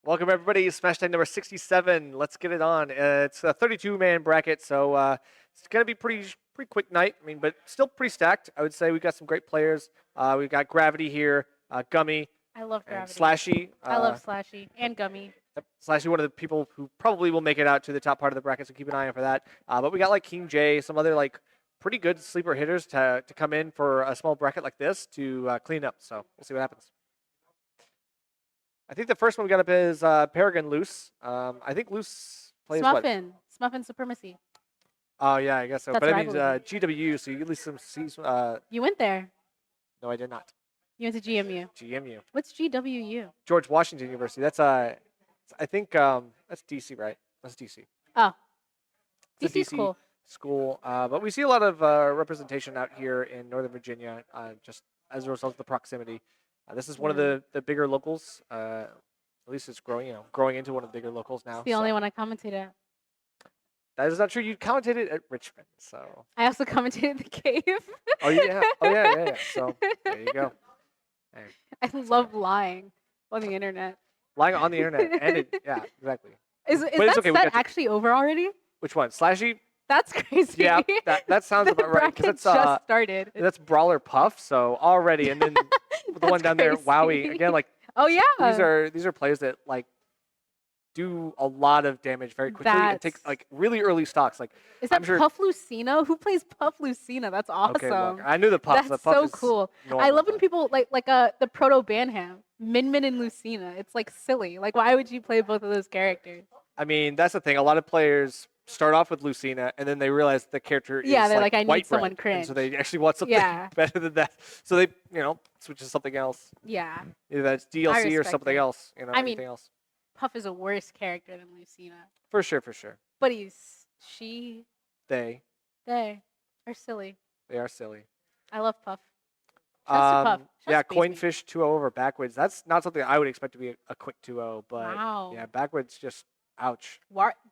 Welcome everybody, Smashtag number 67. Let's get it on. It's a 32-man bracket, so it's gonna be pretty quick night. I mean, but still pretty stacked. I would say we've got some great players. We've got Gravity here, Gummy. I love Gravity. SLASHY. I love SLASHY and Gummy. SLASHY, one of the people who probably will make it out to the top part of the bracket, so keep an eye out for that. But we got like King J, some other like pretty good sleeper hitters to come in for a small bracket like this to clean up. So we'll see what happens. I think the first one we got up is Peregrine Loose. I think Loose plays Smuffin. Smuffin Supremacy. Oh, yeah, I guess so. That's But I mean, rivalry. GWU, so you at least some sees. You went there. No, I did not. You went to GMU. GMU. What's GWU? George Washington University. That's, I think, that's DC, right? That's DC. Oh. It's a DC's cool. school. But we see a lot of representation out here in Northern Virginia, just as a result of the proximity. This is one of the bigger locals. At least it's growing, growing into one of the bigger locals now. It's the only one I commented at. That is not true. You commentated at Richmond, so. I also commented the cave. Oh yeah. Oh yeah. So there you go. Hey, I love lying on the internet. lying on the internet, and yeah, exactly. Is But that it's okay, we set got you. actually over already? Which one? SLASHY? That's crazy. Yeah, that sounds the about right. bracket Because just started. that's Brawler Puff. So already, and then the one down there, crazy. Wowie. Again, like Oh yeah. these are players that like do a lot of damage very quickly and take That's- like really early stocks. Like Is that I'm sure- Puff Lucina? Who plays Puff Lucina? That's awesome. okay, look, I knew the Puff. That's the Puff so is cool. normal, I love when but- people like the proto Banham, Min Min and Lucina. It's like silly. Like why would you play both of those characters? I mean, that's the thing. A lot of players start off with Lucina, and then they realize the character Yeah, is they're like, I need white someone bread, and so cringe. they actually want something Yeah. better than that. So they, switch to something else. Yeah. Either that's DLC or respect something it. else. I mean- anything else. Puff is a worse character than Lucina. For sure. But they are silly. They are silly. I love Puff. Shouts to Puff. Shouts Yeah, to Space Beast. Coinfish 2-0 over Backwards. That's not something I would expect to be a quick 2-0, but Wow. yeah, Backwards just ouch.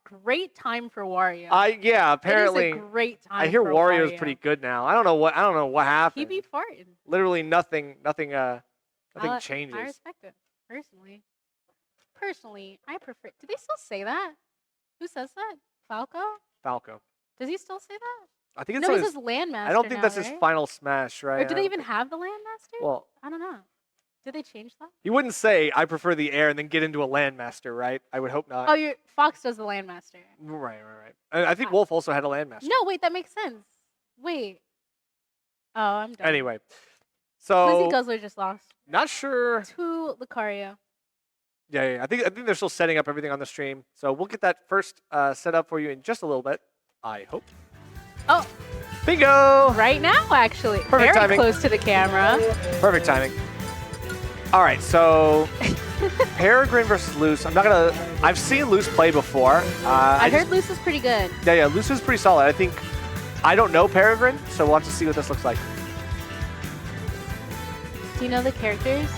Great time for Wario. Apparently it is a great time I hear for Wario's Wario. pretty good now. I don't know what He happened. be farting. Literally nothing I changes. respect it. Personally, I prefer. Do they still say that? Who says that? Falco? Falco. Does he still say that? I think it's No, on he his, says Landmaster. I don't think now, that's his right? final smash, right? Or do they even have the Landmaster? Well, I don't know. Did they change that? he wouldn't say I prefer the air and then get into a landmaster, right? I would hope not. Oh, Fox does the Landmaster. Right. And I think Wolf also had a landmaster. No, wait, that makes sense. Wait. Oh, I'm done. Anyway, Lizzie so Guzzler just lost not sure. to Lucario. Yeah. I think they're still setting up everything on the stream. So we'll get that first set up for you in just a little bit. I hope. Oh, Bingo! right now, actually. Perfect Very timing. close to the camera. Perfect timing. All right, so Peregrine versus Luce. I've seen Luce play before. I heard Luce is pretty good. Yeah, Luce is pretty solid. I don't know Peregrine, so we'll have to see what this looks like. Do you know the characters?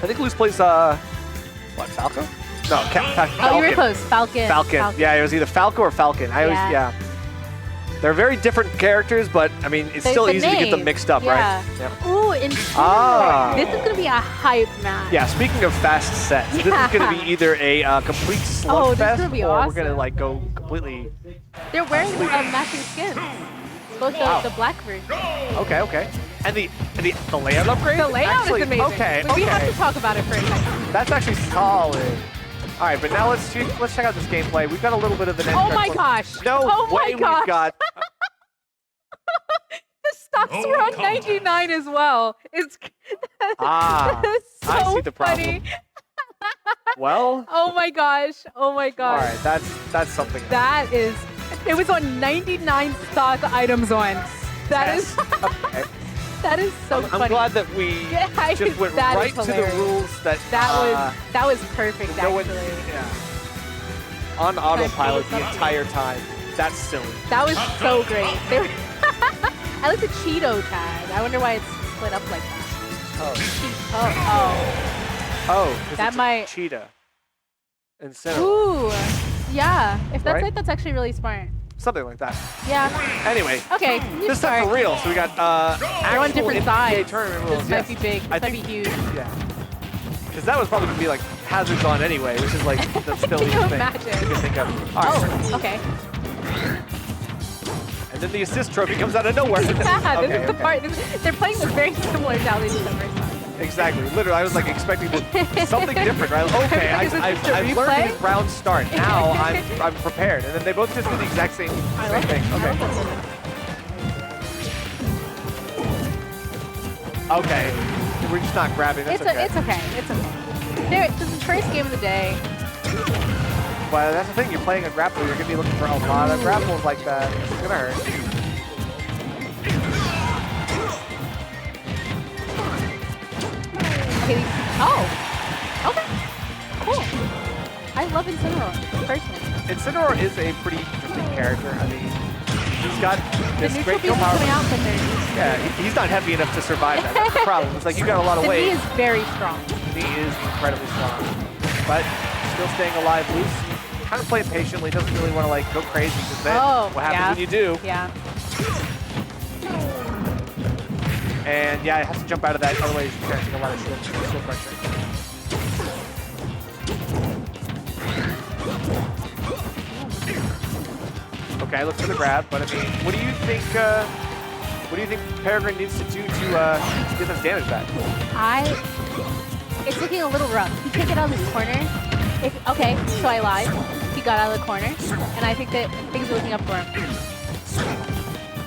I think Luce plays, what, Falco? No, Falcon. Oh, you were close. Falcon. Falcon. Yeah, it was either Falco or Falcon. Yeah. They're very different characters, but, I mean, it's The- still the easy to get them name, mixed up, yeah. right? Yeah. Ooh, and this is going to be a hype match. Yeah, speaking of fast sets, this is going to be either a complete Oh, this is slugfest, gonna be or we're awesome. going to, like, go completely... They're wearing matching skins. Both the black version. Okay. And the layout upgrade? The layout Actually, is amazing. Okay. We have to talk about it for a second. That's actually solid. All right, but now let's check out this gameplay. We've got a little bit of an... Oh my gosh. No Oh way my gosh. we've got... The stocks were on 99 as well. It's that's so I see the problem. funny. Well... Oh my gosh. Oh my All gosh. right, that's something. That is. It was on 99 stock items on. That is. Okay. That is so I'm funny. glad that we Yeah, just went that right is to the hilarious. rules that... That was perfect no one- actually. yeah. On autopilot the entire time. That's silly. That was so great. They were I like the Cheeto tag. I wonder why it's split up like that. Oh. Oh. Oh, 'cause That it's a might- cheetah. Instead of Ooh. Yeah. If that's Right? it, that's actually really smart. something like that. Yeah. Anyway, Okay. New this start. time for real. So we got They're on actual different NPA sides. tournament rules. This might be yes. big. I This might be think- huge. Yeah. Because that was probably going to be like hazards on anyway, which is like the silliest Can you thing imagine? you can think of. All right. Oh, okay. And then the assist trophy comes out of nowhere. Yeah, Okay, this is the okay. part. They're playing this very similar to how they did the first time. Exactly. Literally, I was like expecting something different, right? Okay, Is this just a I've learned replay? these round start. Now I'm prepared. And then they both just do the exact same thing. Okay. Okay. We're just not grabbing. That's okay. It's okay. It's okay. This is the first game of the day. But that's the thing. You're playing a grappler. You're gonna be looking for a lot of grapples like that. It's gonna hurt. Okay. Oh. Okay. Cool. I love Incineroar personally. Incineroar is a pretty interesting character. I mean, he's got The this neutral great beam kill is power. coming out, but there's Yeah, he's not heavy enough to survive that. That's the problem. It's like you got a lot of the weight. knee is very strong. He is incredibly strong, but still staying alive loose. Kind of playing patiently. Doesn't really want to like go crazy because then what happens when you do? Yeah. And yeah, it has to jump out of that. Otherwise, you're catching a lot of shield pressure. Okay, look for the grab, but I mean, what do you think? What do you think Peregrine needs to do to get this damage back? It's looking a little rough. He can't get out of this corner. Okay, so I lied. He got out of the corner, and I think that things are looking up for him.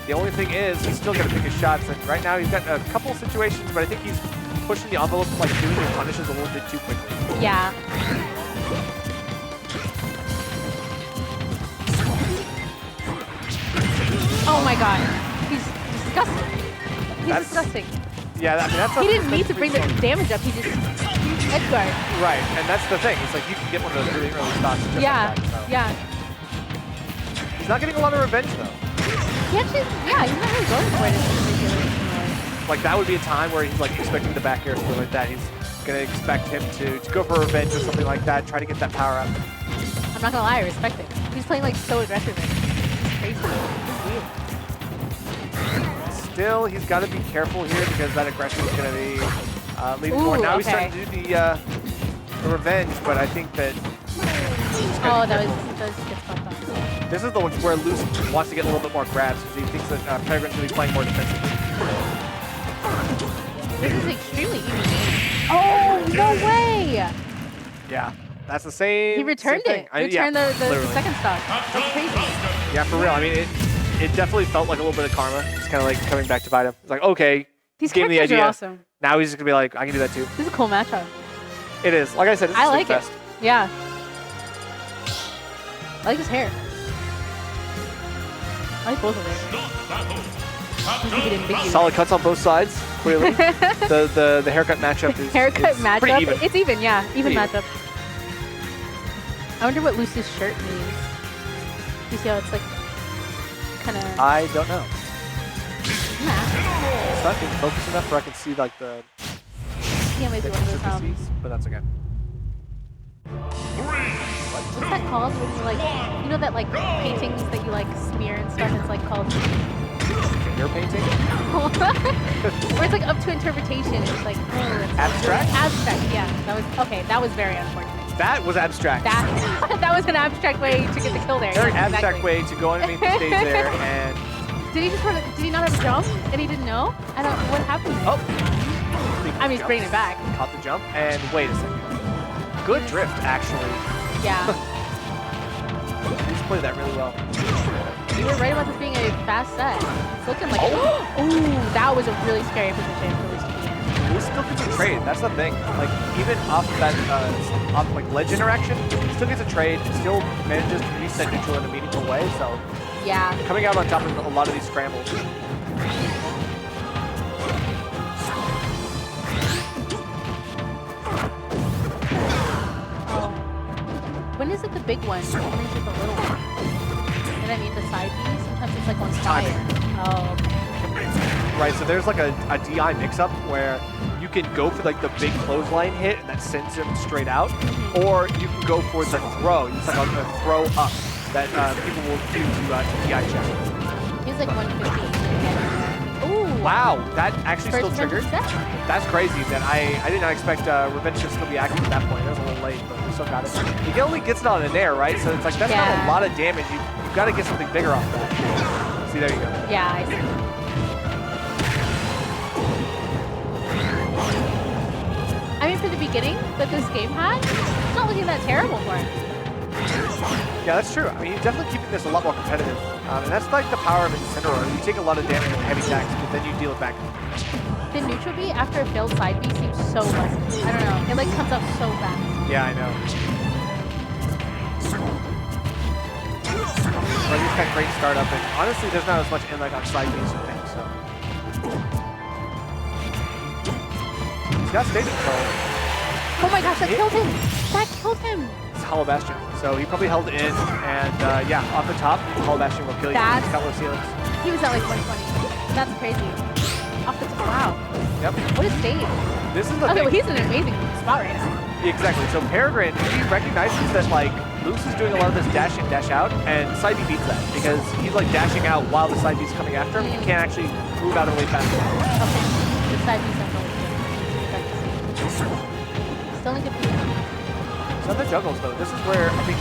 The only thing is, he's still got to pick his shots, and right now he's got a couple of situations, but I think he's pushing the envelope, like doing his punishes a little bit too quickly. Yeah. Oh my god. He's disgusting. He's disgusting. Yeah, I mean, that's He didn't need to bring the damage up. He just edge guard. Right, and that's the thing. It's like you can get one of those really early stocks just Yeah. like that. So. Yeah. He's not getting a lot of revenge though. He actually, yeah, he's not really going for it in particular. Like that would be a time where he's like expecting the back air or something like that. He's gonna expect him to go for revenge or something like that. Try to get that power up. I'm not gonna lie, I respect it. He's playing like so aggressively. It's crazy. It's weird. Still, he's got to be careful here because that aggression is gonna be leading forward. Now he's starting to do the revenge, but I think that. Oh, that was gets fucked up. This is the one where Luce wants to get a little bit more grabs because he thinks that Peregrine's going to be playing more defensively. This is extremely easy game. Oh, no way! Yeah, that's the same. He returned same it. thing. Returned the literally. second stock. That's crazy. Yeah, for real. I mean, it definitely felt like a little bit of karma. It's kind of like coming back to bite him. It's like, okay, These gave him the characters idea. are awesome. Now he's just going to be like, I can do that too. This is a cool matchup. It is. Like I said, it's I a like it. fest. Yeah. I like his hair. I like both of them. Solid cuts on both sides, clearly. the haircut matchup is Haircut pretty matchup? even. It's even, yeah. Even Pretty matchup. I wonder what Luce's shirt means. You see how it's like kind of. I don't know. Nah. It's not being focused enough where I can see like the Yeah, maybe one of those. intricacies, but that's okay. What's that called? When you like, you know that like paintings that you like smear and stuff. It's like called. Finger painting? Where it's like up to interpretation. It's like Abstract? Abstract. Yeah. That was okay. That was very unfortunate. That was abstract. That was an abstract way to get the kill there. Very Yes, abstract exactly. way to go underneath the stage there and Did he just run? Did he not have a jump and he didn't know? I don't. What happened? There? oh. I mean, he's bringing it back. Caught the jump and wait a second. Good drift actually. Yeah. He's played that really well. You were right about this being a fast set. It's looking like. Ooh, that was a really scary position for Luce to be in. Luce still gets a trade. That's the thing. Like even off that off like ledge interaction, still gets a trade. Still manages to reset neutral in a meaningful way. So Yeah. coming out on top of a lot of these scrambles. Oh. When is it the big one? When is it the little one? And I mean the side B. Sometimes it's like on fire. Oh. Okay. Right, so there's like a DI mix-up where you can go for like the big clothesline hit and that sends him straight out, or you can go for the throw. It's like a throw up that people will do to DI check. He's like 115. Ooh. Wow, that actually First still triggered. set. That's crazy. That I did not expect Revenge to still be active at that point. That was a little late, but we still got it. He only gets it on an air, right? So it's like that's not a lot of damage. You've got to get something bigger off that. See, there you go. Yeah, I see. I mean, for the beginning that this game had, it's not looking that terrible for him. Yeah, that's true. I mean, he's definitely keeping this a lot more competitive. And that's like the power of Incineroar. You take a lot of damage with heavy attacks, but then you deal it back. The neutral B after a failed side B seems so less. I don't know. It like comes up so fast. Yeah, I know. Well, he's got great startup, and honestly, there's not as much in like on side Bs you think, so. He's got stage control. Oh my gosh, that killed him! That killed him! It's Hollow Bastion, so he probably held in, and yeah, off the top, Hollow Bastion will kill you. He's got low ceilings. He was at like 120. That's crazy. Off the top, wow. Yep. What a stage. This is the Okay, thing. well, he's in an amazing spot right now. Exactly. So Peregrine, he recognizes that like Luce is doing a lot of this dash in, dash out, and side B beats that because he's like dashing out while the side B is coming after him. He can't actually move out of the way fast enough. Okay. The side B's are really good. Still in good position. Some of the juggles though, this is where I think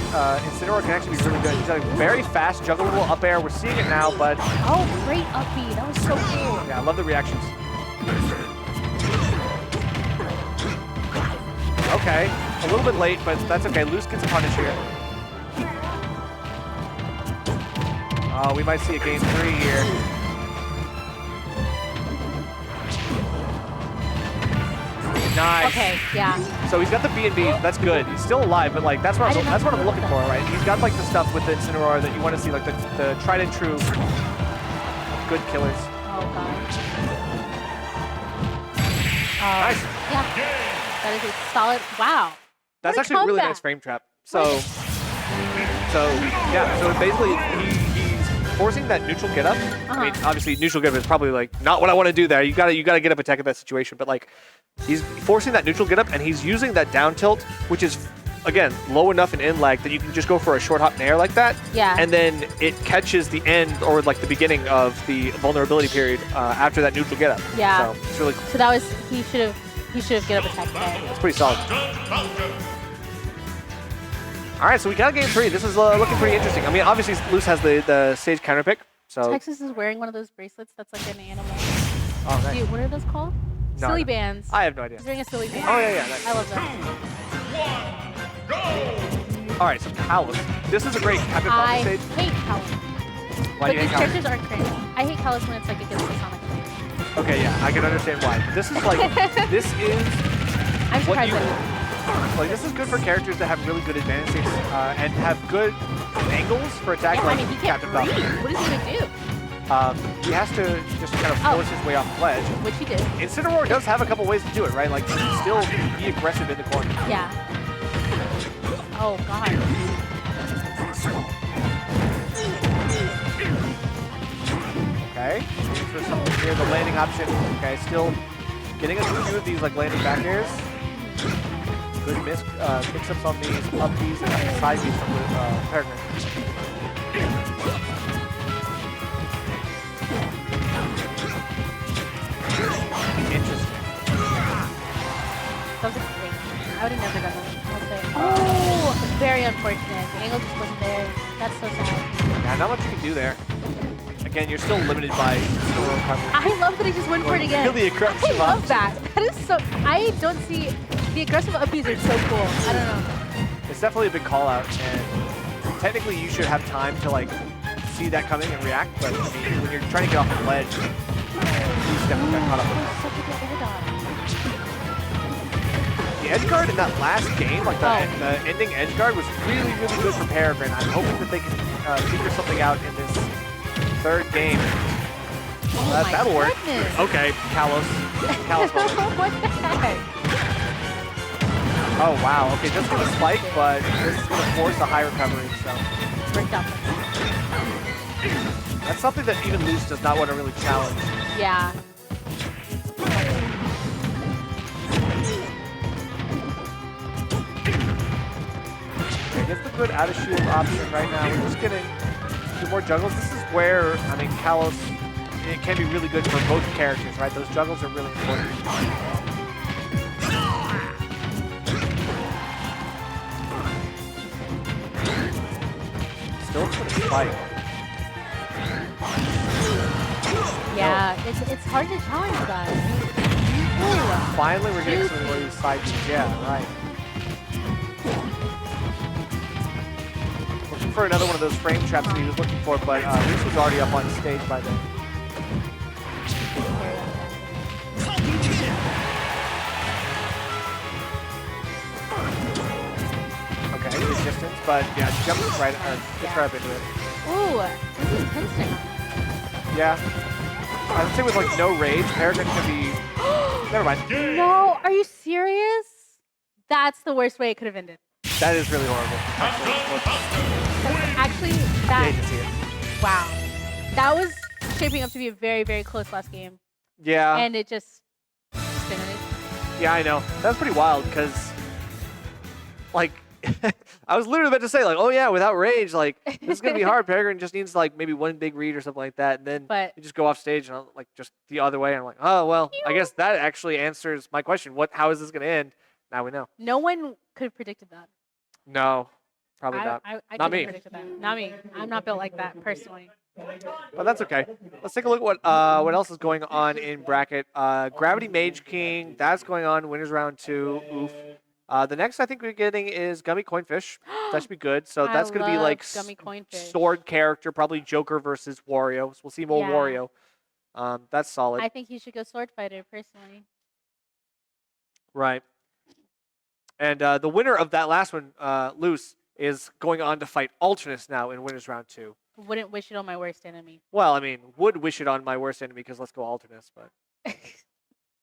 Incineroar can actually be really good. He's got a very fast juggleable up air. We're seeing it now, but Oh, great up B. That was so cool. yeah, I love the reactions. Okay, a little bit late, but that's okay. Luce gets a punish here. Oh, we might see a game 3 here. Nice. Okay, yeah. So he's got the B&B. That's good. He's still alive, but like that's what I'm looking for, right? He's got like the stuff with the Incineroar that you want to see, like the tried and true good killers. Oh god. Nice. Yeah. That is a solid. Wow. That's What a actually a really comeback. nice frame trap. So yeah. So basically, he's forcing that neutral get up. I mean, obviously, neutral get up is probably like not what I want to do there. You gotta get up attack in that situation. But like, he's forcing that neutral get up, and he's using that down tilt, which is again low enough in in lag that you can just go for a short hop nair like that. Yeah. And then it catches the end or like the beginning of the vulnerability period after that neutral get up. Yeah. So it's really cool. So that was he should have get up attack there. It's pretty solid. All right, so we got game 3. This is looking pretty interesting. I mean, obviously, Luce has the stage counter pick. So Texas is wearing one of those bracelets that's like an animal. Oh, nice. Dude, what are those called? No, Silly no. bands. I have no idea. He's wearing a silly band. Oh, yeah, nice. I love that. All right, so Kalos. This is a great captain I ball stage. hate Kalos. Why But do you these hate Kalos? characters aren't crazy. I hate Kalos when it's like against the Sonic thing. Okay, yeah, I can understand why. But this is like, this is I'm what surprised you, that like, this is good for characters that have really good advantage states and have good angles for attack, yeah, like I mean, he can't Captain breathe. Falcon. What is he gonna do? He has to just kind of force his way off the ledge. Which he did. Incineroar does have a couple ways to do it, right? Like, he can still be aggressive in the corner. Yeah. Oh god. Okay, for something here, the landing option. Okay, still getting a few of these like landing back airs. Good mix-ups on these up Bs and side Bs from the Peregrine. Interesting. That was a great. I would have never done that. I'll say. Oh, very unfortunate. The angle just wasn't there. That's so sad. Yeah, not much you can do there. Again, you're still limited by Incineroar coverage. I love that he just went for it again. Kill the aggressive I love ups. that. That is so. I don't see the aggressive upbeats are so cool. I don't know. It's definitely a big call out, and technically you should have time to like see that coming and react. But I mean, when you're trying to get off the ledge, he's definitely got caught up with it. Such a good air dodge. The edge guard in that last game, like the ending edge guard, was really, really good for Peregrine. I'm hoping that they can figure something out in this third game. Oh my That'll work. goodness. Okay, Kalos. Kalos moment. What the heck? Oh, wow. Okay, just for the spike, but this is going to force a high recovery, so. Worked out. That's something that even Luce does not want to really challenge. Yeah. Okay, gets the good out of shield option right now. We're just getting 2 more juggles. This is where, I mean, Kalos it can be really good for both characters, right? Those juggles are really important. Still a fight. Yeah, it's hard to challenge that. Ooh. Finally, we're getting some of these side beats. Yeah, right. Looking for another one of those frame traps that he was looking for, but this was already up on stage by then. Okay, good distance, but yeah, jump right, gets right up into it. Ooh, this is tense now. Yeah. I would say with like no rage, Peregrine can be. Never mind. No, are you serious? That's the worst way it could have ended. That is really horrible. Actually, I hate to see it. wow. That was shaping up to be a very, very close last game. Yeah. And it just finished. Yeah, I know. That's pretty wild because, like, I was literally about to say, like, oh yeah, without rage, like, this is gonna be hard. Peregrine just needs like maybe one big read or something like that, and then you just go off stage and like just the other way. And I'm like, oh well, I guess that actually answers my question. How is this gonna end? Now we know. No one could have predicted that. No, probably not. I Not me. couldn't have predicted that. Not me. I'm not built like that personally. But that's okay. Let's take a look at what else is going on in bracket. Gravity Mage King, that's going on. Winners round 2. Oof. The next I think we're getting is Gummy Coinfish. That should be good. So that's going to be like Gummy Coinfish. sword character, probably Joker versus Wario. So we'll see more Wario. That's solid. I think he should go sword fighter personally. Right. And the winner of that last one, Loose, is going on to fight Alternis now in winners round 2. Wouldn't wish it on my worst enemy. Well, I mean, would wish it on my worst enemy because let's go Alternis, but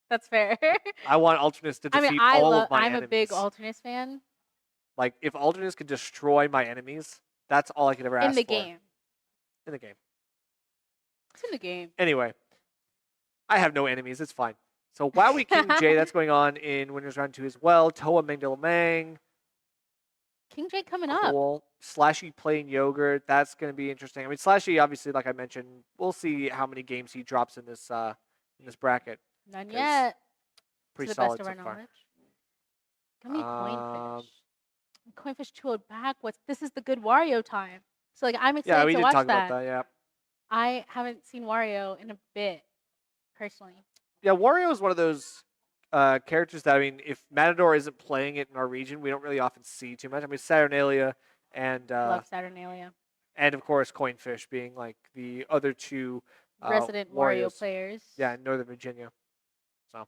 that's fair. I want Alternis to defeat all of my enemies. I'm a big Alternis fan. Like, if Alternis could destroy my enemies, that's all I could ever ask for. In the game. In the game. It's in the game. Anyway, I have no enemies. It's fine. So Wowie King J, that's going on in winners round 2 as well. Toa Mengdelamang. King J coming cool. up. Slashy playing Yogurt. That's going to be interesting. I mean, Slashy, obviously, like I mentioned, we'll see how many games he drops in this bracket. None yet. Pretty to the solid best of so our far. knowledge. Gummy Coinfish. Coinfish 2-0 back. This is the good Wario time. So like I'm excited to watch that. Yeah, we did talk about that. Yeah. I haven't seen Wario in a bit, personally. Yeah, Wario is one of those characters that, I mean, if Matador isn't playing it in our region, we don't really often see too much. I mean, Saturnalia and love Saturnalia. And of course, Coinfish being like the other two resident Wario players. Yeah, in Northern Virginia. So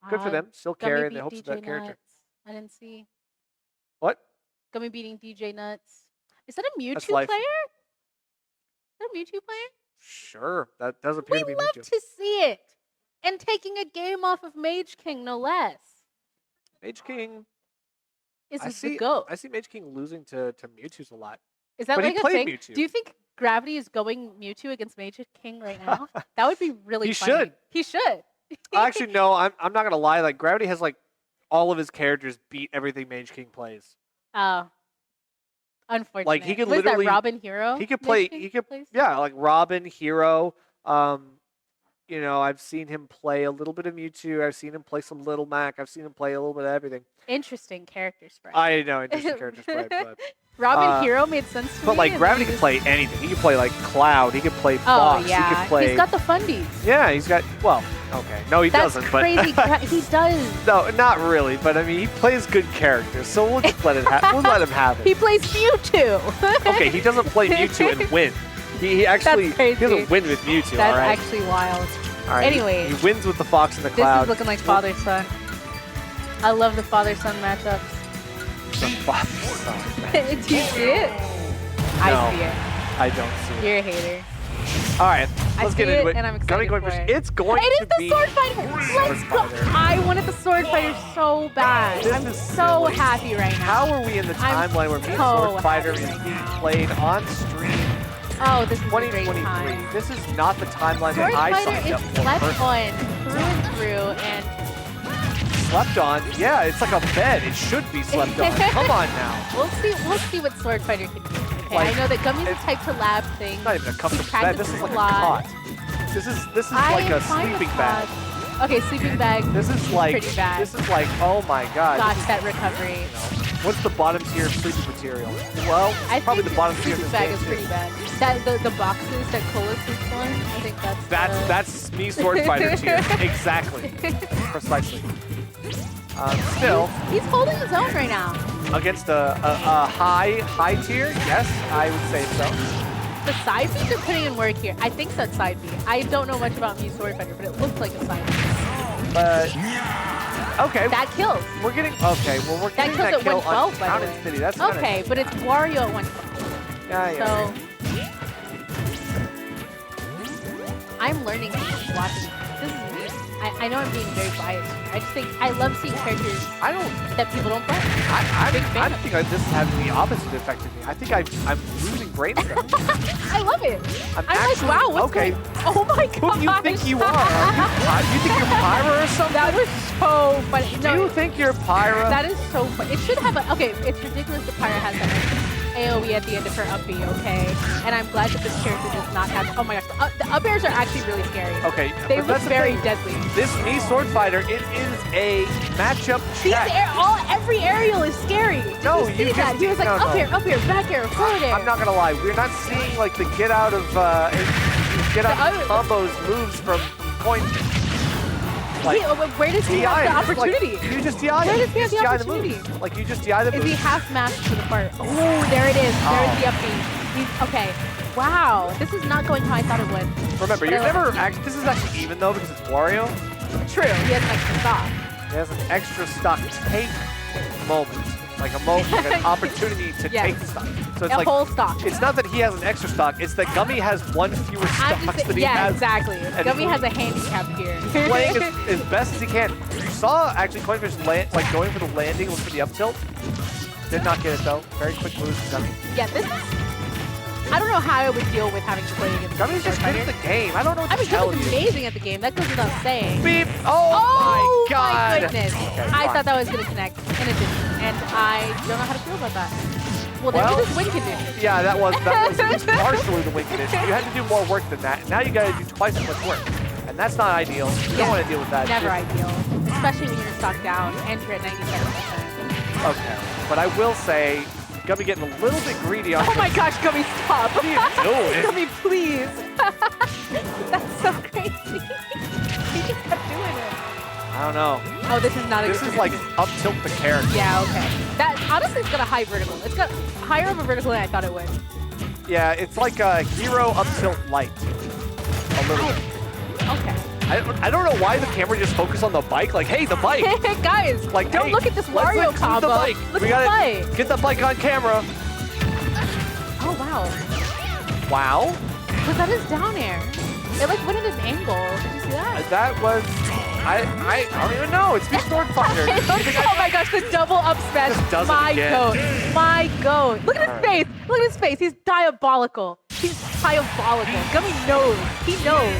good for them. Still carrying the hopes of that character. I didn't see. What? Gummy beating DJ Nuts. Is that a Mewtwo player? Is that a Mewtwo player? Sure, that does appear to be Mewtwo. We love to see it. And taking a game off of Mage King, no less. Mage King is the GOAT. I see Mage King losing to Mewtwo's a lot. Is that but like he a played thing? Mewtwo. Do you think Gravity is going Mewtwo against Mage King right now? That would be really funny. Should. He should. Actually, no, I'm not going to lie. Like, Gravity has, like, all of his characters beat everything Mage King plays. Oh. Unfortunate. Like, he could Was literally... that Robin Hero? He could play... Yeah, like, Robin, Hero. You know, I've seen him play a little bit of Mewtwo. I've seen him play some Little Mac. I've seen him play a little bit of everything. Interesting character spread. I know, interesting character spread, but... Robin Hero made sense to me. But, like, Gravity could play anything. He could play, like, Cloud. He could play Fox. Oh, yeah. He could play... He's got the fundies. Yeah, he's got... Well, okay. No, he doesn't, but... That's crazy. He does. No, not really. But, I mean, he plays good characters, so we'll just let we'll let him have it. He plays Mewtwo. Okay, he doesn't play Mewtwo and win. He actually... He doesn't win with Mewtwo, That's all right? That's actually wild. All right, Anyways. He wins with the Fox and the Cloud. This is looking like father-son. I love the father-son matchups. The father-son. Do you see it? No, I see it. I don't see it. You're a hater. All right, let's get into it. And I'm excited for it. It's going to be... It is the sword fighter. Let's go. I wanted the sword fighter so bad. I'm so happy right now. How are we in the timeline where Sword Fighter is being played on stream? Oh, this is a great 2023. time. This is not the timeline that I signed up for. Sword Fighter is slept on through and through, and slept on? Yeah, it's like a bed. It should be slept on. Come on now. We'll see what Sword Fighter can do. Okay, Like, I know that Gummy's the type to lab things. It's not even a comfortable bed. This is like a cot. This is I like a am fine with sleeping bag. that. Okay, sleeping bag. This is like pretty bad. this is like oh my god. Gosh, that recovery. What's the bottom tier of sleeping material? Well, I probably think the bottom tier of sleeping this bag game is too. pretty bad. That the boxes that Cola sleeps on. I think that's That's me sword fighter tier. Exactly. Precisely. Still, he's holding his own right now. against a high tier, yes, I would say so. The side Bs are putting in work here. I think that's side B. I don't know much about me sword fighter, but it looks like a side B. But okay, That kills. we're getting okay. Well, we're getting kills that at kill 112, on by the Counted way. City. That's kinda- Okay, but it's Wario at 112. yeah. So I'm learning things watching. This is weird. I know I'm being very biased. I just think I love seeing characters I don't. that people don't play. I Big fan think of this is having the opposite effect of me. I think I'm losing brain cells. I love it. I'm like, actually- wow, what's okay. going? Oh my god. Who do you think you are? You think you're Pyra or something? That was so funny. Do you think you're Pyra? That is so funny. It should have a, okay, it's ridiculous that Pyra has that AoE at the end of her up B, okay? And I'm glad that this character does not have, oh my gosh, the up airs are actually really scary. Okay, They but look that's the very thing. deadly. This me sword fighter, it is a matchup These check. every aerial is scary. Did No, you see you that? just- He was like no, up no. here, back air, forward air. I'm not gonna lie, we're not seeing like the get out of combos moves from coin. Like, Where does he have the DI, just like, opportunity? you just DI Where it. does he You have just the DI opportunity? moves. Like you just DI the Is he moves. half mashed to the part? Oh, there it is. There's Oh. the up B. Okay. Wow. This is not going how I thought it would. Remember, But you're I love never this is actually even though because it's Wario. True. He has an extra stop. It has an extra stock take moment. Like an opportunity to Yes. take the stock. So it's A like whole stock. it's not that he has an extra stock, it's that Gummy has one fewer I'm stocks just, than he yeah, has. exactly. and Gummy he- has a handicap here. Playing as best as he can. You saw actually Coinfish like going for the landing, look for the up tilt. Did not get it though. Very quick moves from Gummy. Yeah, this is. I don't know how I would deal with having to play against Gummy's just good at the game. I don't know what I to mean, tell Gummy's you. amazing at the game. That goes without saying. Beep! Oh, my god! goodness. Okay, I fine. thought that was going to connect, and it didn't. And I don't know how to feel about that. Well, there was this win condition. Yeah, that was at least partially the win condition. You had to do more work than that. Now you got to do twice as much work, and that's not ideal. You don't want to deal with that. Never ideal. Especially when you're stocked down and you're at 97%. Okay, but I will say, Gummy getting a little bit greedy on. Oh my gosh, Gummy, stop. What are you doing? Gummy, please. That's so crazy. He just kept doing it. I don't know. Oh, this is not a This good is like up tilt the character. Yeah, okay. That honestly, it's got a high vertical. It's got higher of a vertical than I thought it would. Yeah, it's like a hero up tilt light. A little bit. Okay. I don't know why the camera just focused on the bike. Like, hey, the bike. Guys, Like, don't hey, look at this let's Wario look at combo. the bike. Look We at the gotta bike. get the bike on camera. Oh, wow. Wow. Was that his down air? It like went at an angle. Did you see that? That was. I don't even know. It's the sword fighter. Oh my gosh, the double up smash. Just does it My again. goat. My goat. Look at his Alright. face. Look at his face. He's diabolical. He's diabolical. Gummy knows. He knows.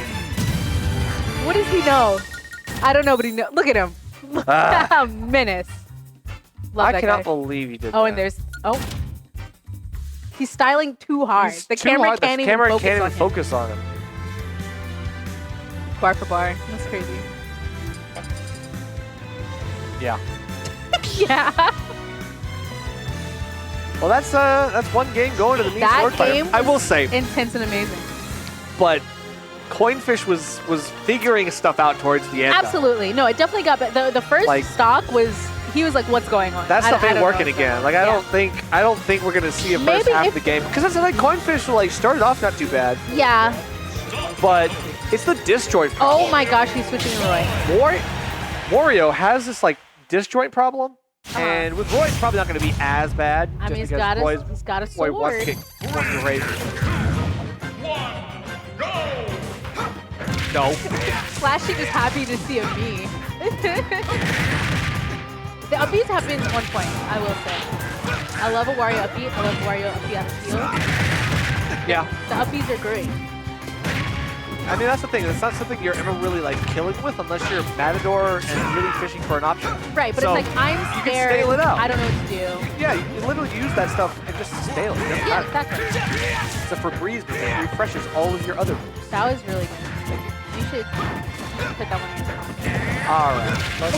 What does he know? I don't know, but he knows. Look at him. Ah. Menace. Love I that cannot guy. believe you did Oh, that. and there's. Oh. He's styling too hard. He's The too camera hard. can't The even camera focus can't even on him. focus on him. Bar for bar. That's crazy. Yeah. Yeah. Well, that's one game going to the mean That sword fighter. game I will say, Intense and amazing. but Coinfish was figuring stuff out towards the end. though. Absolutely. No, it definitely got better. The first Like- stock was, he was like, what's going on? That stuff I ain't don't know working what's again. going Like on. I don't think we're gonna see a first Maybe half if- of the game because that's like Coinfish like started off not too bad, Yeah. but it's the disjoint problem. Oh my gosh, he's switching to Roy. Wario has this like disjoint problem, Uh-huh. and with Roy it's probably not gonna be as bad. I just mean, because he's got a Roy wants sword. to get raised. No. Slashy was happy to see a me. The upbeats have been on point, I will say. I love a Wario upbeat. I love Wario upbeat out of field. Yeah. The upbeats are great. I mean, that's the thing. It's not something you're ever really like killing with unless you're Matador and really fishing for an option. Right, but So, it's like I'm you can scared. stale it out. I don't know what to do. Yeah, you can literally use that stuff and just stale it. It doesn't Yeah, matter. exactly. It's a Febreze because it refreshes all of your other moves. That was really good. You should put that one in your comment. All right. Let's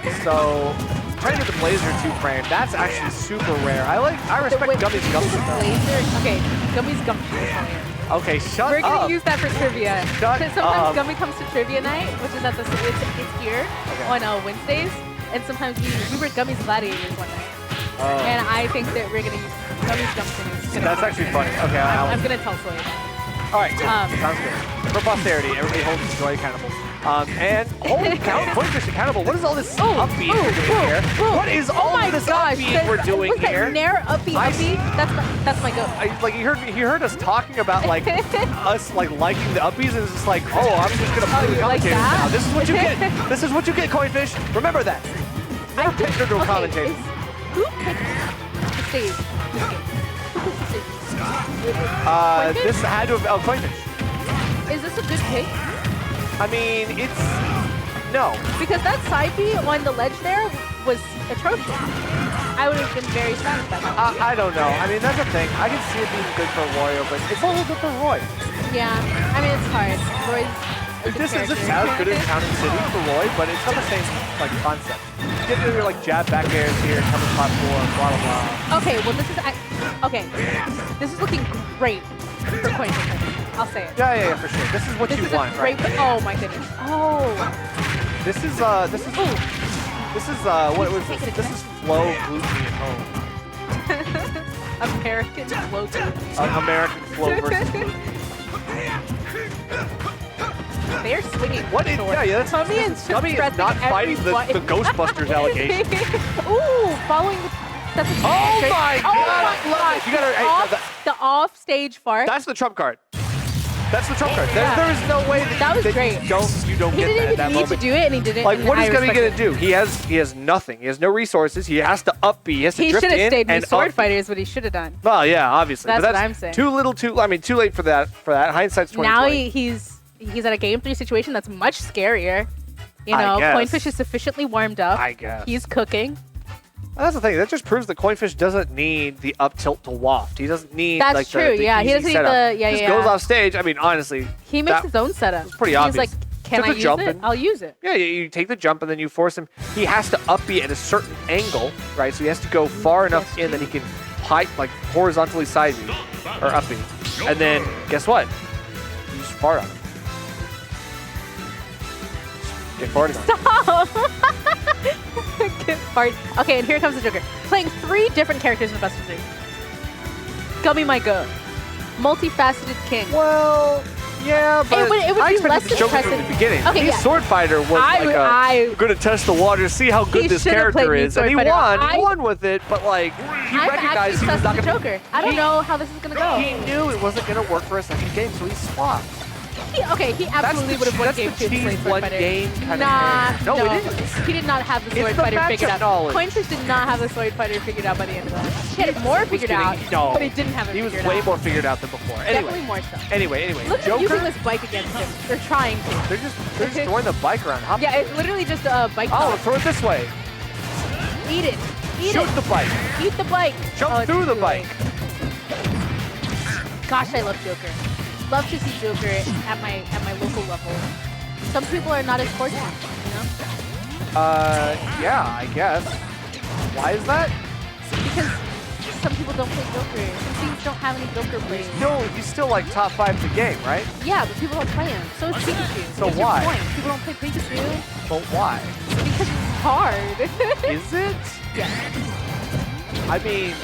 just so, trying to get the Blazer 2-frame. That's actually super rare. I respect Gummy's Gumption though. Blazer. Okay, Gummy's Gumption. Okay, shut We're up. gonna use that for trivia. Shut Sometimes up. Gummy comes to trivia night, which is at the it's here on Wednesdays, and sometimes we were Gummy's gladiators one night. And I think that we're gonna use Gummy's Gumption. That's actually funny. Okay, I'm gonna tell Soy. All right, good. Sounds good. For posterity, everybody holds Joy accountable. And holy cow, Coinfish accountable. What is all this upbeat we're doing here? What is all this upbeat we're doing here? Nair upbeat. That's my goat. Like he heard us talking about like us like liking the upbeats, and it's just like, oh, I'm just gonna play the commentators now. This is what you get. This is what you get, Coinfish. Remember that. Never pick your commentators. Who picked the stage? This game. Who picked the stage? This had to have Coinfish. Is this a good pick? I mean, it's no. Because that side B on the ledge there was atrocious. I would have been very satisfied. I don't know. I mean, that's the thing. I can see it being good for Royo, but it's a little good for Roy. Yeah, I mean, it's hard. Roy's This isn't as good as Town and City for Roy, but it's not the same like concept. You get your like jab back airs here, cover spot 4, blah blah blah. Okay, well this is okay. This is looking great for Coinfish. I'll say it. Yeah, for sure. This is what you want, right? Oh my goodness. Oh. This is what was this? This is Flow Gluten at home. American Flow Gluten. American Flow versus Gluten. They're swinging. What is? Yeah, that's Gummy is not fighting the Ghostbusters allegation. Ooh, following the. That's a oh my god! You gotta. The off-stage fart. That's the trump card. That's the trump card. There is no way that was that great. you don't He get didn't that at that even need moment. to do it, and he did it. Like, what is Gummy gonna it. do? He has nothing. He has no resources. He has to up B. He has to drift in should have stayed and with Sword up. Fighter is what he should have done. Well, yeah, obviously. That's but what I'm saying. Too little, too late for that. Hindsight's 2020. Now he's at a game 3 situation that's much scarier. You know, Coinfish is sufficiently warmed up. I guess. He's cooking. Well, that's the thing. That just proves that Coinfish doesn't need the up tilt to waft. He doesn't need That's like true. the Yeah, he easy doesn't need setup. the Just goes off stage. I mean, honestly, he makes his own setup. It's pretty obvious. He's like, can I use jump it? I'll use it. Yeah, you take the jump and then you force him. He has to up B at a certain angle, right? So he has to go far enough in that he can like horizontally side B or up B. And then guess what? You just fart on him. Get farted on. Get fart. Okay, and here comes the Joker. Playing 3 different characters in the best of 3. Gummy my goat. Multifaceted king. Well, yeah, but it would I be expected less the Joker from the impressive. beginning. Okay, His Sword Fighter was going to test the water, see how good this character is, and he won. He won with it, but like he recognized he was not going to. Joker. I don't know how this is going to go. He knew it wasn't going to work for a second game, so he swapped. He absolutely would have won game 2 of the Sword Fighter. Game kind of no, it isn't. He did not have the Sword Fighter figured out. Coinfish did not have the Sword Fighter figured out by the end of that. He had it more figured out, but he didn't have it figured out. He was way more figured out than before. Definitely more so. Anyway. Look at Joker, using this bike against him. They're trying to. They're just throwing the bike around. Yeah, it's literally just a bike. Oh, throw it this way. Eat it. Shoot the bike. Eat the bike. Jump through the bike. Gosh, I love Joker. Love to see Joker at my local level. Some people are not as fortunate, you know? Yeah, I guess. Why is that? Because some people don't play Joker. Some teams don't have any Joker plays. He's still like top 5 in the game, right? Yeah, but people don't play him. So is Pikachu. So why? People don't play Pikachu. But why? Because it's hard. Is it? Yeah. I mean,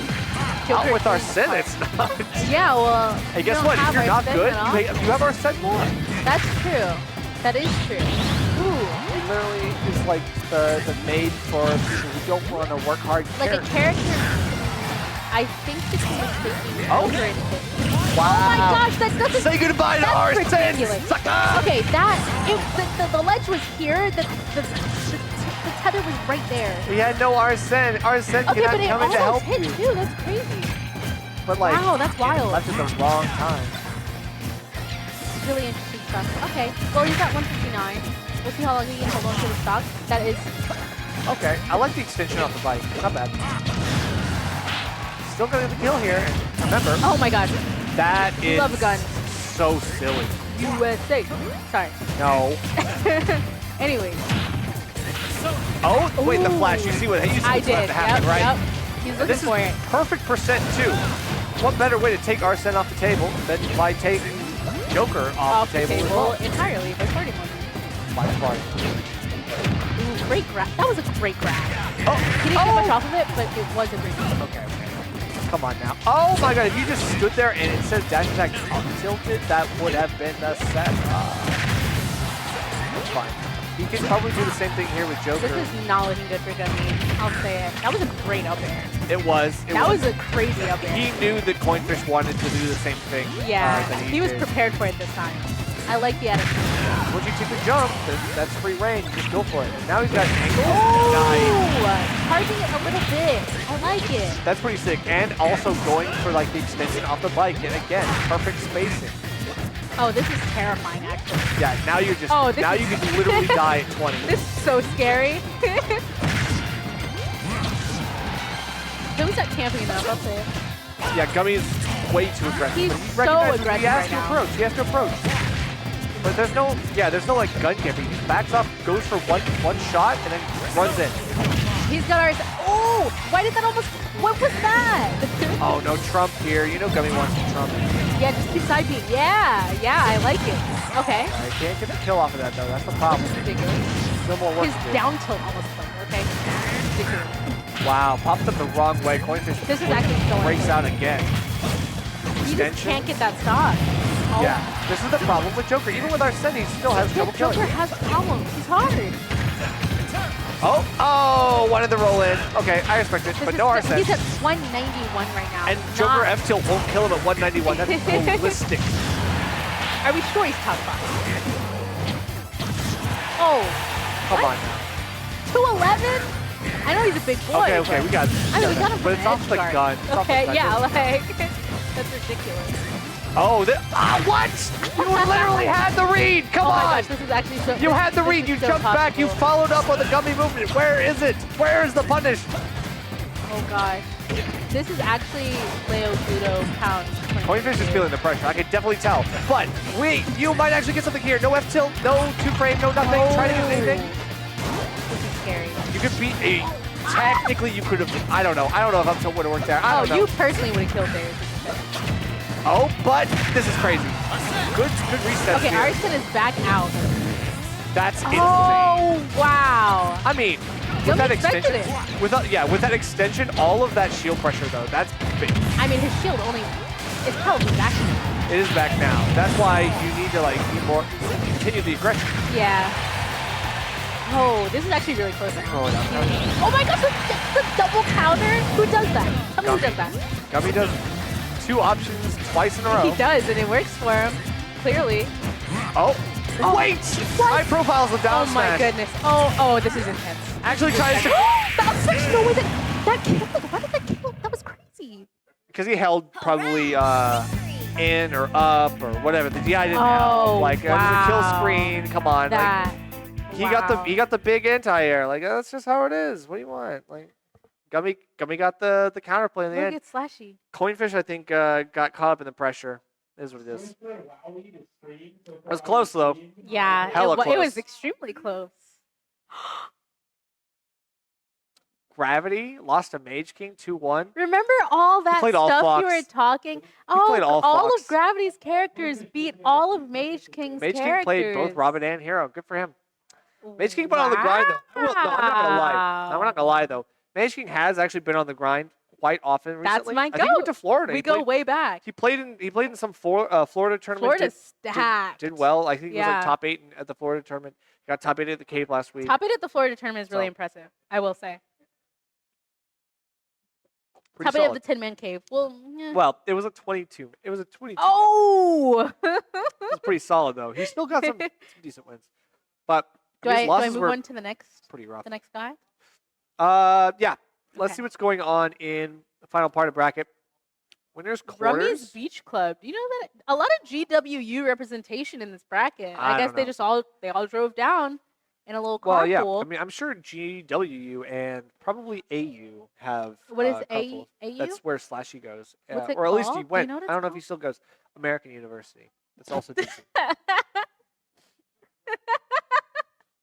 Joker out with Arsene, it's not. Yeah, well. Hey, guess what? If you're not good, you have Arsene more. That's true. That is true. Ooh. He literally is like the made for people who don't want to work hard. Like a character. I think the team is taking over in it. Wow. Oh my gosh, that doesn't. Say goodbye to Arsene. Okay, the ledge was here. The tether was right there. We had no Arsene. Arsene cannot come in to help hit you. Too. That's crazy. But like, wow, that's wild. Left at the wrong time. really interesting stuff. Okay, well, he's at 159. We'll see how long he can hold on to the stock. That is... Okay, I like the extension off the bike. Not bad. Still gonna get the kill here. And remember, Oh my god. that is Love a gun. so silly. USA. Sorry. No. Anyways. Oh, wait, the Ooh. flash. You see what you see I what's did. about to happen, Yep, right? yep. He's looking This is for it. perfect percent too. What better way to take Arsene off the table than by taking Joker off the table as well? entirely by starting one. By far. Ooh, great grab. That was a great grab. Oh, He didn't get much off of it, but it was a great grab. Okay. Come on now. Oh my god, if you just stood there and instead of dash attack up tilted, that would have been the set. That's fine. He can probably do the same thing here with Joker. This is not looking good for Gummy. I'll say it. That was a great up air. It was. That was a crazy up air. He knew that Coinfish wanted to do the same thing. Yeah, that he was did. prepared for it this time. I like the attitude. Once you take the jump, that's free range. Just go for it. And now he's got angles. Oh, Nice. charging it a little bit. I like it. That's pretty sick. And also going for like the extension off the bike. And again, perfect spacing. Oh, this is terrifying, actually. Yeah, now you're just, Oh, this now is- you can literally die at 20. This is so scary. Gummy's not camping enough, I'll say it. Yeah, Gummy's way too aggressive. He's But he so recognizes aggressive He has right to now. approach. He has to approach. But there's no like gun camping. He backs off, goes for one shot, and then runs in. He's got ours. Oh, why did that almost? What was that? Oh no, Trump here. You know Gummy wants to Trump. Yeah, just keep side beat. Yeah, I like it. Okay. I can't get the kill off of that though. That's the problem. Ridiculous. Still more work His to do. down tilt almost played. Okay. Ridiculous. Wow, popped up the wrong way. Coinfish This is actually so breaks unfair. out again. He just Extension. can't get that stock. Oh. Yeah, this is the problem with Joker. Even with Arsene, he still has trouble Joker killing. has problems. He's hard. Oh, wanted the roll in. Okay, I respect it, This but is no the- Arsene. He's at 191 right now. And Joker Not- F-tilt won't kill him at 191. That's ballistic. Are we sure he's top 5? Oh. Come What? on now. 211? I know he's a big boy. Okay, but- we got I mean, we got him but from it's an off edge the guard. gun. It's off the Okay, gun. yeah, like, that's ridiculous. Oh, what? You literally had the read. Come Oh my on. gosh, this is actually so. You had the this read. is You so jumped back. You possible. followed up on the Gummy movement. Where is it? Where is the punish? Oh gosh. This is actually Leo Judo pound. Coinfish is feeling the pressure. I can definitely tell. But wait, you might actually get something here. No F tilt, no two frame, no nothing. Try to get anything. This is scary. You could beat a. Technically, you could have. I don't know. I don't know if up tilt would have worked there. I Oh, don't know. you personally would have killed theirs. Oh, but this is crazy. Good reset. Okay, here. Arsene is back out. That's insane. Oh, wow. I mean, Gummy with that expected extension, with that extension, all of that shield pressure though, that's big. I mean, his shield only is probably back. It is back now. That's why you need to like be more, continue the aggression. Yeah. Oh, this is actually really close. Oh, no. Oh my gosh, the double counter? Who does that? Tell me who does that. Gummy does 2 options twice in a row. He does, and it works for him. Clearly. Oh, Oh, wait! what? High profile's the down Oh my smash. goodness. Oh, this is intense. Actually tries to, That section, no way that killed. Why did that kill? That was crazy. because he held probably in or up or whatever. The DI didn't Oh, help. Like it was a kill wow. screen. Come on. That. Like, he got the big anti-air. Like that's just how it is. What do you want? Like Gummy got the counterplay in the Look end. at Slashy. Coinfish I think got caught up in the pressure. Is what it is. It was close though. Yeah, Hella it was close. extremely close. Gravity lost to Mage King 2-1. Remember all that played all stuff Fox. you were talking? played all Fox. of Gravity's characters beat all of Mage King's Mage King characters. played both Robin and Hero. Good for him. Mage King been on the grind though. No, I'm not gonna lie. No, we're not gonna lie though. Mage King has actually been on the grind quite often recently. That's my I think he went to goat. Florida. We He go played- way back. He played in some Florida tournament. Florida's stacked. Did well. I think he was Yeah. like top 8 at the Florida tournament. Got top 8 at the Cape last week. Top 8 at the Florida tournament is really So. impressive, I will say. Pretty Top 8 at solid. the 10-man cave. Well, Well, it was a 22. It was a 22. oh! It was pretty solid though. He still got some decent wins, but do his I losses move were on to the next pretty rough. guy? Yeah. Let's Okay. see what's going on in the final part of bracket. Winners Rummy's quarters. Beach Club. Do you know that a lot of GWU representation in this bracket? I I guess don't they know. just all drove down in a little Well, yeah. carpool. I mean, I'm sure GWU and probably AU have. What is carpool. AU? That's where Slashy goes, What's it or at least he called? Do you went. know what I it's don't know if he called? still goes. American University. That's also decent.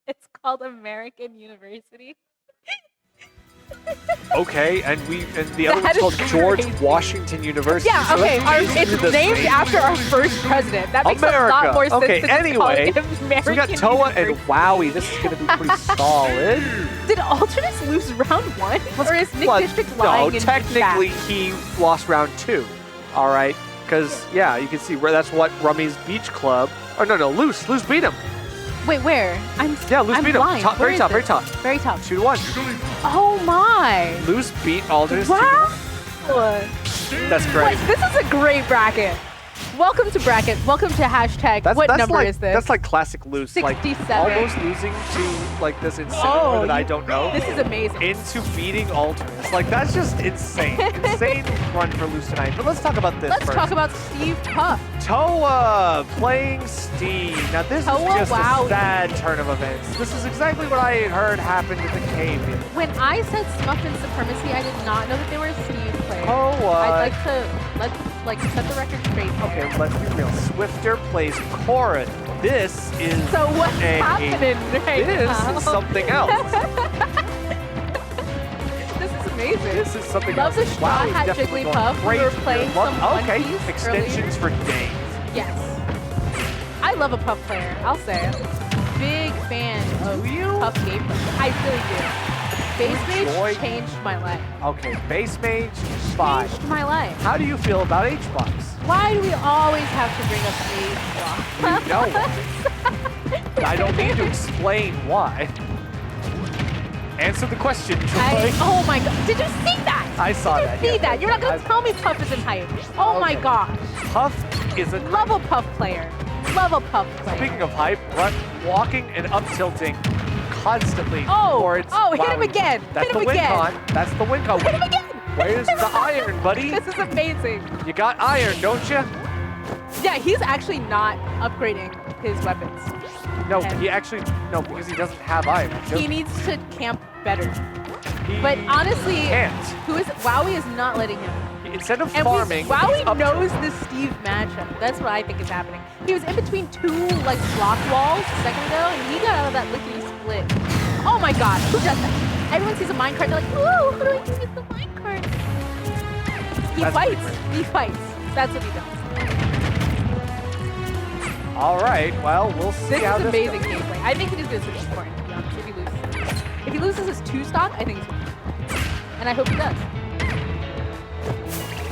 It's called American University. Okay, and the other That one's called is George crazy. Washington University. Yeah, so okay. that's It's basically the named same after our thing. first president. That makes a lot America. more sense Okay, than just calling anyway, it American So we got Toa and University. Wowie. This is going to be pretty solid. Did Alternis lose round 1? Or is Nick Well, District lying no, in technically chat? he lost round 2. All right, because yeah, you can see where that's what Rummy's Beach Club. Oh no, Loose beat him. Wait, where? Yeah, Loose I'm beat him. blind. Top, Where very is top, very this? top. Very top. 2-1. Oh my! Loose beat Alternis. Wow! 2-1. That's great. Wait, this is a great bracket. Welcome to bracket. Welcome to hashtag. What number like, is this? That's like classic Loose. 67. Like almost losing to like this insane Oh, that I don't know. This is amazing. Into beating Alternis. Like that's just insane. Insane run for Loose tonight. But let's talk about this Let's first. talk about Steve Puff. Toa playing Steve. Now this Toa, is just wow. a sad turn of events. This is exactly what I had heard happened at the cave. When I said Smuffin Supremacy, I did not know that they were a Steve player. Toa. I'd like to set the record straight. Okay, let's be real. Swifter plays Corin. This is So what's happening right this now? is something else. This is amazing. This is something Love else. the Straw Wow, Hat definitely going Jigglypuff. We great were here. playing Love- some Okay, One Piece extensions for days. Yes. I love a Puff player, I'll say. Big fan of Do you? Puff gameplay. I really do. Base Enjoy- Mage changed my life. Okay, base mage, 5. Changed my life. How do you feel about H-Box? Why do we always have to bring up age block? You know I don't need to explain why. Answer the question, Joy. Oh my god. Did you see that? I saw Did that. you see yeah. that? You're not going to tell me Puff isn't hype. Oh my Okay. gosh. Puff is a Love a Puff player. Love a Puff player. Speaking of hype, walking and up tilting constantly Oh, towards hit him Wowie. again. That's Hit the him win again. con. That's the win con. Hit him again. Where's the iron, buddy? This is amazing. You got iron, don't you? Yeah, he's actually not upgrading his weapons. No, Okay. he actually because he doesn't have iron. He needs to camp better. He But honestly, can't. Wowie is not letting him. Instead of And farming, he's Wowie up knows tilting. the Steve matchup. That's what I think is happening. He was in between two like block walls a second ago, and he got out of that lickety split. Oh my god, who does that? Everyone sees a minecart, they're like, ooh, how do I use the minecart? He That's fights. pretty He fights. That's what he does. All right, well, we'll see This how is this amazing goes. gameplay. I think he just goes to the scoring, to be honest, if he loses. If he loses his 2 stock, I think he's winning. And I hope he does.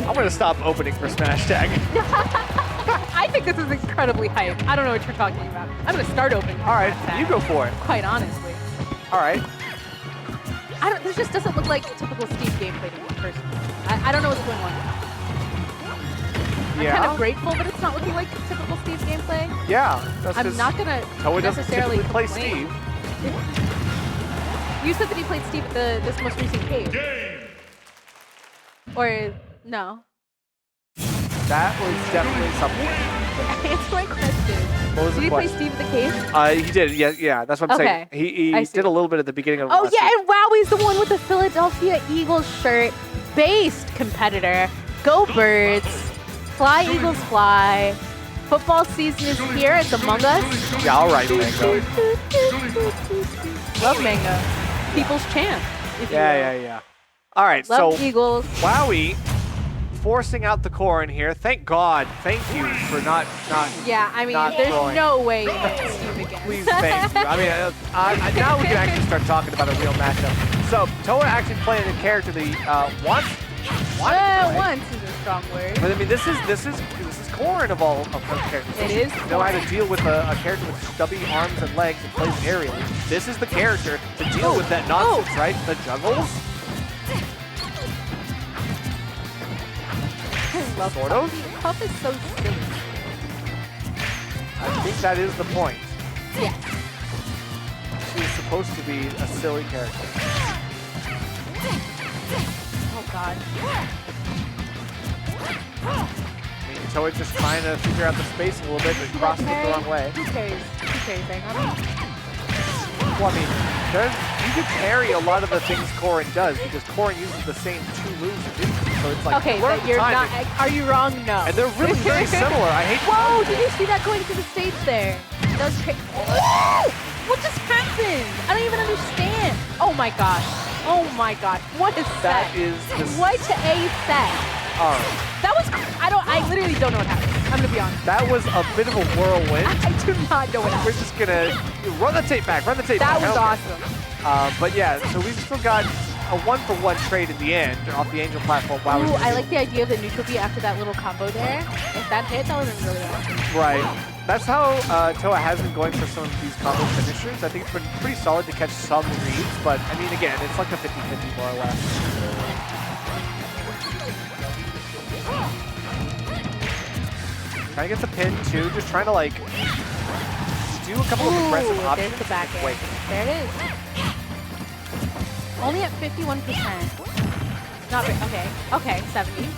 I'm gonna stop opening for Smashtag. I think this is incredibly hype. I don't know what you're talking about. I'm gonna start opening. All right, you go for it. Quite honestly. All right. This just doesn't look like typical Steve gameplay to me, personally. I don't know what's going on. I'm kind of grateful, but it's not looking like typical Steve gameplay. Yeah, that's I'm 'cause not gonna Toa doesn't necessarily typically play complain. Steve. You said that he played Steve at this most recent cave. Or no? That was definitely something. Answer my question. What was Did the he play question? Steve at the cave? He did. Yeah. That's what I'm saying. Okay, He I see. did a little bit at the beginning of. Oh last yeah, week. and Wowie's the one with the Philadelphia Eagles shirt. Based competitor. Go Birds. Fly Eagles fly. Football season is here. It's among us. Yeah. All right, Mango. Love Mango. People's champ. If you will. Yeah. All right. Love So Eagles. Wowie forcing out the core in here. Thank God. Thank you for not. Yeah, I mean, not there's throwing. no way you get Steve again. Please, thank you. I mean, now we can actually start talking about a real matchup. So Toa actually playing a character that he wants to play. Once is a strong word. But I mean, this is Corrin of all of those characters. It is Know how to deal with a character with stubby arms and legs that plays aerially. This is the character to deal with that nonsense, right? The juggles. I love Sort Puff. of. Puff is so silly. I think that is the point. Yeah. She's supposed to be a silly character. Oh god. I mean, Toa just trying to figure out the space a little bit, but crossing it the wrong way. Who carries? Who carries thing? I mean, Well, I mean, you can parry a lot of the things Corrin does because Corrin uses the same 2 moves as you. So it's like, okay, learn but the you're not. timing. Are you wrong? No. And they're really very similar. I hate. Whoa! Did you see that going to the stage there? That was crazy. What just happened? I don't even understand. Oh my gosh. Oh my god. What is That set? is the What a set. All right. That was. I literally don't know what happened. I'm gonna be honest. That was a bit of a whirlwind. I do not know what We're happened. just gonna run the tape back. Run the tape That back. was awesome. But yeah, so we've still got a 1-for-1 trade in the end off the Angel platform. Wow. Ooh, I like the idea of the neutral B after that little combo there. If that hit, that would have been really awesome. Right. That's how Toa has been going for some of these combo finishers. I think it's been pretty solid to catch some reads, but I mean, again, it's like a 50-50 more or less. Trying to get the pin too, just trying to like do a couple of aggressive options. There's the back air. Wait. There it is. Only at 51%. Not very, okay. Okay, 70.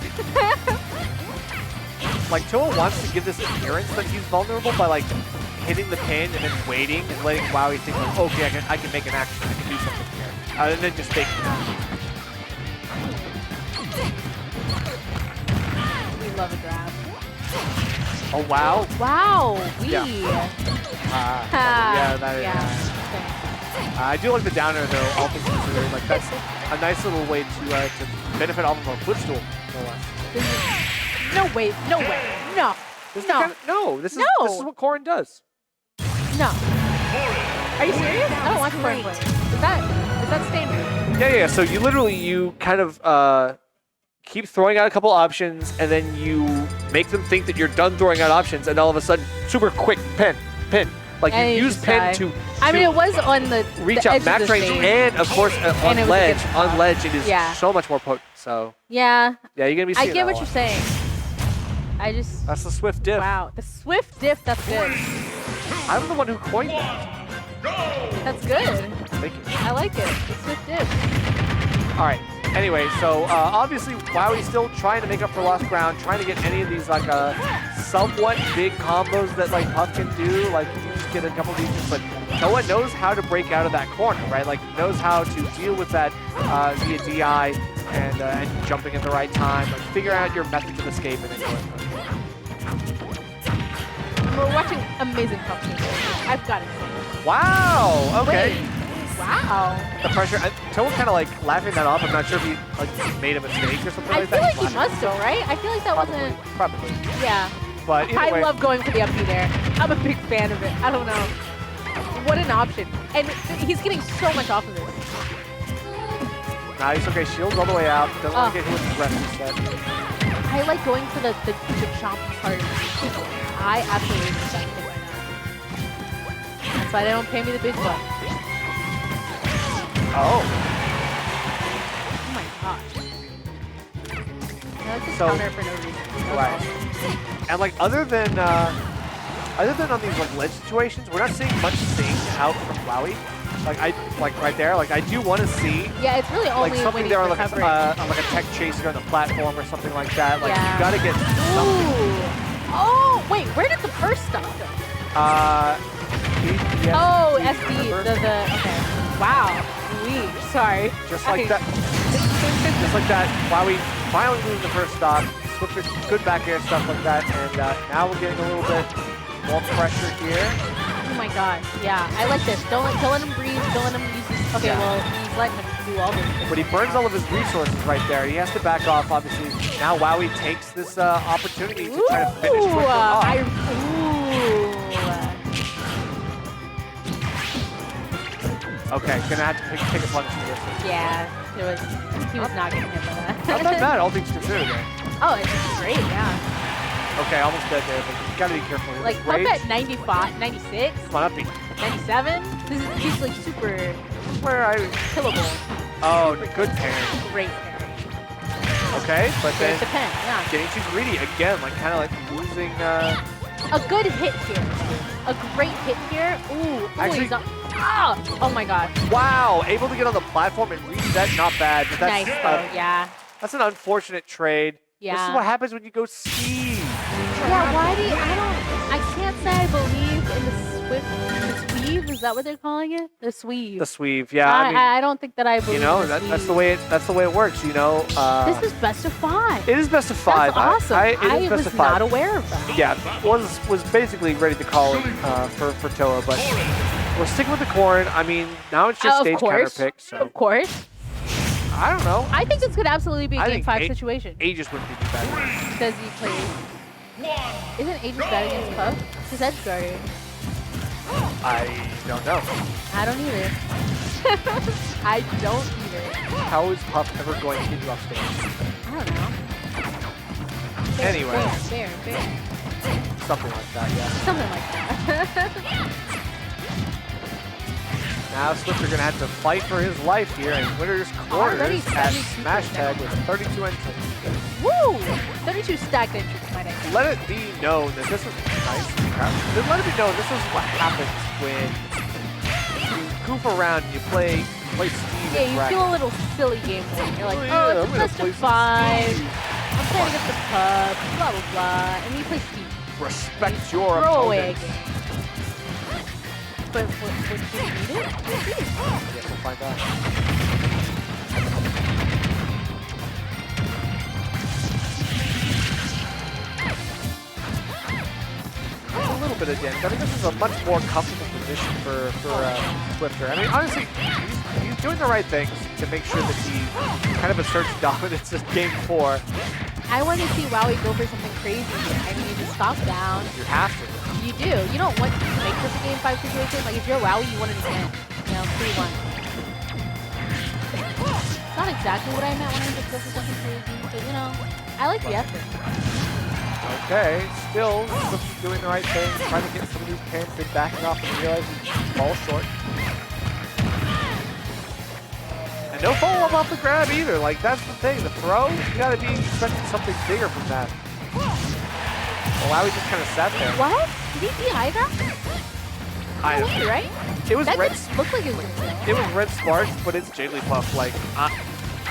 Like Toa wants to give this appearance that he's vulnerable by like hitting the pin and then waiting and letting Wowie think like, okay, I can make an action, I can do something here. And then just taking it. We love a grab. Oh wow. Wow, we. Yeah. Yeah, that is. I do like the downer though, all things considered. Like that's a nice little way to benefit off of a footstool, no less. No way, no way, no. This is No. this is No. this is what Corrin does. No. Are you serious? I don't watch Corrin play. Is that standard? Yeah. So you kind of keep throwing out a couple options, and then you make them think that you're done throwing out options, and all of a sudden, super quick pin. Like And you you use just pin die. to I mean, it was on the reach the out edge of max the range, stage. and of course And on it was ledge. against On top. ledge, it is Yeah. so much more potent. So Yeah. yeah, you're gonna be I seeing get that what a you're lot. saying. I just. That's the Swift diff. Wow. The Swift diff, that's good. I'm the one who coined that. That's good. Thank you. I like it. The Swift diff. All right. Anyway, so obviously Wowie's still trying to make up for lost ground, trying to get any of these like somewhat big combos that like Puff can do, like you just get a couple of these, but Toa knows how to break out of that corner, right? Like knows how to deal with that via DI and jumping at the right time, like figure out your methods of escape and then going. We're watching amazing competition. I've got it. Wow. Okay. Wait. Wow. The pressure. Toa kind of like laughing that off. I'm not sure if he like made a mistake or something I like feel that. like he must have, right? I feel like that wasn't. Probably. Yeah. But either I way, love going for the up B there. I'm a big fan of it. I don't know. What an option. And he's getting so much off of this. Nah, he's okay. Shields all the way out. Doesn't want to get hit with his rest instead. I like going for the chomp part. I absolutely love that thing right now. That's why they don't pay me the big bucks. Oh. Oh my gosh. I like this So- counter for no reason. Right. And like other than on these like ledge situations, we're not seeing much sync out from Wowie. Like right there. Like I do want to see Yeah, it's really only like when something he's there on like recovering. a tech chaser on the platform or something like that. Like Yeah. you gotta get something. Ooh. Oh, wait, where did the first stuff go? Oh, SD, okay. Wow. Sorry. Just like that. Just like that. Wowie finally moving the first stop. Swift, good back air stuff like that. And now we're getting a little bit more pressure here. Oh my god. Yeah, I like this. Don't let him breathe. Don't let him use his. Okay, Yeah. well, he's letting him do all this. But he burns all of his resources right there. He has to back off, obviously. Now Wowie takes this opportunity to try to finish quickly off. Okay, gonna have to take a punch for this. Yeah, he was not getting hit by that. Not that bad, all things considered there. Oh, it's great, yeah. Okay, almost dead there, but you gotta be careful. Like, up Rage. at 95, 96, Come on, up B. 97. He's like super Where I... killable. Oh, good parry. Great parry. Okay, but then There's the pen, yeah. getting too greedy again, like kind of like losing... A good hit here. A great hit here. Ooh, Actually- he's up. Ah! Oh my god. Wow, able to get on the platform and reset, not bad. But that's, Nice though, yeah. that's an unfortunate trade. Yeah. This is what happens when you go ski. Yeah, why do you, I can't say I believe in the sweeve. Is that what they're calling it? The sweeve. The sweeve, yeah. I mean, I don't think that I believe you know, in the that's the way it works. You know. This is best of 5. It is best of 5. That's awesome. It is best was of 5. not aware of that. Yeah, was basically ready to call it for Toa, but we're sticking with the corn. I mean, now it's just stage counter pick. So of course. I don't know. I think this could absolutely be a I game think 5 situation. Aegis wouldn't be too bad. Because he plays. Isn't Aegis bad against Puff? He's edge guarded. I don't know. I don't either. I don't either. How is Puff ever going to get you off stage? I don't know. Anyway. Fair. Something like that, yeah. Something like that. Now Swifter going to have to fight for his life here, and winner's corners at Smashtag with 32 entries. Woo! 32 stacked entries, might I say. Let it be known that this is nice. Let it be known this is what happens when you goof around and you play Steve. Yeah, you feel a little silly game one. You're like, yeah, it's a best of 5. I'm playing against the pub, blah blah blah, and then you play Steve. Respect your Throw away a opponents. game. But would you need it? We'll see. Yes, we'll find out. A little bit of damage. I think this is a much more comfortable position for Swifter. I mean, honestly, he's doing the right things to make sure that he kind of asserts dominance in game 4. I want to see Wowie go for something crazy here. I mean, you just stop down. You have to. You do. You don't want to make this a game 5 situation. Like, if you're Wowie, you want it to end. You know, 3-1. It's not exactly what I meant when I said go for something crazy, but, you know, I like the effort. Okay, still doing the right thing, trying to get some of these pants and backing off and realizing fall short. And no follow-up off the grab either. Like, that's the thing. The throw, you gotta be expecting something bigger from that. Well, Wowie just kind of sat there. What? Did he DI that? I No way, right? It was That red. didn't look like it was going to It was red sparks, but it's Jigglypuff. Like,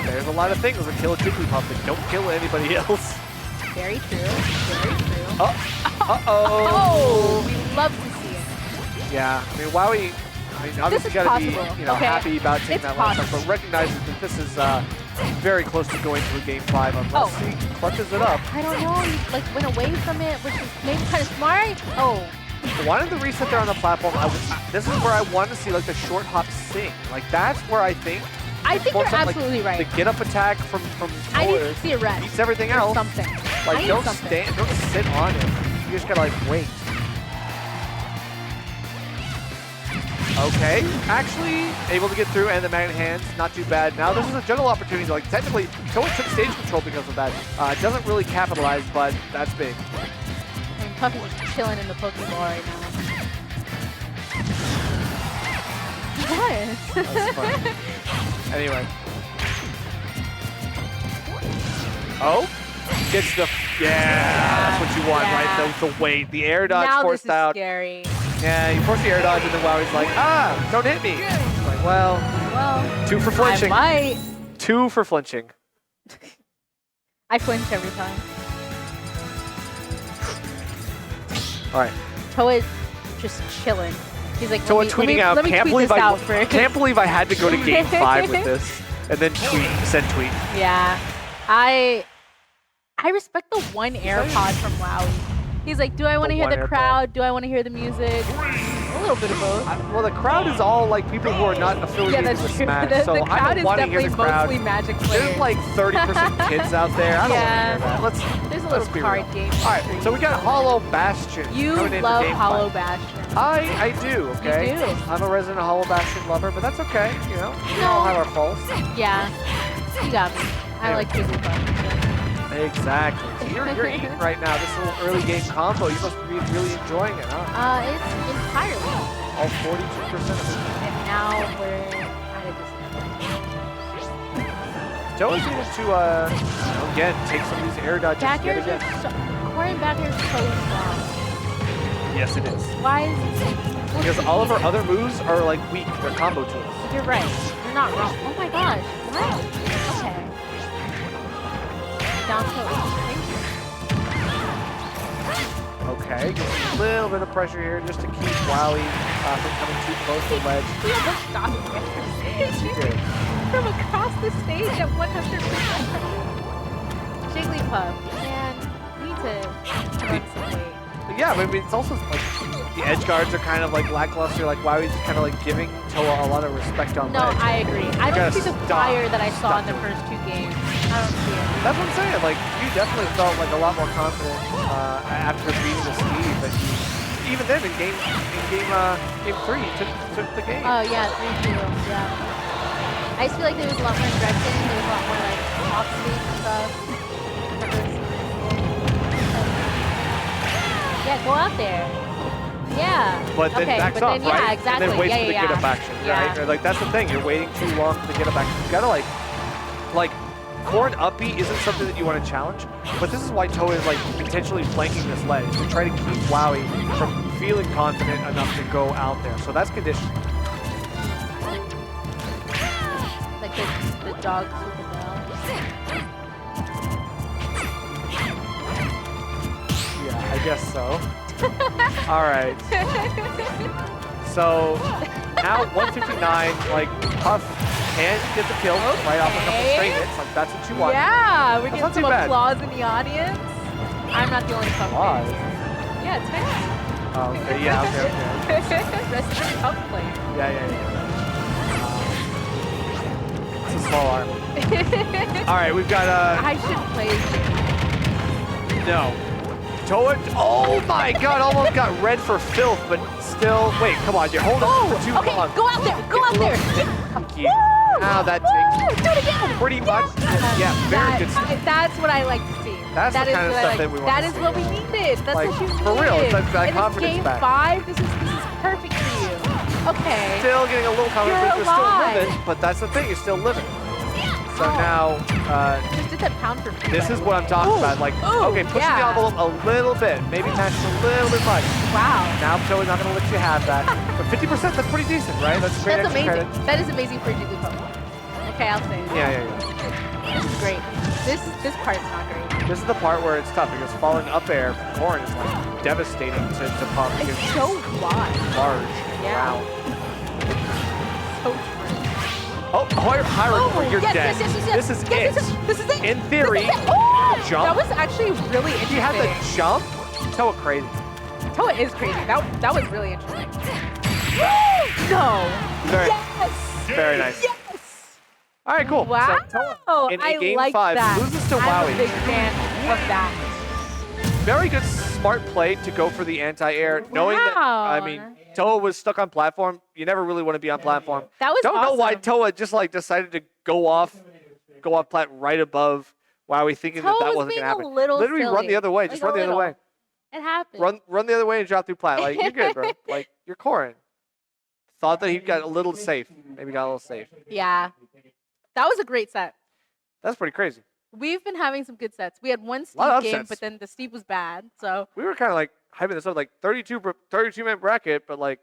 there's a lot of things that kill a Jigglypuff that don't kill anybody else. Very true. Very true. Uh-oh. Oh, we love to see it. Yeah, I mean, Wowie, obviously is gotta be, possible. okay, happy about taking It's that last time, possible. but recognizes that this is very close to going to a game 5 unless he clutches it up. I don't know. He like went away from it, which is maybe kind of smart. Oh, Wanted the reset there on the platform. This is where I want to see like the short hop sing. Like that's where I think. I think you're like, absolutely right. The get up attack from I need to Toa see a rest. beats everything or else. something. I Like need don't something. don't sit on it. You just gotta like wait. Okay, actually able to get through and the magnet hands, not too bad. Now this is a jungle opportunity. Like technically, Toa took stage control because of that. Doesn't really capitalize, but that's big. I mean, Puffy's just chilling in the Pokeball right now. What? That's fun. Anyway. Oh, gets the that's what you want, right? The weight, the air dodge now forced this is out. scary. Yeah, he forced the air dodge, and then Wowie's like, don't hit me. He's like, well, 2 for flinching. I might. 2 for flinching. I flinch every time. All right. Toa's just chilling. He's like, Toa let me tweeting out. Let me Can't tweet believe this out first. can't believe I had to go to game 5 with this, and then send tweet. Yeah, I respect the one AirPod from Wowie. He's like, do I want to hear one the AirPod. crowd? Do I want to hear the music? A little bit of both. Well, the crowd is all like people who are not Yeah, affiliated that's with true. Smash, so the I crowd don't is want to hear definitely the crowd. mostly Magic players. There's like 30% kids out there. I don't want to hear that. Let's There's a let's little be card real. game. All right, so we got Hollow Bastion. You coming into love game Hollow 5. Bastion. I do, okay? You do. I'm a resident Hollow Bastion lover, but that's okay, you know? We No. all have our faults. Yeah, you got me. I like Jigglypuff. Exactly. So you're eating right now. This little early game combo. You must be really enjoying it, huh? It's entirely. All 42% of it. And now we're at a disadvantage. Toa's able to, again, take some of these air dodges Back yet airs again. are so, Corey back airs so strong. Yes, it is. Why is it? Because all of our other moves are like weak. They're combo tools. You're right. You're not wrong. Oh my gosh. Wow. Okay. down tilt. Okay, just a little bit of pressure here just to keep Wowie from coming too close to the ledge. He almost got it. She did. From across the stage at 100%. Jigglypuff, man, we need to run some weight. But yeah, I mean, it's also like the edge guards are kind of like lackluster. Like Wowie's kind of like giving Toa a lot of respect on No, ledge. I agree. I don't see the stop. fire that I saw in Stop the first 2 games. I don't see it. That's what I'm saying. Like, you definitely felt like a lot more confident after beating the Steve. But even then, in game 3, you took the game. Oh yeah, 3-2. Yeah. I just feel like there was a lot more direction. There was a lot more like off stage stuff. Yeah, go out there. Yeah. But then okay, backs but off, then, right? Yeah, exactly. And then waits yeah, for the yeah, get up action, yeah. right? Or, like, that's the thing. You're waiting too long for the get up action. You gotta like forward up B isn't something that you want to challenge, but this is why Toa is like intentionally flanking this ledge to try to keep Wowie from feeling confident enough to go out there. So that's conditioning. Like the dogs with the bell. Yeah, I guess so. All right. So now 159, like Puff can get the kill right off a couple straight hits. Like that's what you want. Yeah, we're That's getting not too some bad. applause in the audience. I'm not the only Puff Applause? fan here. Yeah, it's fair. Oh, okay. Yeah. Okay. Resident Puff player. Yeah. It's a small arm. All right, we've got I shouldn't play this game. no. Toa, oh my God, almost got red for filth, but still, wait, come on, you're holding on for too Okay, long. go out there, go out there. Thank you. Now that takes Do it again. pretty much, yeah, very good stuff. That's what I like to see. That's the is kind of what I stuff like. that we want That to is see. what we needed. That's Like, what you needed. for real, it's like that And confidence game back. 5, this is perfect for you. Okay. Still getting a little confidence, but You're you're still alive. living, but that's the thing, you're still living. So now, Just did that pound for food. this is what I'm talking about. Like, okay, pushing the envelope a little bit, maybe match a little bit much. Wow. Now Toa's not going to let you have that. But 50%, that's pretty decent, right? That's great That's extra amazing. credit. That is amazing for Jigglypuff. Okay, I'll say it. Yeah. This is great. This part's not great. This is the part where it's tough because falling up air from Corn is like devastating to Puff It's because so wide. large. Yeah. Wow. So true. Oh, Hyrule, you're yes, dead. yes. This is it. This is it. In theory, This is it. Oh, jump. that was actually really interesting. He had the jump. Toa crazy. Toa is crazy. That was really interesting. No. Very, Yes. very nice. Yes. All right, cool. Wow. So Toa in I game like 5 that. loses to I'm a Wowie. big fan of that. Very good, smart play to go for the anti-air, knowing that, I mean, Toa was stuck on platform. You never really want to be on platform. That was Don't know why awesome. Toa just like decided to go off plat right above Wowie, thinking Toa that was wasn't being gonna a happen. little Literally run silly. the other way. Like Just a run the other little. way. It happened. Run the other way and drop through plat. Like you're good, bro. Like you're Corrin. Thought that he got a little safe. Maybe got a little safe. Yeah. That was a great set. That's pretty crazy. We've been having some good sets. We had one lot of Steve game, upsets. but then the Steve was bad. So We were kind of like hyping this up, like 32-man bracket, but like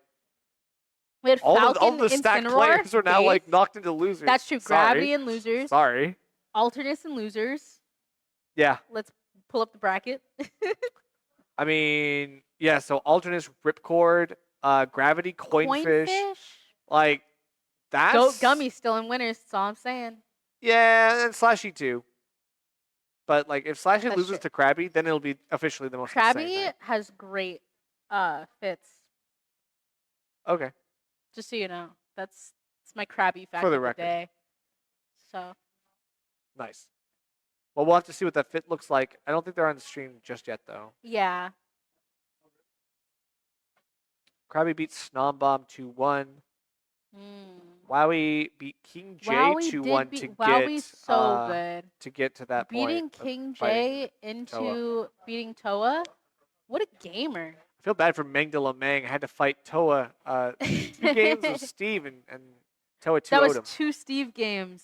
we had all Falcon, the stacked Incineroar, players are now Faith. like knocked into losers. That's true. Sorry. Gravity and losers. Sorry. Alternis and losers. Yeah. Let's pull up the bracket. I mean, yeah. So Alternis, Ripcord, Gravity, Coinfish, like that's Goat Gummy still in winners. That's all I'm saying. Yeah, and Slashy too. But like, if Slashy That's loses true. to Krabby, then it'll be officially the most insane Krabby night. has great fits. Okay. Just so you know, that's my Krabby fact For the of the record. day. So Nice. Well, we'll have to see what that fit looks like. I don't think they're on the stream just yet, though. yeah, Krabby beats Snombomb 2-1. Wowie beat King J Wowie 2-1 did to beat Wowie's get so good. to get to that Beating point. of King fighting. J into beating Toa. What a gamer. I feel bad for Meng de la Meng. I had to fight Toa 2 games with Steve and Toa 2 That was him. 2 Steve games.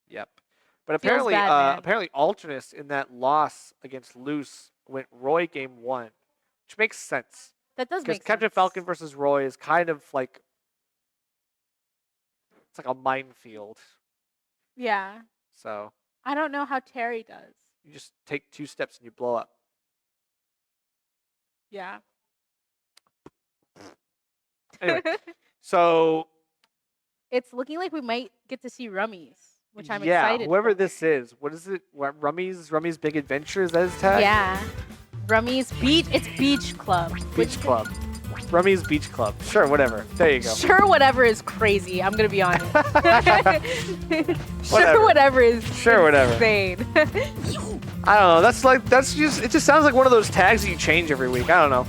Yep. But Feels apparently, bad, man. apparently Alternis in that loss against Luce went Roy game 1, which makes sense. That does Because make Captain sense. Falcon versus Roy is kind of like, it's like a minefield. Yeah. So I don't know how Terry does. You just take 2 steps and you blow up. Yeah. Anyway, so It's looking like we might get to see Rummies, which I'm yeah, excited whoever for. this is, what is it? What, Rummy's Big Adventure, is that his tag? Yeah. Rummies Beach. It's Beach Club. Beach Club. Rummy's Beach Club. Sure, whatever. There you go. Sure, whatever is crazy. I'm gonna be honest. Whatever. Sure, whatever is Sure, whatever. insane. I don't know. It just sounds like one of those tags that you change every week. I don't know.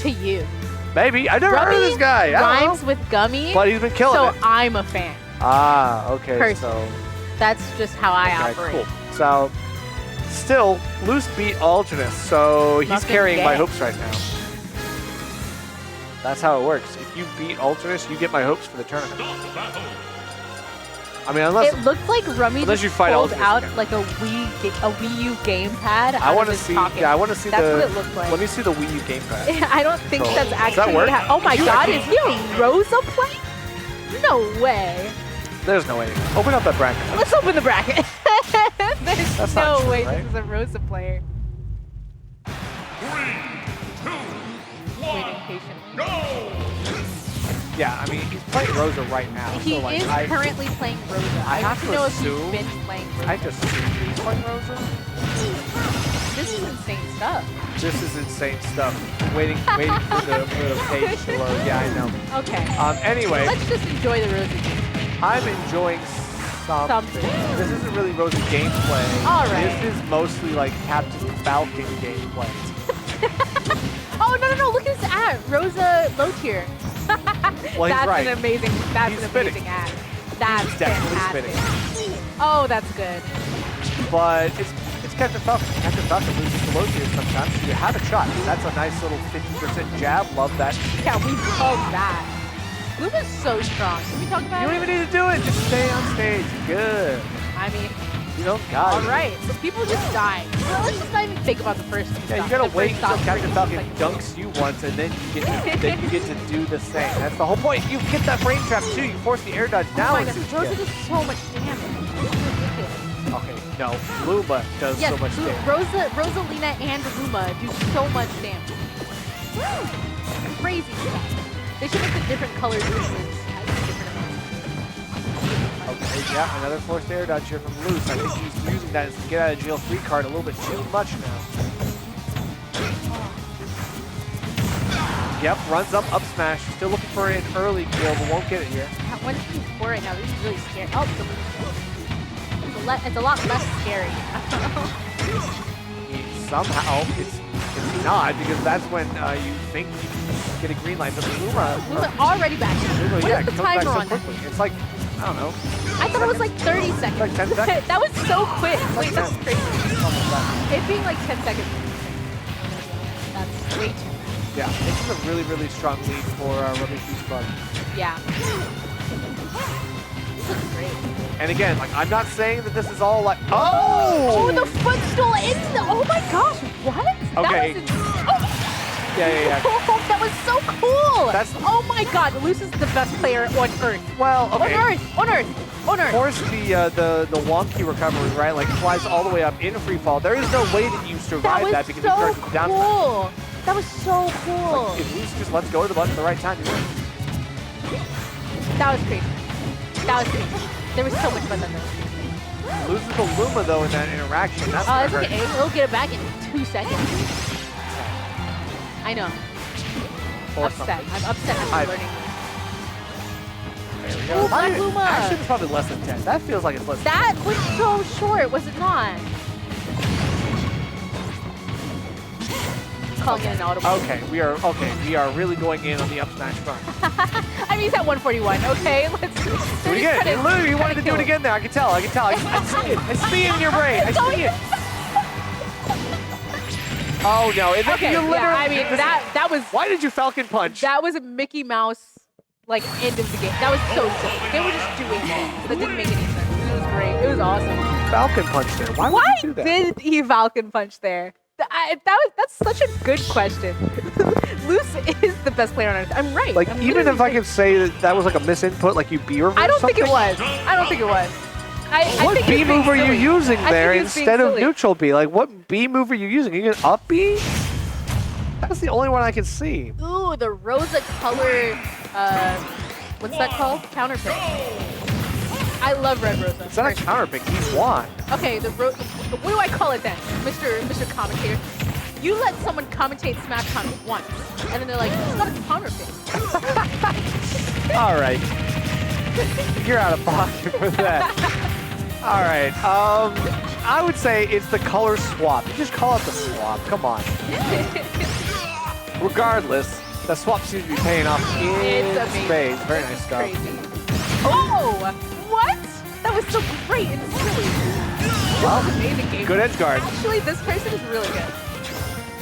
To you. Maybe. I never heard of this guy. I don't Rhymes know. with Gummy. But he's been killing so it. I'm a fan. Ah, okay. Personally. So That's just how I okay, operate. cool. So still, Loose beat Alternis, so he's Nothing carrying my gay. hopes right now. That's how it works. If you beat Alternis, you get my hopes for the tournament. I mean, unless It looked like Rummy Unless just you fight pulled Alternis out again. like a Wii U gamepad. I want to see. Yeah, I want to see That's the. what it looked like. Let me see the Wii U gamepad. I don't think So, that's does that actually work? what happened. Oh my You god, actually- is he a Rosa play? No way. There's no way. Open up that bracket. Let's open the bracket. There's That's not no true, way right? this is a Rosa player. 3, 2, 1, Waiting patiently. go! Yeah, I mean, he's playing Rosa right now. He so like, is currently playing Rosa. I I have have to to know assume- if he's been playing Rosa. I just assumed he's playing Rosa. This is insane stuff. This is insane stuff. Waiting for the page to load. Yeah, I know. Okay. Anyway, Let's just enjoy the Rosa game. I'm enjoying something. Something. This isn't really Rosa gameplay. All right. This is mostly like Captain Falcon gameplay. Oh, no. Look at this ad. Rosa low tier. Well, he's that's right. That's He's an spitting. amazing ad. That's He's definitely fantastic. Oh, that's good. But it's Captain Falcon. Captain Falcon loses to low tier sometimes, so you have a shot. That's a nice little 50% jab. Love that. Yeah, we love that. Luma's so strong. Can we talk about You don't it? even need to do it. Just stay on stage. Good. I mean, You don't got all it. right. So people just die. Well, let's just not even think about the first two Yeah, you stops. gotta The wait first until stop Captain is Falcon like- dunks you once, and then you get to do the same. That's the whole point. You get that frame trap too. You force the air dodge. Now Oh my it's God, Rosa does so much damage. It's ridiculous. Okay, no, Luma does Yes, so much damage. Rosalina and Luma do so much damage. Crazy stuff. They should make the different colors of moves at different amounts. Okay, yeah, another forced air dodge here from Loose. I think he's using that as a get out of jail free card a little bit too much now. Yep, runs up smash. Still looking for an early kill, but won't get it here. Yeah, 1-4 right now. This is really scary. Oh, it's a lot less scary. Somehow, it's not, because that's when you think you get a green light, but Luma already back. Luma, What yeah, is the comes back timer so on that? quickly. It's like, I don't know. I thought it was like 30 seconds. Like 10 seconds. That was so quick. Like Wait, that's 10. crazy. Almost that. It being like 10 seconds. That's way too much. Yeah, this is a really, really strong lead for Rummy's Beach Club. Yeah. This looks great. And again, like, I'm not saying that this is all like, Oh, the footstool into the. Oh my gosh, what? Okay. That was. Oh. Yeah. Oh, that was so cool. That's- Oh my god, Luce is the best player on Earth. Well, okay. On Earth. Force the wonky recovery, right? Like flies all the way up in free fall. There is no way that you That survive was that because so you start from down smash. cool. That was so cool. Like, if Luce just lets go of the button at the right time, you win. That was crazy. There was so much fun on that. Loses to Luma though in that interaction. That's Oh, gonna it's hurt. okay. He'll get it back in 2 seconds. I know. Or Upset. something. I'm upset I- I'm learning. There we go. Ooh, Black Not even- Luma. Actually, it's probably less than 10. That feels like it's less than That was so short, was it not? Calling it an audible. Okay, we are really going in on the up smash front. I mean, he's at 141, okay? Let's Do it again. Literally, you wanted to do it again there. I can tell. I see it. I see it in your brain. I see it. Oh no! And then Okay, you literally. yeah, I mean, that was Why did you Falcon punch? that was a Mickey Mouse like end of the game. That was so silly. They were just doing things that didn't make any sense. It was great. It was awesome. Falcon punch there. Why would Why you do that? did he Falcon punch there? That's such a good question. Luce is the best player on Earth. I'm right. Like, I'm even literally if I right. could say that was like a misinput, like you B reverse I don't think it something? was. I don't think it was. I What think B he's being move are you silly. using I think there he's being instead of silly. neutral B? Like, what B move are you using? Are you going up B? That's the only one I can see. Ooh, the Rosa color, what's that called? Counterpick. I love Red Rosa. It's not a counter pick. He's won. Okay, what do I call it then, Mr. Commentator? You let someone commentate Smashtag once, and then they're like, it's not a counterpick. All right. You're out of pocket for that. All right. I would say it's the color swap. You just call it the swap. Come on. Regardless, the swap seems to be paying off in It's amazing. space. Very nice stuff. Crazy. Oh, what? That was so great and silly. Well, Amazing game. good edge guard. Actually, this person is really good.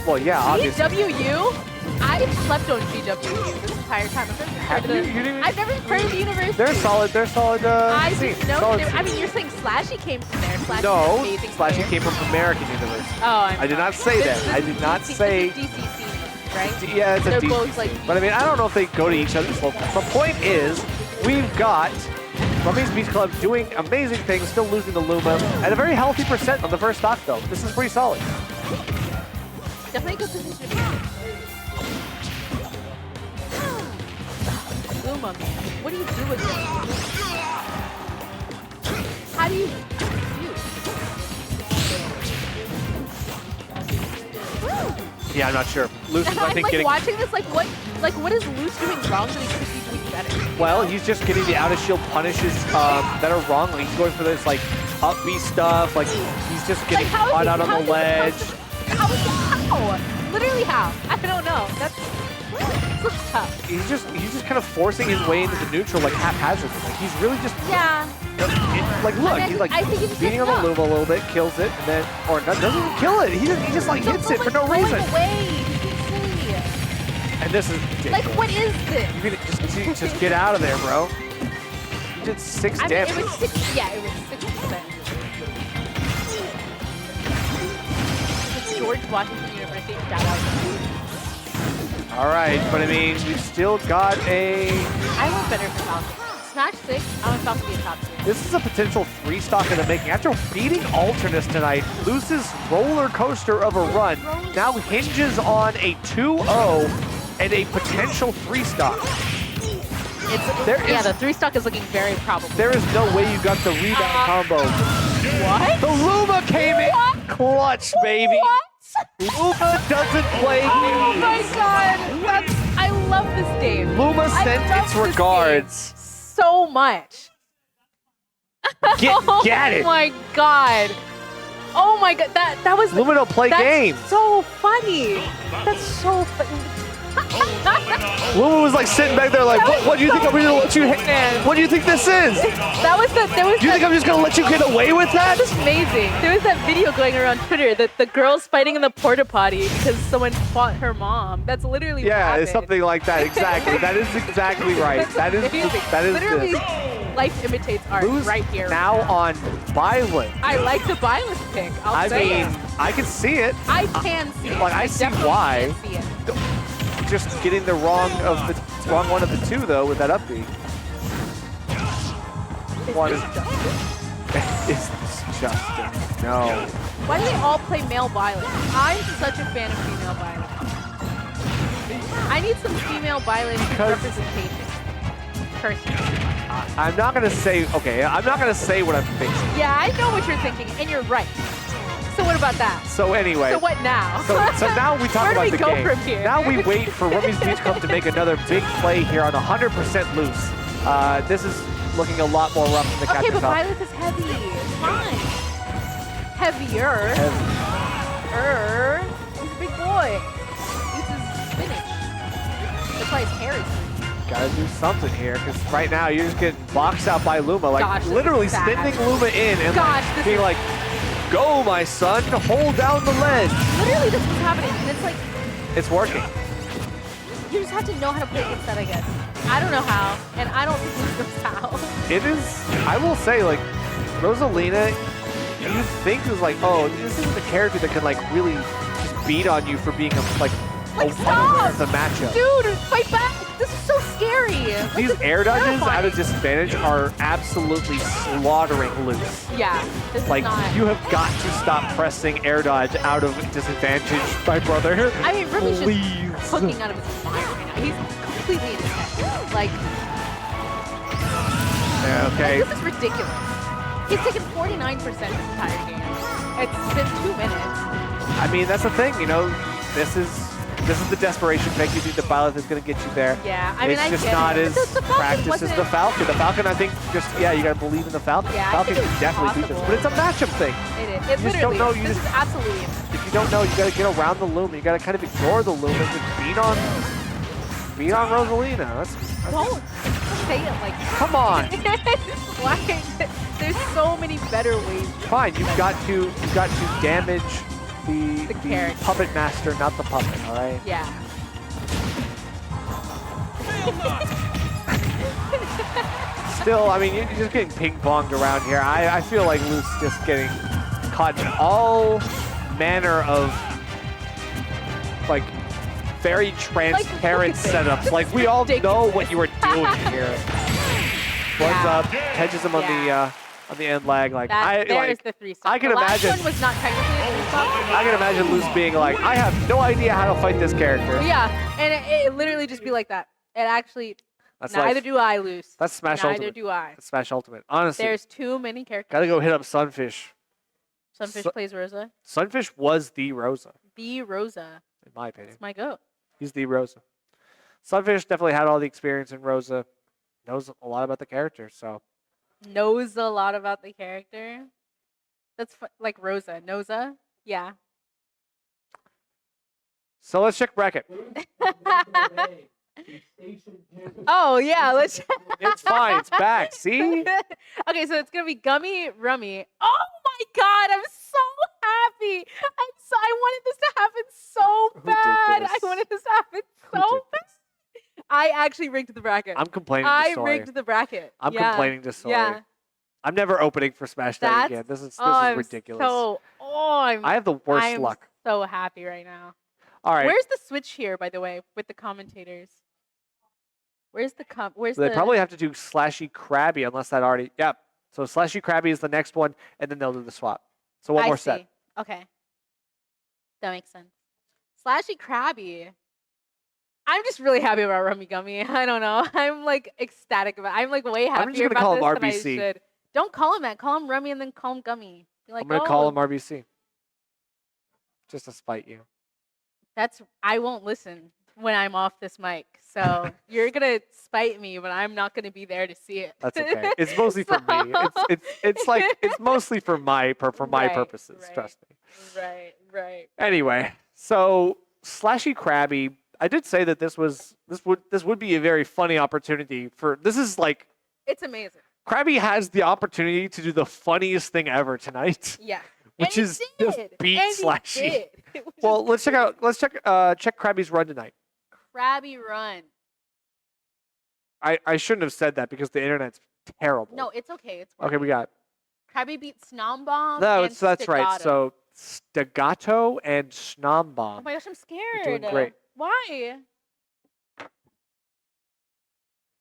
Well, yeah, obviously. GWU? I've slept on GWU this entire time. Have you? You didn't- I've never heard of the university. They're solid. They're solid. I scene. didn't know. Solid They were, I scene. mean, you're saying Slashy came from there. Slashy's an No, amazing Slashy player. came from American University. Oh, I did not say that. I did not say. DCC, right? Yeah, it's a They're DCC. both like. But I mean, I don't know if they go to each other's level. The point is, we've got Mummy's Beach Club doing amazing things, still losing to Luma at a very healthy percent on the first stock, though. This is pretty solid. Definitely a good position to be in. Luma, man. What do you do with this? How do you do? Yeah, I'm not sure. Luce is, I I'm think, like getting. watching this, like what is Luce doing wrong that he could be doing better? Well, he's just getting the out of shield punishes that are wrong. Like, he's going for this like up B stuff. Like he's just getting Like, how is caught he- out on how the is he ledge. supposed to- How? Literally how? I don't know. That's tough. He's just kind of forcing his way into the neutral like haphazardly. Like he's really just Yeah. like look, I he's like think he just beating on gets the Luma a little bit, kills it, and then doesn't even kill it. He just like So hits it for no going reason. away. He's being silly. And this is ridiculous. Like, what is this? You can just get out of there, bro. You did 6 I mean, damage. it was 6. Yeah, it was 6%. George Washington University. Shout out. All right, but I mean, we've still got a. I want better for Falcon. Smash 6. I want Falcon to be a top tier. This is a potential 3-stock in the making. After beating Alternis tonight, Luce's roller coaster of a run now hinges on a 2-0 and a potential 3-stock. Yeah, the 3-stock is looking very probable. There is no way you got the rebound combo. What? The Luma came in clutch, baby. What? Luma doesn't play Oh my games. god! I love this game. Luma I sent love its this regards. game so much. Get it. Oh my god. Oh my god. That was Luma don't play that's games. so funny. That's so funny. Luma was like sitting back there like, what do you think I'm gonna let you hit? What do you think this is? There was Do you think I'm just gonna let you get away with that? That's amazing. There was that video going around Twitter that the girl's fighting in the porta potty because someone fought her mom. That's literally what Yeah, happened. it's something like that. Exactly. That is exactly right. That's amazing. That is literally this. life imitates art Who's right here. now on Violent? I like the violence pick. I'll say it. I can see it. I can see it. Like, I see definitely why. can see it. Just getting the wrong one of the two though with that up B. One is it's Justin. No. Why do they all play male violence? I'm such a fan of female violence. I need some female violence representation. Personally. I'm not gonna say I'm not gonna say what I'm thinking. Yeah, I know what you're thinking, and you're right. So what about that? So anyway. So what now? So now we talk Where do about we the go game. from here? Now we wait for Rummy's Beach Club to make another big play here on 100% loose. This is looking a lot more rough than the Okay, captain but top. violence is heavy. It's fine. Heavier. He's a big boy. Eats his spinach. That's why his hair is green. Gotta do something here, because right now you're just getting boxed out by Luma, like Gosh, this literally is sad. spinning Luma in and Gosh, like, this being is- like, go my son, hold down the ledge. Literally, this is happening, and it's like, It's working. you just have to know how to play against that, I guess. I don't know how, and I don't think he knows how. It is, I will say, like, Rosalina, you think is like, oh, this isn't the character that can like really just beat on you for being like Like, stop! The matchup. Dude, fight back! This is so scary! Like, These this is air dodges terrifying. out of disadvantage are absolutely slaughtering Loose. Yeah, this Like, is not... you have got to stop pressing air dodge out of disadvantage, my brother. I mean, Ruby's Please. just cooking out of his mind right now. He's completely in his head. Like, Yeah, okay. this is ridiculous. He's taken 49% this entire game. It's been 2 minutes. I mean, that's the thing, you know, this is the desperation pick. You think the Byleth is going to get you there. Yeah, I mean, it's I just get not it. as The Falcon practiced as wasn't- the Falcon. The Falcon, I think, just, yeah, you got to believe in the Falcon. Yeah, I Falcon think can it's definitely beat this, possible. but it's a matchup thing. It is. It You just literally don't know, is. you This just- is absolutely it. If you don't know, you got to get around the loom. You got to kind of ignore the loom and just beat on Rosalina. Don't say it like that. Come on. Like, there's so many better ways. Fine, you've got to damage the character. puppet master, not the puppet, all right? Yeah. Still, I mean, you're just getting ping-ponged around here. I feel like Luke's just getting caught in all manner of, like, very transparent look at this. setups. Like, we all know Ridiculous. what you were doing here. Runs Yeah. up, catches him on the end lag. Like, There's the 3-stop. I can the last imagine- one was not technically a 3-stop. I can imagine Luce being like, I have no idea how to fight this character. Yeah, and it literally just be like that. It actually, That's neither like, do I lose. that's Smash Neither Ultimate. do I. That's Smash Ultimate. Honestly, There's too many characters. gotta go hit up Sunfish. Sunfish Su- plays Rosa. Sunfish was the Rosa, The Rosa. in my opinion. It's my goat. He's the Rosa. Sunfish definitely had all the experience in Rosa, knows a lot about the character, so. Knows a lot about the character. That's like Rosa. Noza? Yeah. So let's check bracket. Oh, yeah. Let's. It's fine, it's back, see? Okay, so it's going to be Gummy, Rummy. Oh my god, I'm so happy. I wanted this to happen so did bad. this? I wanted this to happen Who so did bad. I actually rigged the bracket. I'm complaining to I Soy. rigged the bracket. I'm Yeah. complaining to Soy. Yeah. I'm never opening for Smashtag That's, again. This is I'm ridiculous. I I have the worst am luck. so happy right now. All right. Where's the switch here, by the way, with the commentators? Where's the where's So they the probably have to do Slashy Krabby unless that already. Yep. So Slashy Krabby is the next one, and then they'll do the swap. So one I more see. set. Okay. That makes sense. Slashy Krabby. I'm just really happy about Rummy Gummy. I don't know. I'm like ecstatic about I'm like way happier I'm just gonna about call this him than I RBC. should. Don't call him that. Call him Rummy and then call him Gummy. Be like, I'm gonna oh, call him RBC. Just to spite you. I won't listen when I'm off this mic. So you're gonna spite me, but I'm not gonna be there to see it. That's okay. It's mostly for me. So- It's like it's mostly for my Right, purposes. right. Trust me. Right. Anyway, so Slashy Krabby, I did say that this would be a very funny opportunity for. This is like It's amazing. Krabby has the opportunity to do the funniest thing ever tonight. Yeah. Which And is he just did. beat And he Slashy. did. Which is Well, let's check Krabby's run tonight. Krabby Run. I shouldn't have said that because the internet's terrible. No, it's okay. It's Okay, we got. Krabby beat Snombomb. No, and that's right. Staccato. So Staccato and Oh Snombomb. my gosh, I'm scared. doing great. Why?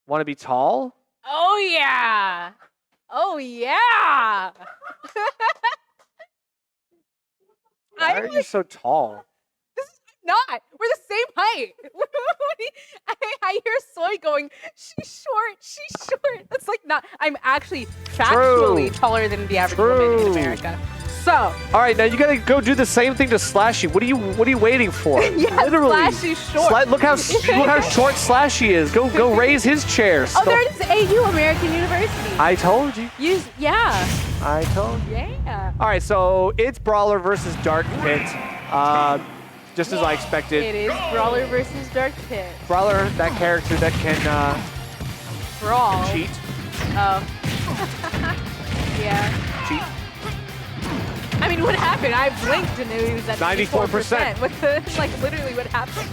Want to be tall? Oh yeah. Oh yeah. Why are you so tall? Not. We're the same height. I hear Soy going, she's short. That's like not. I'm actually factually taller than the average woman in True. America. So, All right, now you gotta go do the same thing to Slashy. What are you waiting for? yeah, Literally. Slashy's short. Look how short Slashy is. Go raise his chair. Oh, there it is, AU, American University. I told you. Yeah. I told you. Yeah. All right, so it's Brawler versus Dark Pit. Just as I expected. It is Brawler versus Dark Pit. Brawler, that character that can Brawl. cheat. Oh. Yeah. Cheat. I mean, what happened? I blinked and it was at 94%. What the, like, literally what happened?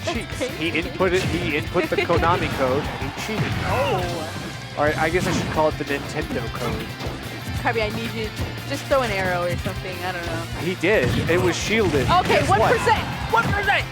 Cheats. He input the Konami code and he cheated. Oh. All right, I guess I should call it the Nintendo code. Kirby, I need you to just throw an arrow or something. I don't know. He did. It was shielded. Okay, Guess 1%. what? 1%.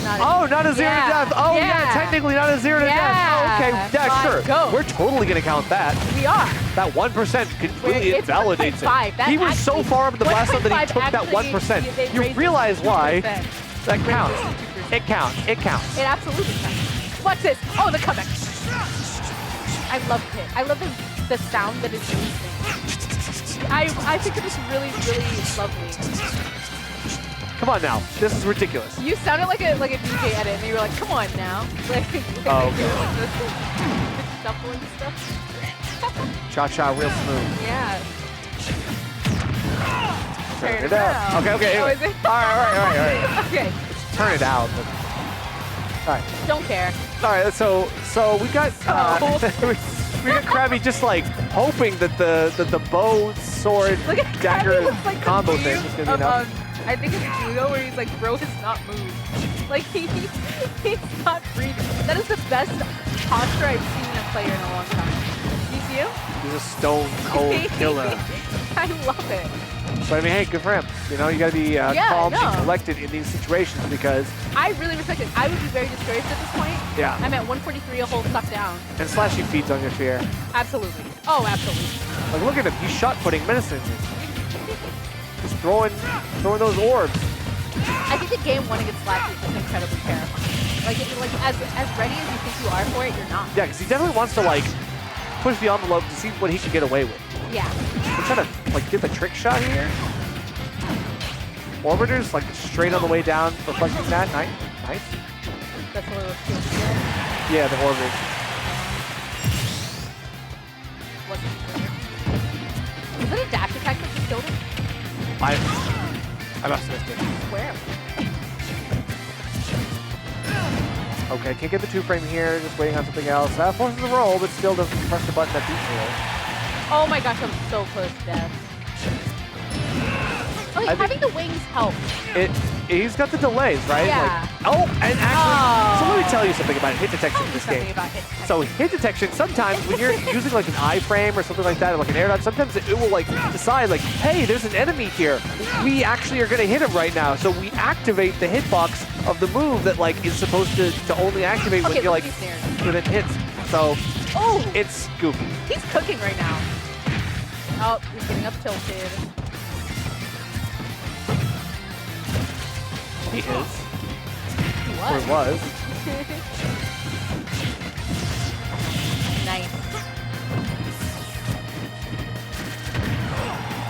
not. Oh, not a 0 Yeah, to death. Oh, yeah. yeah. Technically not a 0 to death. Oh, okay. Yeah, Yeah, sure. go. We're totally going to count that. We are. That 1% completely It's invalidates 1.5. it. That He was so actually- far up in the blast zone that he 1.5 took that actually, 1%. they You raised it realize to why 2%. that counts. Raised it to 2%. It counts. It counts. It absolutely counts. Watch this. Oh, the comeback. I love it. I love the sound that it's releasing. I think it is really, really lovely. Come on now. This is ridiculous. You sounded like a DJ edit, and you were like, "Come on now." Like, Oh, you were like this shuffle and stuff. Cha-cha real smooth. Yeah. Turn it up. Okay, okay. Oh, Anyway. is it? All right. Okay. Turn it out. But... All right. Don't care. All right. So we got we got Krabby just like hoping that the bow sword Look at dagger Krabby looks like the combo meme thing is gonna be of, enough. I think it's Judo where he's like, bro has not moved. Like he's not breathing. That is the best posture I've seen in a player in a long time. You see him? He's a stone cold killer. I love it. But I mean, hey, good for him. You know, you got to be calm no. and collected in these situations because I really respect it. I would be very discouraged at this point. Yeah. I'm at 143, a whole stuck down. and Slashy feeds on your fear. Absolutely. Oh, absolutely. Like look at him, he's shot putting menacingly. Just throwing those orbs. I think the game one against Slashy is just incredibly terrifying. Like as ready as you think you are for it, you're not. Yeah, because he definitely wants to like push the envelope to see what he can get away with. Yeah. We're trying to like get the trick shot here. Orbiters like straight on the way down, reflecting that. Nice. That's a little too Yeah, the orbiters. Is it a dash attack that just killed him? I must have missed it. Where? Okay, can't get the 2-frame here, just waiting on something else. Forces the roll, but still doesn't press the button that beats me. Oh my gosh, I'm so close to death. Oh, I think- having the wings helps. He's got the delays, right? Yeah. Like, oh, and actually, so let me Oh. tell you something about hit detection in this Something game. about it. So hit detection, sometimes when you're using like an iframe or something like that, or like an air dodge, sometimes it will like decide like, hey, there's an enemy here. We actually are gonna hit him right now. So we activate the hitbox of the move that like is supposed to only activate when Okay, you're like he's there. when it hits. So Oh, it's goofy. he's cooking right now. Oh, he's getting up tilted. He is. He Or was. was. Nice.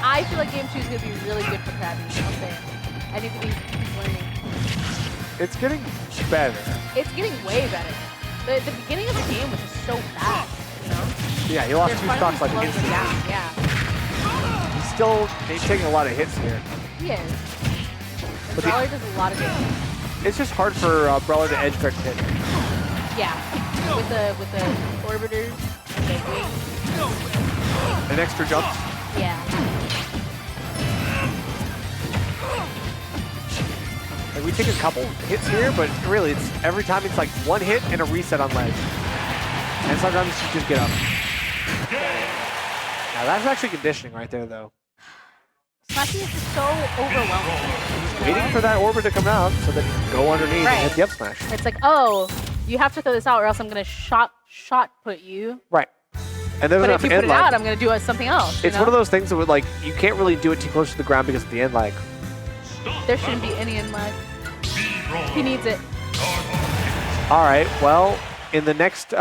I feel like game 2 is going to be really good for Krabby. I'm saying. I think that he's learning. It's getting better. It's getting way better. The beginning of the game was just so fast, you know? Yeah, he lost They're 2 finally stocks like slowing him instantly. down. Yeah, He's taking a lot of hits here. he is. But And Brawler does a lot of damage. It's just hard for Brawler to edge guard hit. Yeah, with the orbiters and the wings. An extra jump. Yeah. Like we take a couple hits here, but really it's every time it's like one hit and a reset on ledge. And sometimes you just get up. Now that's actually conditioning right there though. Slashy is just so overwhelming. Waiting for that orbit to come out so that you can go underneath and hit the up smash. It's like, oh, you have to throw this out or else I'm going to shot put you. Right. And there's But enough if you put end it lag. out, I'm going to do something else. you It's know? one of those things that would like you can't really do it too close to the ground because of the end lag. There shouldn't be any in lag. He needs it. All right. Well, in the next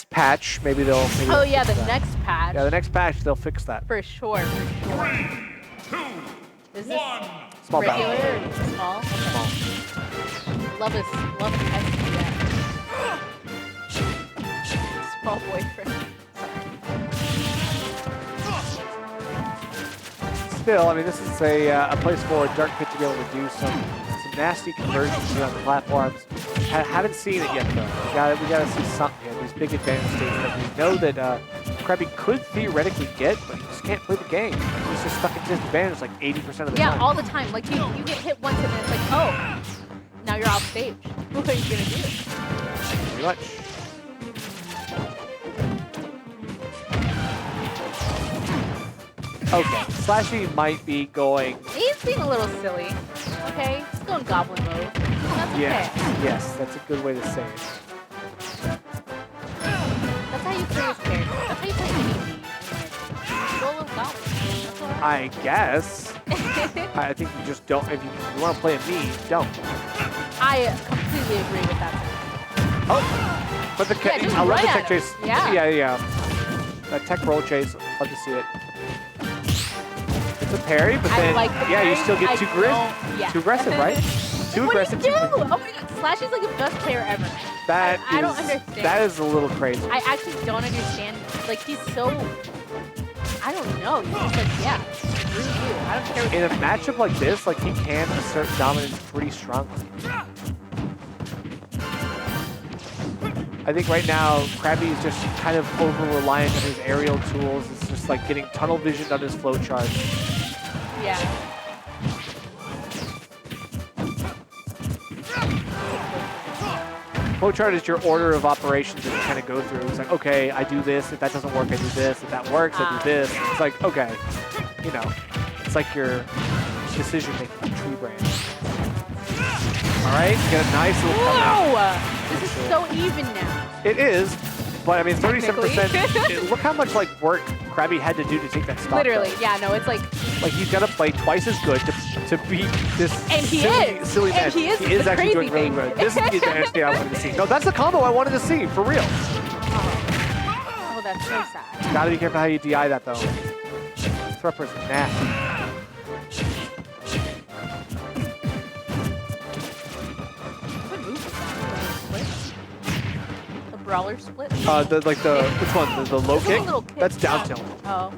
patch, maybe they'll. Maybe Oh they'll yeah, fix the that. next patch. Yeah, the next patch they'll fix that. For sure. 3, 2, Is this 1. Small battle. regular or small? Small. Love an SPF. Small boyfriend. Still, I mean, this is a place for Dark Pit to be able to do some nasty conversions around the platforms. Haven't seen it yet though. We gotta see something here. These big advantage states that we know that Krabby could theoretically get, but he just can't play the game. He's just stuck in disadvantage like 80% of the Yeah, time. all the time. Like you get hit once and then it's like, oh, now you're off stage. What are you gonna do? Pretty much. Okay, Slashy might be going. He's being a little silly. Okay, he's going goblin mode. That's Yeah. okay. Yes, that's a good way to say it. That's how you play this character. That's how you play any solo golf. That's all right. I guess. I think you just don't. If you want to play me, don't. I completely agree with that. Oh, but the Yeah, just I love run the at tech him. chase. Yeah. Yeah. That tech roll chase, love to see it. It's a parry, but I then like the yeah, you parry. still get I too yeah. too aggressive, right? Too What aggressive. do you Too do? Oh my god, Slashy's like the best player ever. That I don't is- understand. That is a little crazy. I actually don't understand. Like, he's so... I don't know. He's just like, yeah, screw you. I don't care what In a you matchup like this, like he can assert dominance pretty strongly. I think right now, Krabby is just kind of over-reliant on his aerial tools. It's just like getting tunnel vision on his flowchart. Yeah. Flowchart is your order of operations that you kind of go through. It's like, okay, I do this. If that doesn't work, I do this. If that works, I do this. It's like, okay, you know, it's like your decision-making tree branch. All right, get a nice little come out. Whoa! This is so even now. It is, but I mean, 37%. Technically. Look how much like work Krabby had to do to take that stock. Literally, though. yeah, no, it's like... Like he's got to play twice as good to beat this And he silly, is. silly man. And he is the actually doing crazy really thing. good. This is the NXT I wanted to see. No, that's the combo I wanted to see, for real. Oh, that's so sad. Gotta be careful how you DI that though. Thrupper's nasty. What move is that? Split? The brawler split? Which one? The low There's a kick? little kick. That's down tilt. Oh.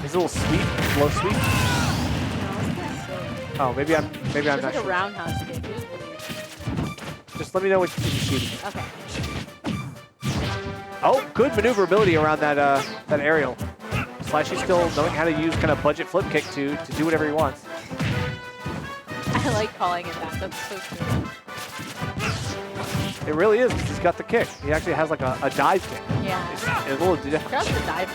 His little sweep, low sweep. No, it's kind of silly. Oh, maybe I'm It's not like a sure. roundhouse kick. It was weird. Just let me know what you're shooting. Okay. Oh, good maneuverability around that that aerial. Slashy still knowing how to use kind of budget flip kick to do whatever he wants. I like calling it that. That's so true. It really is, 'cause he's got the kick. He actually has like a dive kick. Yeah. It's a little different. Just the dive.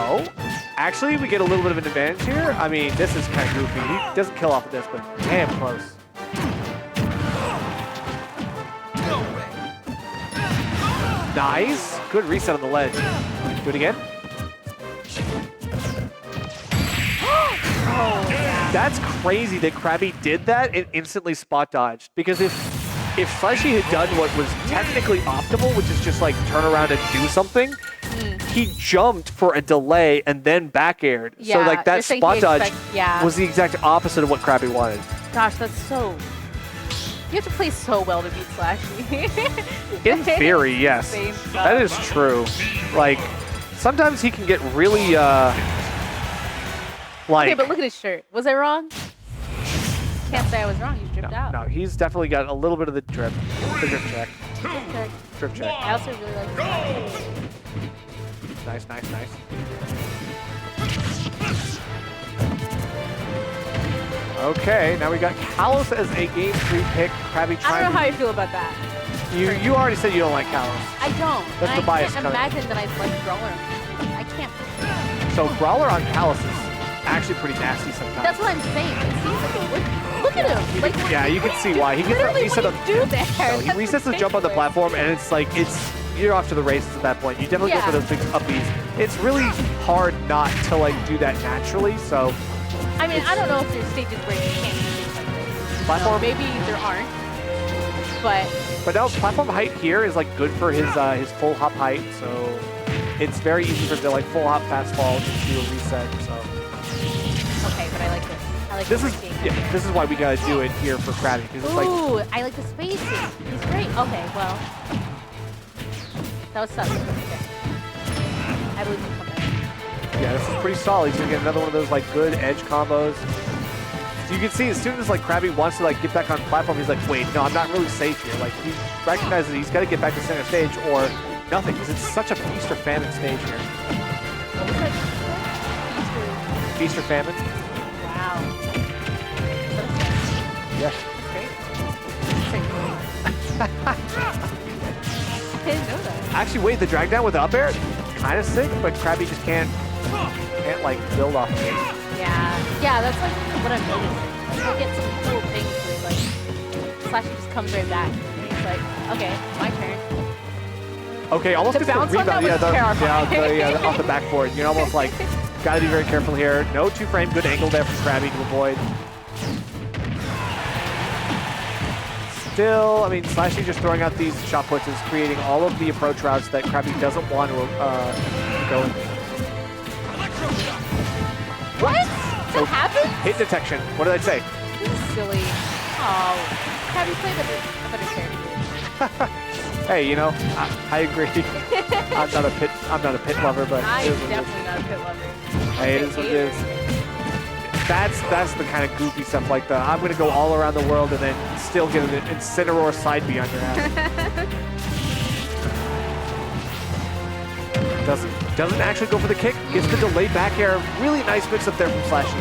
Oh, actually, we get a little bit of an advantage here. I mean, this is kind of goofy. He doesn't kill off of this, but damn close. Nice. Good reset on the ledge. Do it again. That's crazy that Krabby did that and instantly spot dodged. Because if Slashy had done what was technically optimal, which is just like turn around and do something, he jumped for a delay and then back aired. So Yeah, like that you're saying spot he dodge yeah. was the exact opposite of what Krabby wanted. Gosh, that's so... You have to play so well to beat Slashy. In theory, yes. Same That is stuff. true. Like, sometimes he can get really, like... Okay, but look at his shirt. Was I wrong? Can't say I was wrong. You dripped out. No, he's definitely got a little bit of the drip. The drip check. Okay. Drip check. I also really like Slashy. Nice, nice, nice. Okay, now we got Kalos as a game 3 pick. Krabby I trying don't know how I feel about that. You already said you don't like Kalos. I don't. That's and the bias I can't coming. imagine that I'd like Brawler. I can't. So Brawler on Kalos is actually pretty nasty sometimes. That's what I'm saying. It seems like it would. Look at him. Like, Yeah, you can see why. He gets that literally reset what of... do you do there? No, he That's resets the jump on the ridiculous. platform, and it's like, you're off to the races at that point. You definitely go for Yeah. those big upbeats. It's really hard not to like do that naturally, so I mean, I don't know if there's stages where you can't do things like this. platform... Maybe there aren't. But But now platform height here is like good for his full hop height, so it's very easy for him to like full hop fast fall to do a reset, so... okay, but I like this. I like This the is, breaking. yeah, this is why we gotta do it here for Krabby, because it's like... Ooh, I like the spaces. He's great. Okay, well. That was sus. Okay. I believe you come back. Yeah, this is pretty solid. He's gonna get another one of those like good edge combos. So you can see as soon as like Krabby wants to like get back on platform, he's like, wait, no, I'm not really safe here. Like he recognizes he's got to get back to center stage or nothing, because it's such a feast or famine stage here. What was that? Feast or famine? Wow. Yeah. That's great. I didn't know that. Actually, wait, the drag down with the up air, kind of sick, but Krabby just can't can't like build off of it. Yeah, that's like what I'm noticing. He'll get some cool things where like Slashy just comes right back. And he's like, okay, my turn. Okay, almost The gets bounce the on that rebound. was terrifying. Off the backboard. You're almost like, gotta be very careful here. No two-frame, good angle there for Krabby to avoid. Still, I mean, Slashy just throwing out these shot puts is creating all of the approach routes that Krabby doesn't want to go in. What? That happened? Hit detection. What did I say? This is silly. Oh, Krabby played a better character. Hey, you know, I agree. I'm not a pit lover, but I'm it is what it is. definitely not a pit lover. Hey, it is what it is. That's the kind of goofy stuff like the I'm gonna go all around the world and then still get an Incineroar side B on your ass. Doesn't actually go for the kick. Gets the delayed back air. Really nice mix up there from Slashy.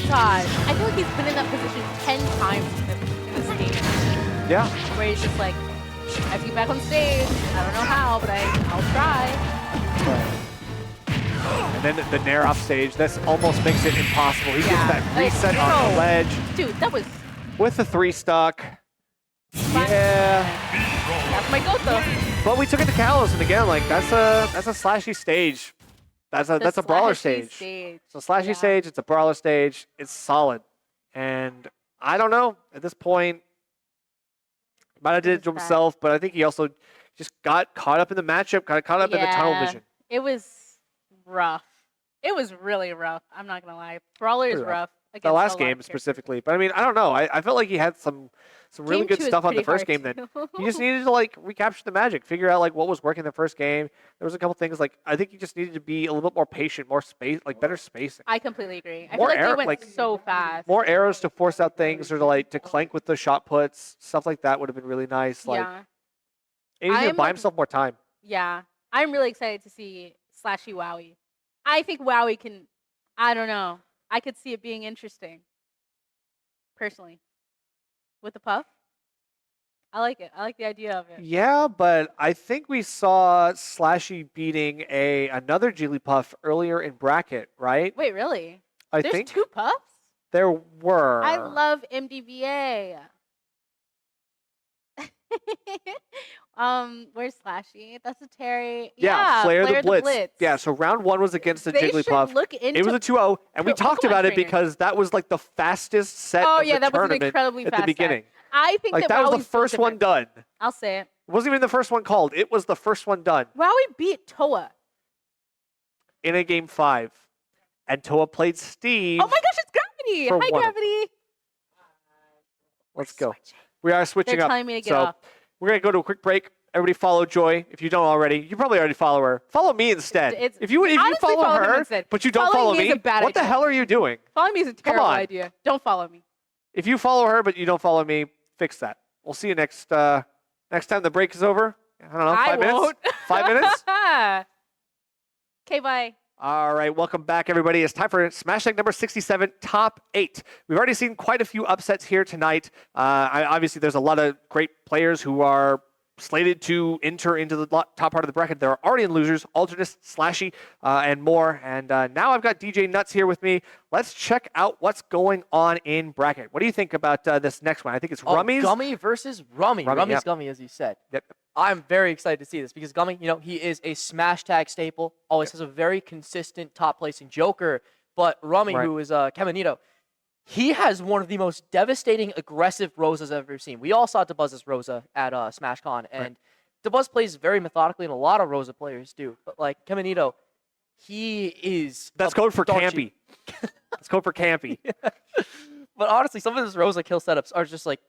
God, I feel like he's been in that position 10 times in this game. Yeah. Where he's just like, I have to get back on stage. I don't know how, but I'll try. And then the Nair off stage. This almost makes it impossible. He gets that reset on the ledge. Dude, that was with the 3 stock. fine. Yeah. That's my goat though. But we took it to Kalos, and again, like that's a Slashy stage. That's a brawler stage. It's a Slashy stage. It's a brawler stage. It's solid, and I don't know at this point. Might have did it to himself, but I think he also just got caught up in the matchup, got caught up in the tunnel vision. It was rough. It was really rough. I'm not gonna lie. Brawler is rough. The last game specifically, but I mean, I don't know. I felt like he had some really good stuff on the first game that he just needed to like recapture the magic, figure out like what was working the first game. There was a couple things like I think he just needed to be a little bit more patient, more space, like better spacing. I completely agree. I feel like they went so fast. More arrows to force out things, or to clank with the shot puts, stuff like that would have been really nice. Like, he needed to buy himself more time. Yeah, I'm really excited to see Slashy Wowie. I think Wowie can. I don't know. I could see it being interesting. Personally. With the puff? I like it. I like the idea of it. Yeah, but I think we saw Slashy beating another Jigglypuff earlier in bracket, right? Wait, really? I There's think 2 puffs? there were. I love MDVA. Where's Slashy? That's a Terry. Yeah, Flare the Blitz. Yeah, so round 1 was against the Jigglypuff. It was a 2-0, and we talked about it because that was like the fastest set of the that tournament was an incredibly at fast the beginning. set. I think like that was the Wowie's first one done. I'll say it. It wasn't even the first one called. It was the first one done. Wowie beat Toa. In a game 5. And Toa played Steve. Oh my gosh, it's Gravity! Hi, Gravity! Let's go. We are switching They're up. telling me to get off. We're going to go to a quick break. Everybody follow Joy. If you don't already, you probably already follow her. Follow me instead. If you follow her, but you don't follow me, what the hell are you doing? Following me is a terrible idea. Don't follow me. If you follow her, but you don't follow me, fix that. We'll see you next time the break is over. I don't know, 5 minutes? 5 minutes? Okay, bye. All right, welcome back, everybody. It's time for Smashtag number 67, top 8. We've already seen quite a few upsets here tonight. Obviously, there's a lot of great players who are slated to enter into the top part of the bracket. There are already losers, Alternis, SLASHY, and more. And now I've got DJ Nuts here with me. Let's check out what's going on in bracket. What do you think about this next one? I think it's Rummy's. Gummy versus Rummy. Rummy's Gummy, as you said. Yep. I'm very excited to see this because Gummy, he is a Smashtag staple, always has a very consistent top placing Joker. But Rummy, who is Caminito, he has one of the most devastating, aggressive Rosas I've ever seen. We all saw DeBuzz's Rosa at SmashCon, and DeBuzz plays very methodically, and a lot of Rosa players do. But like Caminito, he is. That's code for campy. That's code for campy. But honestly, some of his Rosa kill setups are just like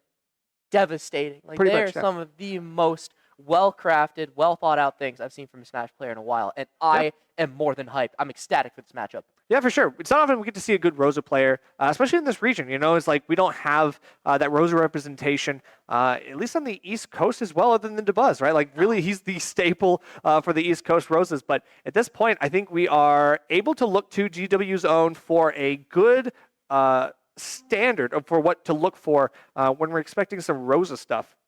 devastating. Like they are some of the most well-crafted, well-thought-out things I've seen from a Smash player in a while, and I am more than hyped. I'm ecstatic for this matchup. Yeah, for sure. It's not often we get to see a good Rosa player, especially in this region. It's like we don't have that Rosa representation, at least on the East Coast as well, other than DeBuzz, right? Like, really, he's the staple for the East Coast Rosas. But at this point, I think we are able to look to GW's own for a good standard for what to look for when we're expecting some Rosa stuff.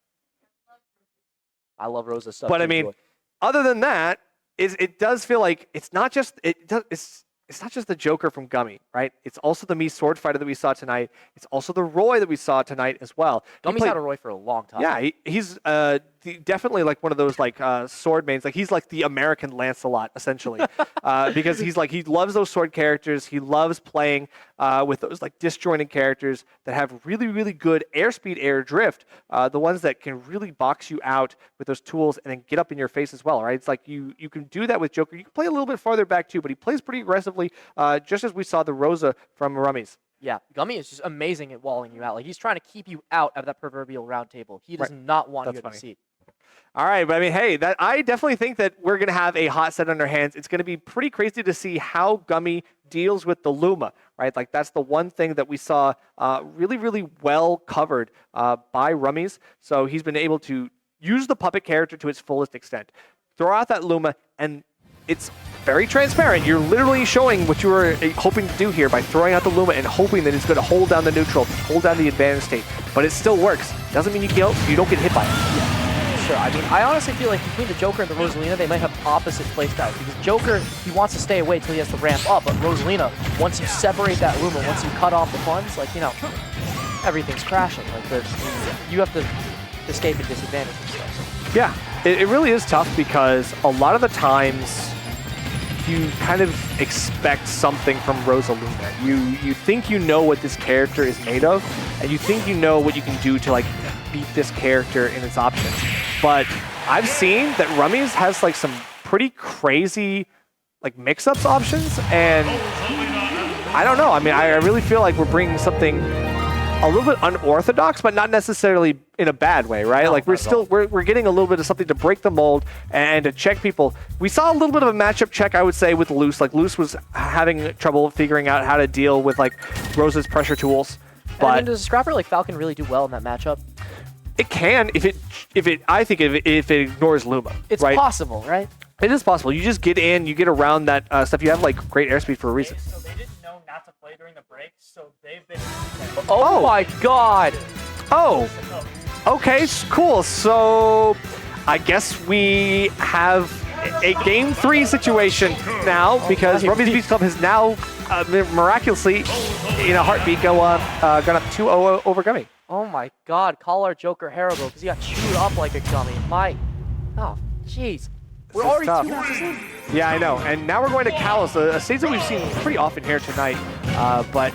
I love Rosa stuff. But I mean, other than that, it does feel like it's not just it's not just the Joker from Gummy, right? It's also the Mii sword fighter that we saw tonight. It's also the Roy that we saw tonight as well. Gummy's had a Roy for a long time. Yeah, he's definitely like one of those like sword mains. Like he's like the American Lancelot essentially, because he loves those sword characters. He loves playing with those like disjointed characters that have really really good airspeed, air drift. The ones that can really box you out with those tools and then get up in your face as well, right? It's like you can do that with Joker. You can play a little bit farther back too, but he plays pretty aggressively, just as we saw the Rosa from Rummies. Yeah, Gummy is just amazing at walling you out. Like he's trying to keep you out of that proverbial round table. He does not want you at the seat. All right, but I mean, hey, I definitely think that we're going to have a hot set on our hands. It's going to be pretty crazy to see how Gummy deals with the Luma, right? Like that's the one thing that we saw really, really well covered by Rummies. So he's been able to use the puppet character to its fullest extent. Throw out that Luma, and it's very transparent. You're literally showing what you were hoping to do here by throwing out the Luma and hoping that it's going to hold down the neutral, hold down the advantage state. But it still works. Doesn't mean you don't get hit by it. Yeah. Sure. I mean, I honestly feel like between the Joker and the Rosalina, they might have opposite playstyles. Because Joker, he wants to stay away until he has to ramp up. But Rosalina, once you separate that Luma, once you cut off the funds, like, you know, everything's crashing. Like, you have to escape at disadvantage and stuff. Yeah, it really is tough because a lot of the times you kind of expect something from Rosalina. You think you know what this character is made of, and you think you know what you can do to like beat this character in its options. But I've seen that Rummies has like some pretty crazy like mix-ups options, and I don't know. I mean, I really feel like we're bringing something a little bit unorthodox, but not necessarily in a bad way, right? No, like we're getting a little bit of something to break the mold and to check people. We saw a little bit of a matchup check, I would say, with Luce. Like Luce was having trouble figuring out how to deal with like Rose's pressure tools. But I mean, does a scrapper like Falcon really do well in that matchup? it can if it ignores Luma. It's right? possible, right? It is possible. You just get in, you get around that stuff. You have like great airspeed for a reason. So they didn't know not to play during the break, so they've been. Oh my god! Oh, okay, cool. So I guess we have a Game 3 situation now because Rummies Beach Club has now miraculously, in a heartbeat, gone up 2-0 over Gummy. Oh my god, call our Joker Haribo because he got chewed up like a gummy. Oh, jeez. We're already tough. 2 matches in. Yeah, I know. And now we're going to Callus, a stage that we've seen pretty often here tonight. But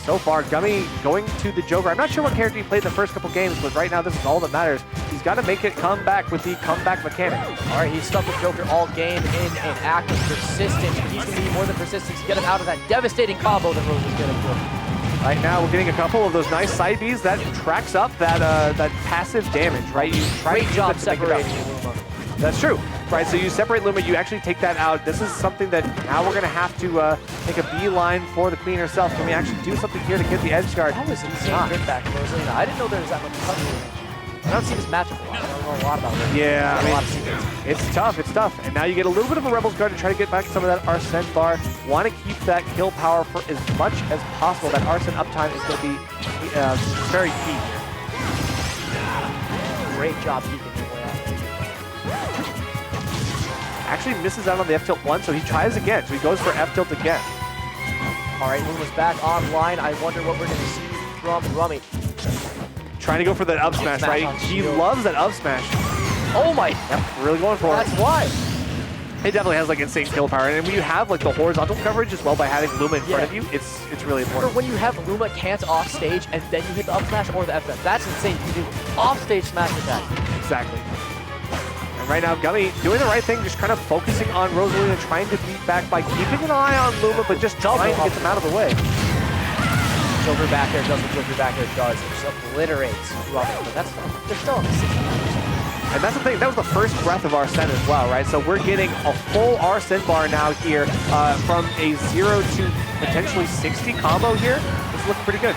so far, Gummy going to the Joker. I'm not sure what character he played in the first couple games, but right now this is all that matters. He's got to make it come back with the comeback mechanic. All right, he's stuck with Joker all game in an act of persistence. He's going to need more than persistence to get him out of that devastating combo that Rose is getting for. Right now, we're getting a couple of those nice side Bs that tracks up that passive damage, right? You try Great to use job it to make it up. separating Luma. That's true, right? So you separate Luma, you actually take that out. This is something that now we're going to have to take a beeline for the Queen herself. Can we actually do something here to get the edge guard? That was insane grip back from Rosalina. I didn't know there was that much coverage. I don't see this matchup a lot. I don't know a lot about it. Yeah, I mean, it's tough, it's tough. And now you get a little bit of a Rebel's Guard to try to get back some of that Arsene bar. Want to keep that kill power for as much as possible. That Arsene uptime is going to be very key here. Great job keeping him way out. Actually misses out on the F-tilt once, so he tries again. So he goes for F-tilt again. All right, Luma's back online. I wonder what we're going to see from Rummy. Trying to go for that up smash, Smash right? on He shield. loves that up smash. Oh my! Yep, really going for That's it. why. It definitely has like insane kill power, and when you have like the horizontal coverage as well by having Luma in front of you, it's really Or important. when you have Luma can't off stage and then you hit the up smash or the FF. That's insane. You can do off stage smash attack. Exactly. And right now, Gummy doing the right thing, just kind of focusing on Rosalina, trying to beat back by keeping an eye on Luma, but just trying to get them out of the way. Joker back air does what Joker back air does. It just obliterates Rummy. But that's fine. They're still on the 60%. And that's the thing, that was the first breath of Arsene as well, right? So we're getting a full Arsene bar now here from a 0 to potentially 60 combo here. This looks pretty good.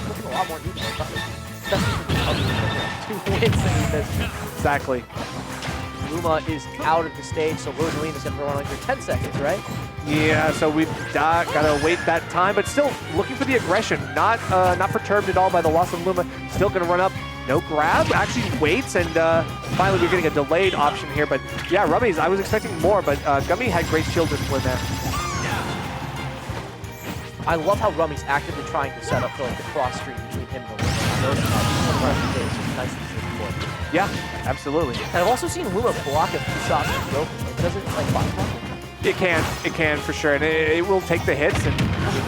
Looking a lot more even. Especially for 2 wins in this. Exactly. Luma is out of the stage, so Rosalina's going to throw on under 10 seconds, right? Yeah, so we've got to wait that time, but still looking for the aggression. Not perturbed at all by the loss of Luma. Still going to run up, No grab, actually waits, and finally we're getting a delayed option here. But yeah, Rummy's, I was expecting more, but Gummy had great shield discipline there. I love how Rummy's actively trying to set up for like the cross stream between him and the nice to see before. Yeah, absolutely. And I've also seen Luma block a few shots from Broken. Like, does it like block? It can for sure, and it will take the hits and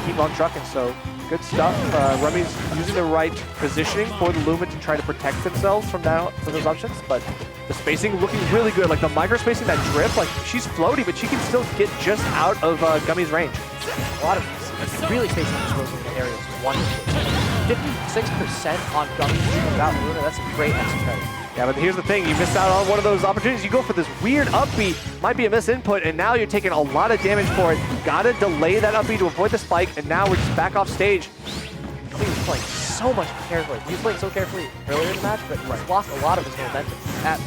keep on trucking. So good stuff. Rummy's using the right positioning for the Luma to try to protect themselves from those options, but the spacing looking really good. Like the micro spacing, that drift, like she's floaty, but she can still get just out of Gummy's range. A lot of really spacing exposure in the area is wonderful. 56% on Gummy without Luna. That's a great extra credit. Yeah, but here's the thing. You missed out on one of those opportunities. You go for this weird up B, might be a misinput, and now you're taking a lot of damage for it. Gotta delay that up B to avoid the spike, and now we're just back off stage. Gummy was playing so much carefully. He was playing so carefully earlier in the match, but he's lost a lot of his momentum at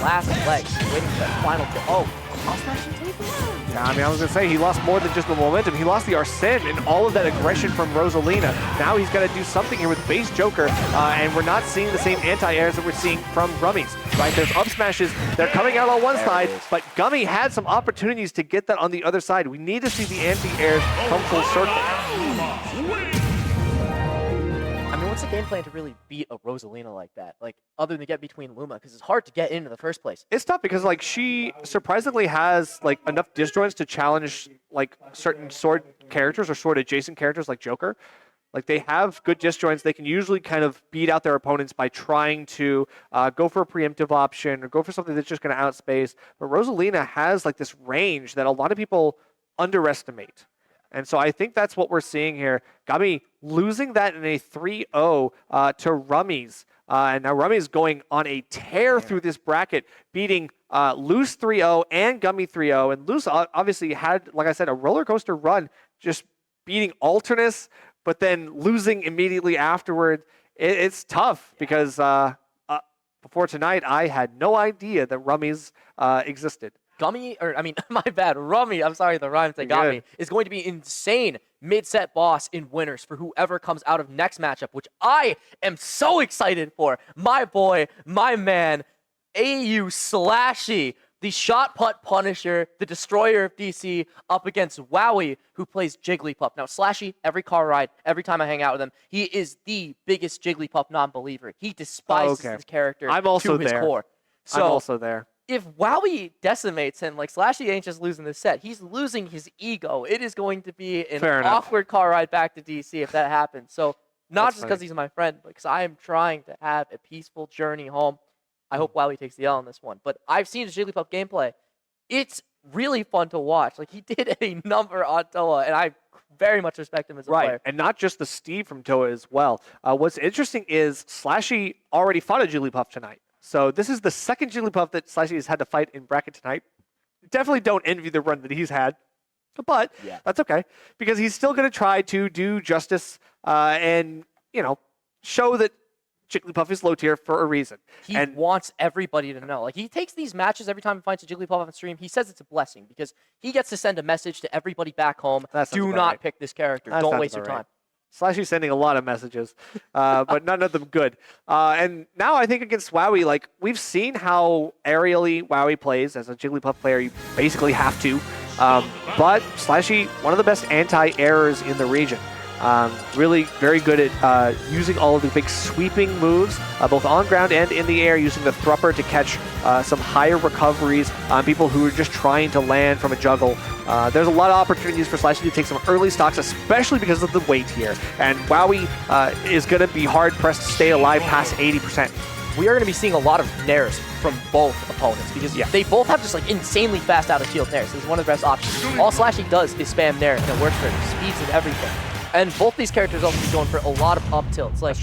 last legs, waiting for that final kill. Oh, cross smashing table? Yeah, I mean, I was going to say, he lost more than just the momentum. He lost the Arsene and all of that aggression from Rosalina. Now he's got to do something here with base Joker, and we're not seeing the same anti-airs that we're seeing from Rummy's, right? There's up smashes. They're coming out on one side, but Gummy had some opportunities to get that on the other side. We need to see the anti-airs come full circle. I mean, what's the game plan to really beat a Rosalina like that? Like, other than get between Luma, because it's hard to get in the first place. It's tough because, like, she surprisingly has, like, enough disjoints to challenge, like, certain sword characters or sword adjacent characters like Joker. Like, they have good disjoints. They can usually kind of beat out their opponents by trying to go for a preemptive option or go for something that's just going to outspace. But Rosalina has, like, this range that a lot of people underestimate. And so I think that's what we're seeing here. Gummy losing that in a 3-0 to Rummy's. And now Rummy's going on a tear through this bracket, beating Loose 3-0 and Gummy 3-0. And Loose obviously had, like I said, a roller coaster run, just beating Alternis, but then losing immediately afterward. It's tough because before tonight, I had no idea that Rummy's existed. Gummy, or I mean, my bad, Rummy, I'm sorry, the rhymes that got me, is going to be insane mid-set boss in winners for whoever comes out of next matchup, which I am so excited for. My boy, my man, AU SLASHY, the shot put punisher, the destroyer of DC, up against Wowie, who plays Jigglypuff. Now, SLASHY, every car ride, every time I hang out with him, he is the biggest Jigglypuff non-believer. He despises his character to his core. So, I'm also there. If Wowie decimates him, like SLASHY ain't just losing this set, he's losing his ego. It is going to be an awkward car ride back to DC if that happens. So not just because he's my friend, but because I am trying to have a peaceful journey home. I hope Wowie takes the L on this one. But I've seen his Jigglypuff gameplay. It's really fun to watch. Like, he did a number on Toa, and I very much respect him as a player. And not just the Steve from Toa as well. What's interesting is SLASHY already fought a Jigglypuff tonight. So this is the second Jigglypuff that SLASHY has had to fight in bracket tonight. Definitely don't envy the run that he's had, but that's okay because he's still going to try to do justice and, you know, show that Jigglypuff is low tier for a reason. He wants everybody to know. Like, he takes these matches every time he finds a Jigglypuff on stream. He says it's a blessing because he gets to send a message to everybody back home. Do not pick this character. Don't waste your time. SLASHY's sending a lot of messages, but none of them good. And now I think against Wowie, like, we've seen how aerially Wowie plays. As a Jigglypuff player, you basically have to. But SLASHY, one of the best anti-errors in the region. Really very good at using all of the big sweeping moves, both on ground and in the air, using the Thrupper to catch some higher recoveries on people who are just trying to land from a juggle. There's a lot of opportunities for SLASHY to take some early stocks, especially because of the weight here. And Wowie is going to be hard-pressed to stay alive past 80%. We are going to be seeing a lot of nairs from both opponents because they both have just like insanely fast out-of-field nairs. This is one of the best options. All SLASHY does is spam nair, and it works for him. Speeds and everything. And both these characters also be going for a lot of up tilts. Like,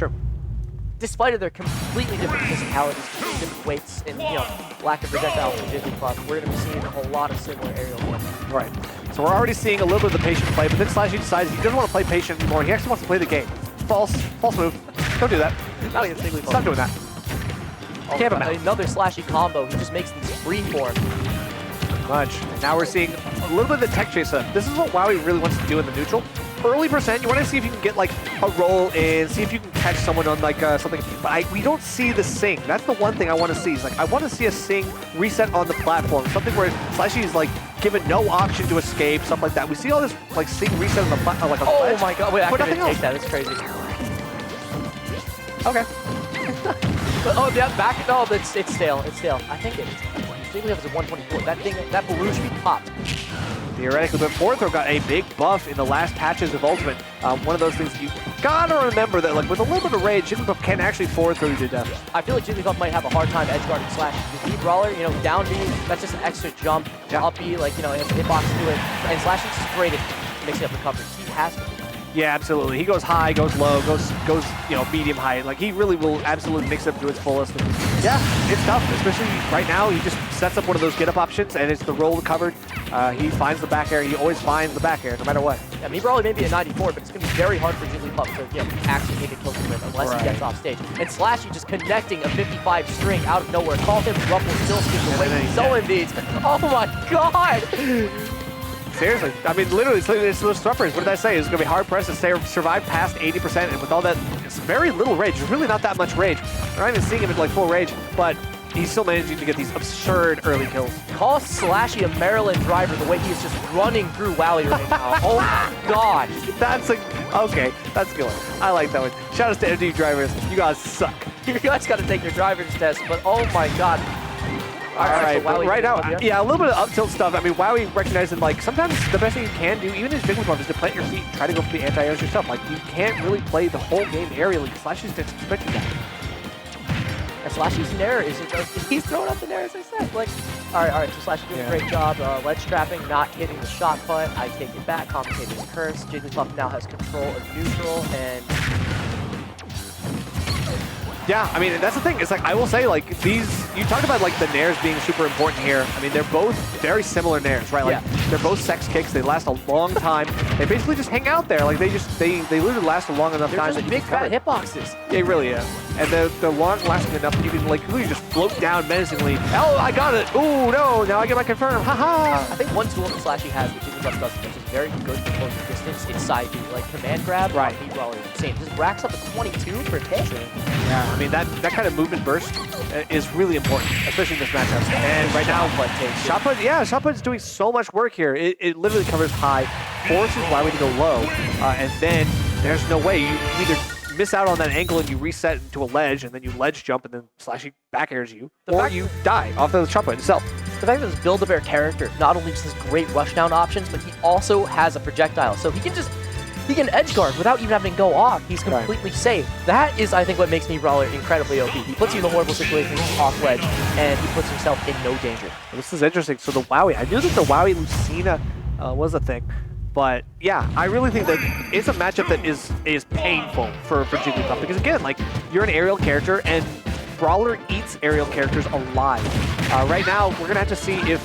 despite of their completely different physicalities, different weights, and, you know, lack of projectile from Jigglypuff, we're going to be seeing a lot of similar aerial work. Right. So we're already seeing a little bit of the patient play, but then SLASHY decides he doesn't want to play patient anymore. He actually wants to play the game. False move. Don't do that. Not against Jigglypuff. Stop doing that. Camp him out. Another SLASHY combo. He just makes these freeform. Much. And now we're seeing a little bit of the tech chase up. This is what Wowie really wants to do in the neutral. early percent. You want to see if you can get like a roll in, see if you can catch someone on like something. But we don't see the sing. That's the one thing I want to see. Is like I want to see a sing reset on the platform, something where SLASHY is like given no option to escape, stuff like that. We see all this like sing reset on the platform, like on the Oh ledge, my god, wait, I but couldn't nothing take else. that. That's crazy. Okay. But, oh, yeah, back. No, it's stale. It's stale. I think it's. Jigglypuff is a 124. That thing, that balloon should be popped. Theoretically, but fourth row got a big buff in the last patches of Ultimate. One of those things you gotta remember that, like with a little bit of rage, Jigglypuff can actually forward throw you to death. I feel like Jigglypuff might have a hard time edge guarding Slash. Because V Brawler, you know, down B, that's just an extra jump. Yeah. Up B, like, you know, hitbox to it. And Slash is just great at mixing up recovery. He has to be. Yeah, absolutely. He goes high, goes low, goes you know, medium height. Like he really will absolutely mix it up to its fullest. And yeah, it's tough, especially right now. He just sets up one of those get up options, and it's the roll covered. He finds the back air. He always finds the back air, no matter what. Yeah, V Brawler may be a 94, but it's going to be very hard for Jigglypuff to, you know, actually take a kill from him unless he gets off stage. And Slashy just connecting a 55 string out of nowhere. Call him Ruffle still skips away. So indeed. Oh my god! Seriously, I mean, literally, it's those Swappers. What did I say? It's going to be hard pressed to survive past 80%, and with all that, it's very little rage. There's really not that much rage. We're not even seeing him at like full rage, but he's still managing to get these absurd early kills. Call Slashy a Maryland driver the way he is just running through Wowie right now. Oh my god. That's okay, that's good. I like that one. Shout out to MD drivers. You guys suck. You guys got to take your driver's test, but oh my god. All right, so but Wowie right now, up, yeah, a little bit of up tilt stuff. I mean, Wowie recognizing like sometimes the best thing you can do, even as Jigglypuff, is to plant your feet and try to go for the anti-airs yourself. Like you can't really play the whole game aerially. Slashy's just expecting that. And Slashy's Nair is he's throwing up the Nair as I said. Like, all right, so Slashy doing a great job. Ledge trapping, not hitting the shot put. I take it back. Commentator's curse. Jigglypuff now has control of neutral and. Yeah, I mean, that's the thing. It's like, I will say, like, these, you talk about, like, the nairs being super important here. I mean, they're both very similar nairs, right? Like, they're both sex kicks. They last a long time. They basically just hang out there. Like, they literally last a long enough time that you big can fat hitboxes. They really is. And they're long lasting enough that you can, like, literally just float down menacingly. Oh, I got it. Oh, no. Now I get my confirm. Haha. I think one tool that Slashy has, which Jigglypuff does, which is very good for closing distance, is side B. Like, command grab, right? V-Brawler is insane. Just racks up a 22 for hit. Yeah, I mean, that kind of movement burst is really important, especially in this matchup. And right now, shot put is doing so much work here. It literally covers high, forces Wowie to go low, and then there's no way. You either miss out on that angle and you reset into a ledge, and then you ledge jump, and then Slashy back airs you, or you die off the shot put itself. The fact that this Build-A-Bear character not only just has great rushdown options, but he also has a projectile. So he can edge guard without even having to go off. He's completely safe. That is, I think, what makes V-Brawler incredibly OP. He puts you in a horrible situation off ledge, and he puts himself in no danger. Well, this is interesting. So the Wowie, I knew that the Wowie Lucina was a thing, but yeah, I really think that it's a matchup that is painful for Jigglypuff, because again, like, you're an aerial character, and Brawler eats aerial characters alive. Right now, we're gonna have to see if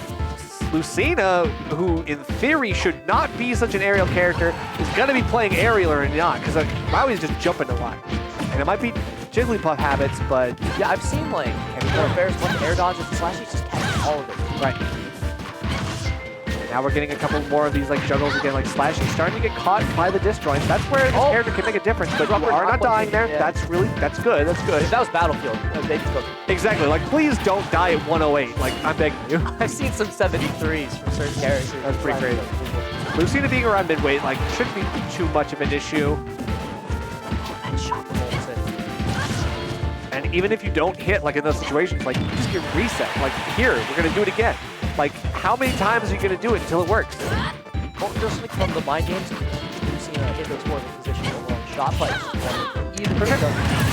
Lucina, who in theory should not be such an aerial character, is going to be playing aerial or not, because Wowie's just jumping a lot. And it might be Jigglypuff habits, but yeah, I've seen like Bears bunch of air dodges and Slashy just catches all of it. Right. Now we're getting a couple more of these like juggles again, like Slashy starting to get caught by the disjoints. That's where this character can make a difference, but you are not dying there. Yeah. That's good. That's good. That was Battlefield. Exactly. Like, please don't die at 108. Like, I'm begging you. I've seen some 73s from certain characters. That's pretty crazy. Lucina being around midweight, like, shouldn't be too much of an issue. And even if you don't hit, like, in those situations, like, you just get reset. Like, here, we're going to do it again. Like, how many times are you going to do it until it works? Well, just like from the mind games, Lucina hit those horrible positions along shot fights.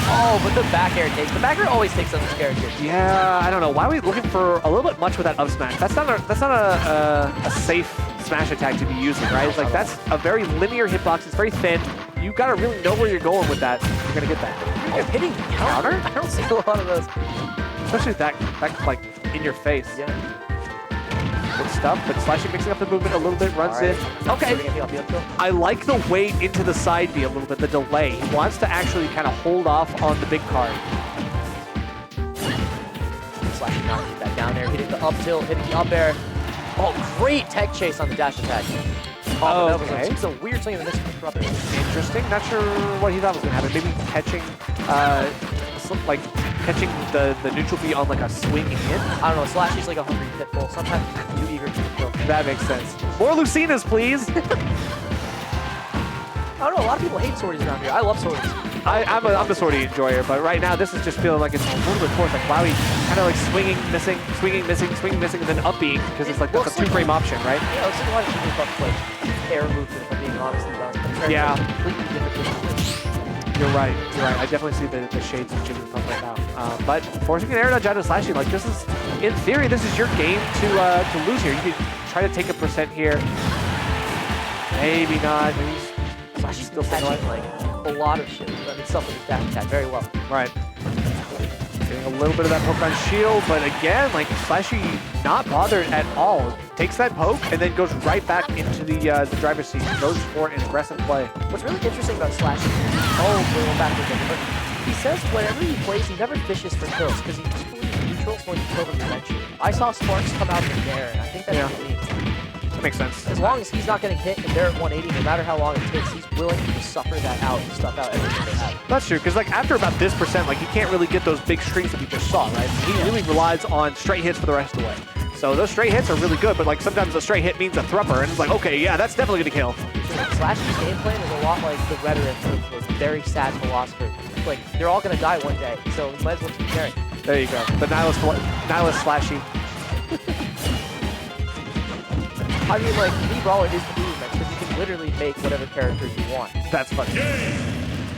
Oh, but the back air takes. The back air always takes on this character. Yeah, I don't know. Why are we looking for a little bit much with that up smash? That's not a safe smash attack to be using, right? It's like, that's a very linear hitbox. It's very thin. You got to really know where you're going with that. You're going to get that. Oh, hitting counter? I don't see a lot of those. Especially that like, in your face. Yeah. Good stuff, but Slashy mixing up the movement a little bit, runs in. Okay. I like the wait into the side B a little bit, the delay. He wants to actually kind of hold off on the big card. Slashy knocking that down there, hitting the up tilt, hitting the up air. Oh, great tech chase on the dash attack. off of Okay. It's a weird thing in the missing disruptor. Interesting. Not sure what he thought was gonna happen. Maybe catching, like catching the neutral B on like a swing hit. I don't know, Slashy's like a hungry pit bull. Sometimes he's too eager to kill. That makes sense. More Lucinas, please. I don't know, a lot of people hate swordies around here. I love swordies. I'm a sortie enjoyer, but right now this is just feeling like it's a little bit forced. Like Wowie kind of like swinging, missing, swinging, missing, swinging, missing, and then up being because it's like that's a two-frame option, right? Yeah, it's like a lot of people fuck like air movement, if I'm being honest about it. Yeah. Completely different distance. You're right. You're right. I definitely see the shades of Jimmy Pump right now. But forcing an air dodge out of Slashy, like this is, in theory, this is your game to lose here. You could try to take a percent here. Maybe not. Maybe Slashy's still still catching like a lot of shit. I mean, stuff with his dash attack very well. right. Getting a little bit of that poke on shield, but again, like Slashy not bothered at all. Takes that poke and then goes right back into the driver's seat. Goes for an aggressive play. What's really interesting about Slashy, we're going backwards again, but he says whenever he plays, he never fishes for kills because he just believes neutral's going to kill them eventually. I saw sparks come out from there, and I think that's what it means. That makes sense. As long as he's not getting hit and they're at 180, no matter how long it takes, he's willing to just suffer that out and stuff out everything they have. That's true, because like after about this percent, like he can't really get those big streaks that we just saw, right? He really relies on straight hits for the rest of the way. So those straight hits are really good, but like sometimes a straight hit means a thrupper, and it's like, okay, yeah, that's definitely gonna kill. Slashy's game plan is a lot like the rhetoric of the very sad philosopher. Like, they're all gonna die one day, so you might as well keep caring. There you go. The nihilist Slashy. I mean, like, Lee Brawler is the movement, because you can literally make whatever character you want. That's funny.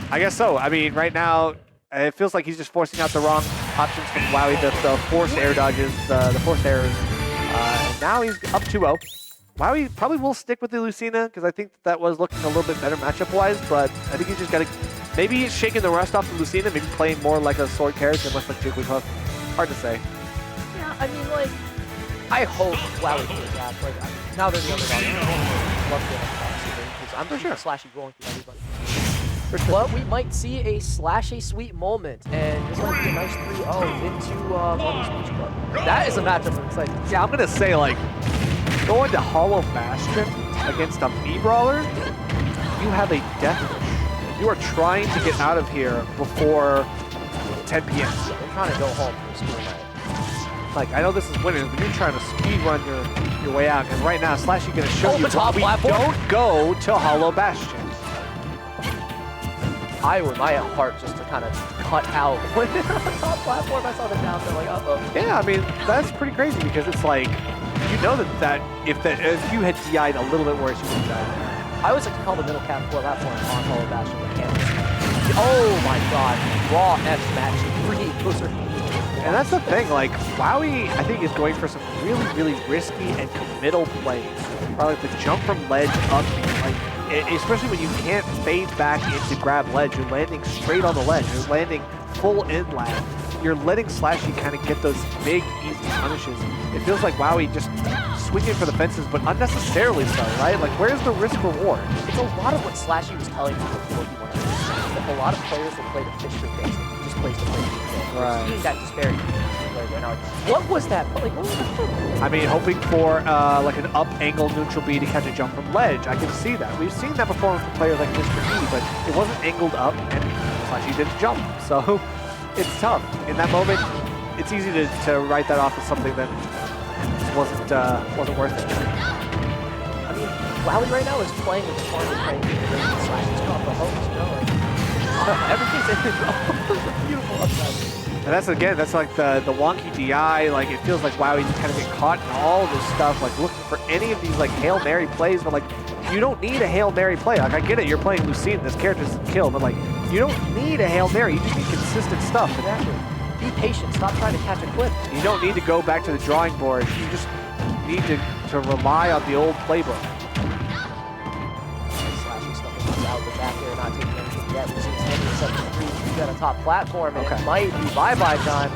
I guess so. I mean, right now, it feels like he's just forcing out the wrong options from Wowie, the forced air dodges, the forced errors. And now he's up 2-0. Wowie probably will stick with the Lucina, because I think that was looking a little bit better matchup-wise, but I think he's just got to... Maybe he's shaking the rust off the Lucina, maybe playing more like a sword character, much like Jigglypuff. Hard to say. Yeah, I mean, like, I hope Wowie can adapt. Like, now they're the underdog. I love the because I'm for sure Slashy going through everybody. But we might see a Slashy sweet moment, and this might be a nice 3-0 into Money's Beach Club. That is a matchup I'm excited. Yeah, I'm going to say, like, going to Hollow Bastion against a B-Brawler, you have a death wish. You are trying to get out of here before 10 p.m. Yeah, they're trying to go home for school night. Like, I know this is winning, but you're trying to speed run your way out. And right now, Slashy going to show you the top why we platform. don't go to Hollow Bastion. I would my heart just to kind of cut out when they're on the top platform. I saw them down there, like, uh-oh. Yeah, I mean, that's pretty crazy because it's like, you know that if you had DI'd a little bit worse, you would have died there. I always like to call the middle cap platform on Hollow Bastion, but can't. Oh my god, raw F smash, pretty closer. And that's the thing, like, Wowie, I think, is going for some really, really risky and committal plays. Probably like the jump from ledge up, like, especially when you can't fade back into grab ledge. You're landing straight on the ledge. You're landing full in land. You're letting Slashy kind of get those big, easy punishes. It feels like Wowie just swinging for the fences, but unnecessarily so, right? Like, where's the risk reward? It's a lot of what Slashy was telling me before he went out. That a lot of players will play the fish for basic. He just plays the play for basic. Right. Seeing that disparity right now. What was that? Like, what was that? I mean, hoping for like an up angle neutral B to catch a jump from ledge. I can see that. We've seen that before from players like Mr. E, but it wasn't angled up and Slashy didn't jump. So it's tough. In that moment, it's easy to write that off as something that wasn't worth it. I mean, Wowie right now is playing with the farm and playing with Slashy's off the hopes, you know, like, everything's in his beautiful upside. And that's like the wonky DI, like it feels like Wowie just kind of get caught in all this stuff, like looking for any of these like Hail Mary plays, but like you don't need a Hail Mary play. Like I get it, you're playing Lucina, this character's a kill, but like you don't need a Hail Mary, you just need consistent stuff. Exactly. Be patient, stop trying to catch a clip. You don't need to go back to the drawing board, you just need to rely on the old playbook. Slashy stuff out the back there, not taking anything yet. We're seeing Sandy 7-3. He's got a top platform, and it might be bye-bye time.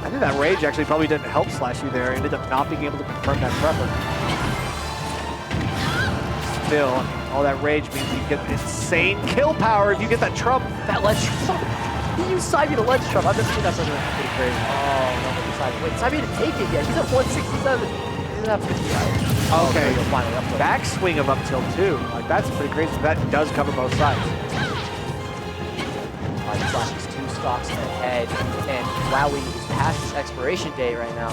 I think that rage actually probably didn't help Slashy there. He ended up not being able to confirm that treffer. Still, all that rage means you get insane kill power if you get that trump. That ledge trump. He used Saibie to ledge trump. I've never seen that something pretty crazy. Oh, no, Saibie. Wait, Saibie didn't take it yet. He's at 167. He doesn't have 50 hours. Okay. There you go, finally up tilt. Backswing of up tilt too. Like that's pretty crazy. That does cover both sides. Slashy's 2 stocks ahead, and Wowie is past his expiration day right now.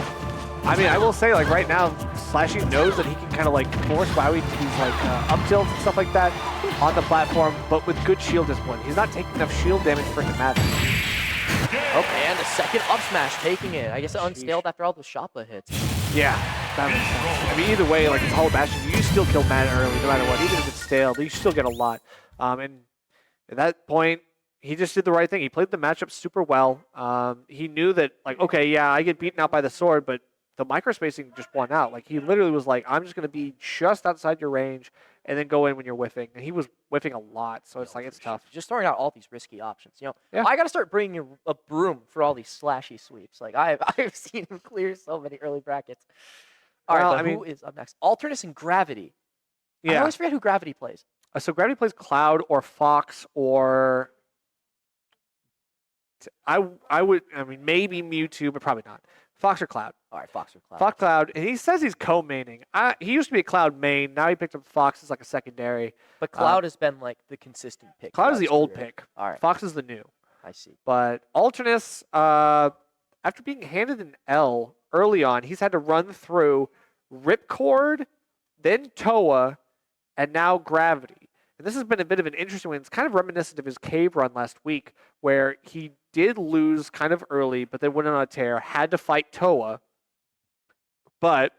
I mean, I will say, like, right now, Slashy knows that he can kind of, like, force Wowie to these, like, up tilts and stuff like that on the platform, but with good shield discipline. He's not taking enough shield damage for it to matter. Okay, and the second up smash taking it. I guess it unscaled after all those Shoppa hits. Yeah, that makes sense. I mean, either way, like, it's Hollow Bastion, you still kill Matt early, no matter what. Even if it's stale, you still get a lot. And at that point, he just did the right thing. He played the matchup super well. He knew that, like, okay, yeah, I get beaten out by the sword, but the microspacing just won out. Like, he literally was like, I'm just going to be just outside your range and then go in when you're whiffing. And he was whiffing a lot, so it's like, it's tough. Just throwing out all these risky options. You know, Yeah. I got to start bringing a broom for all these Slashy sweeps. Like, I've seen him clear so many early brackets. All right, Well, but I mean- who is up next? Alternis and Gravity. I Yeah. always forget who Gravity plays. So Gravity plays Cloud or Fox or... I mean, maybe Mewtwo, but probably not. Fox or Cloud. All right, Fox or Cloud. Fox Cloud, and he says he's co-maining. He used to be a Cloud main. Now he picked up Fox as like a secondary. But Cloud has been like the consistent pick. Cloud is throughout the his old career. pick. All right, Fox is the new. I see. But Alternis, after being handed an L early on, he's had to run through Ripcord, then Toa, and now Gravity. And this has been a bit of an interesting one. It's kind of reminiscent of his cave run last week, where he did lose kind of early, but then went on a tear, had to fight Toa, but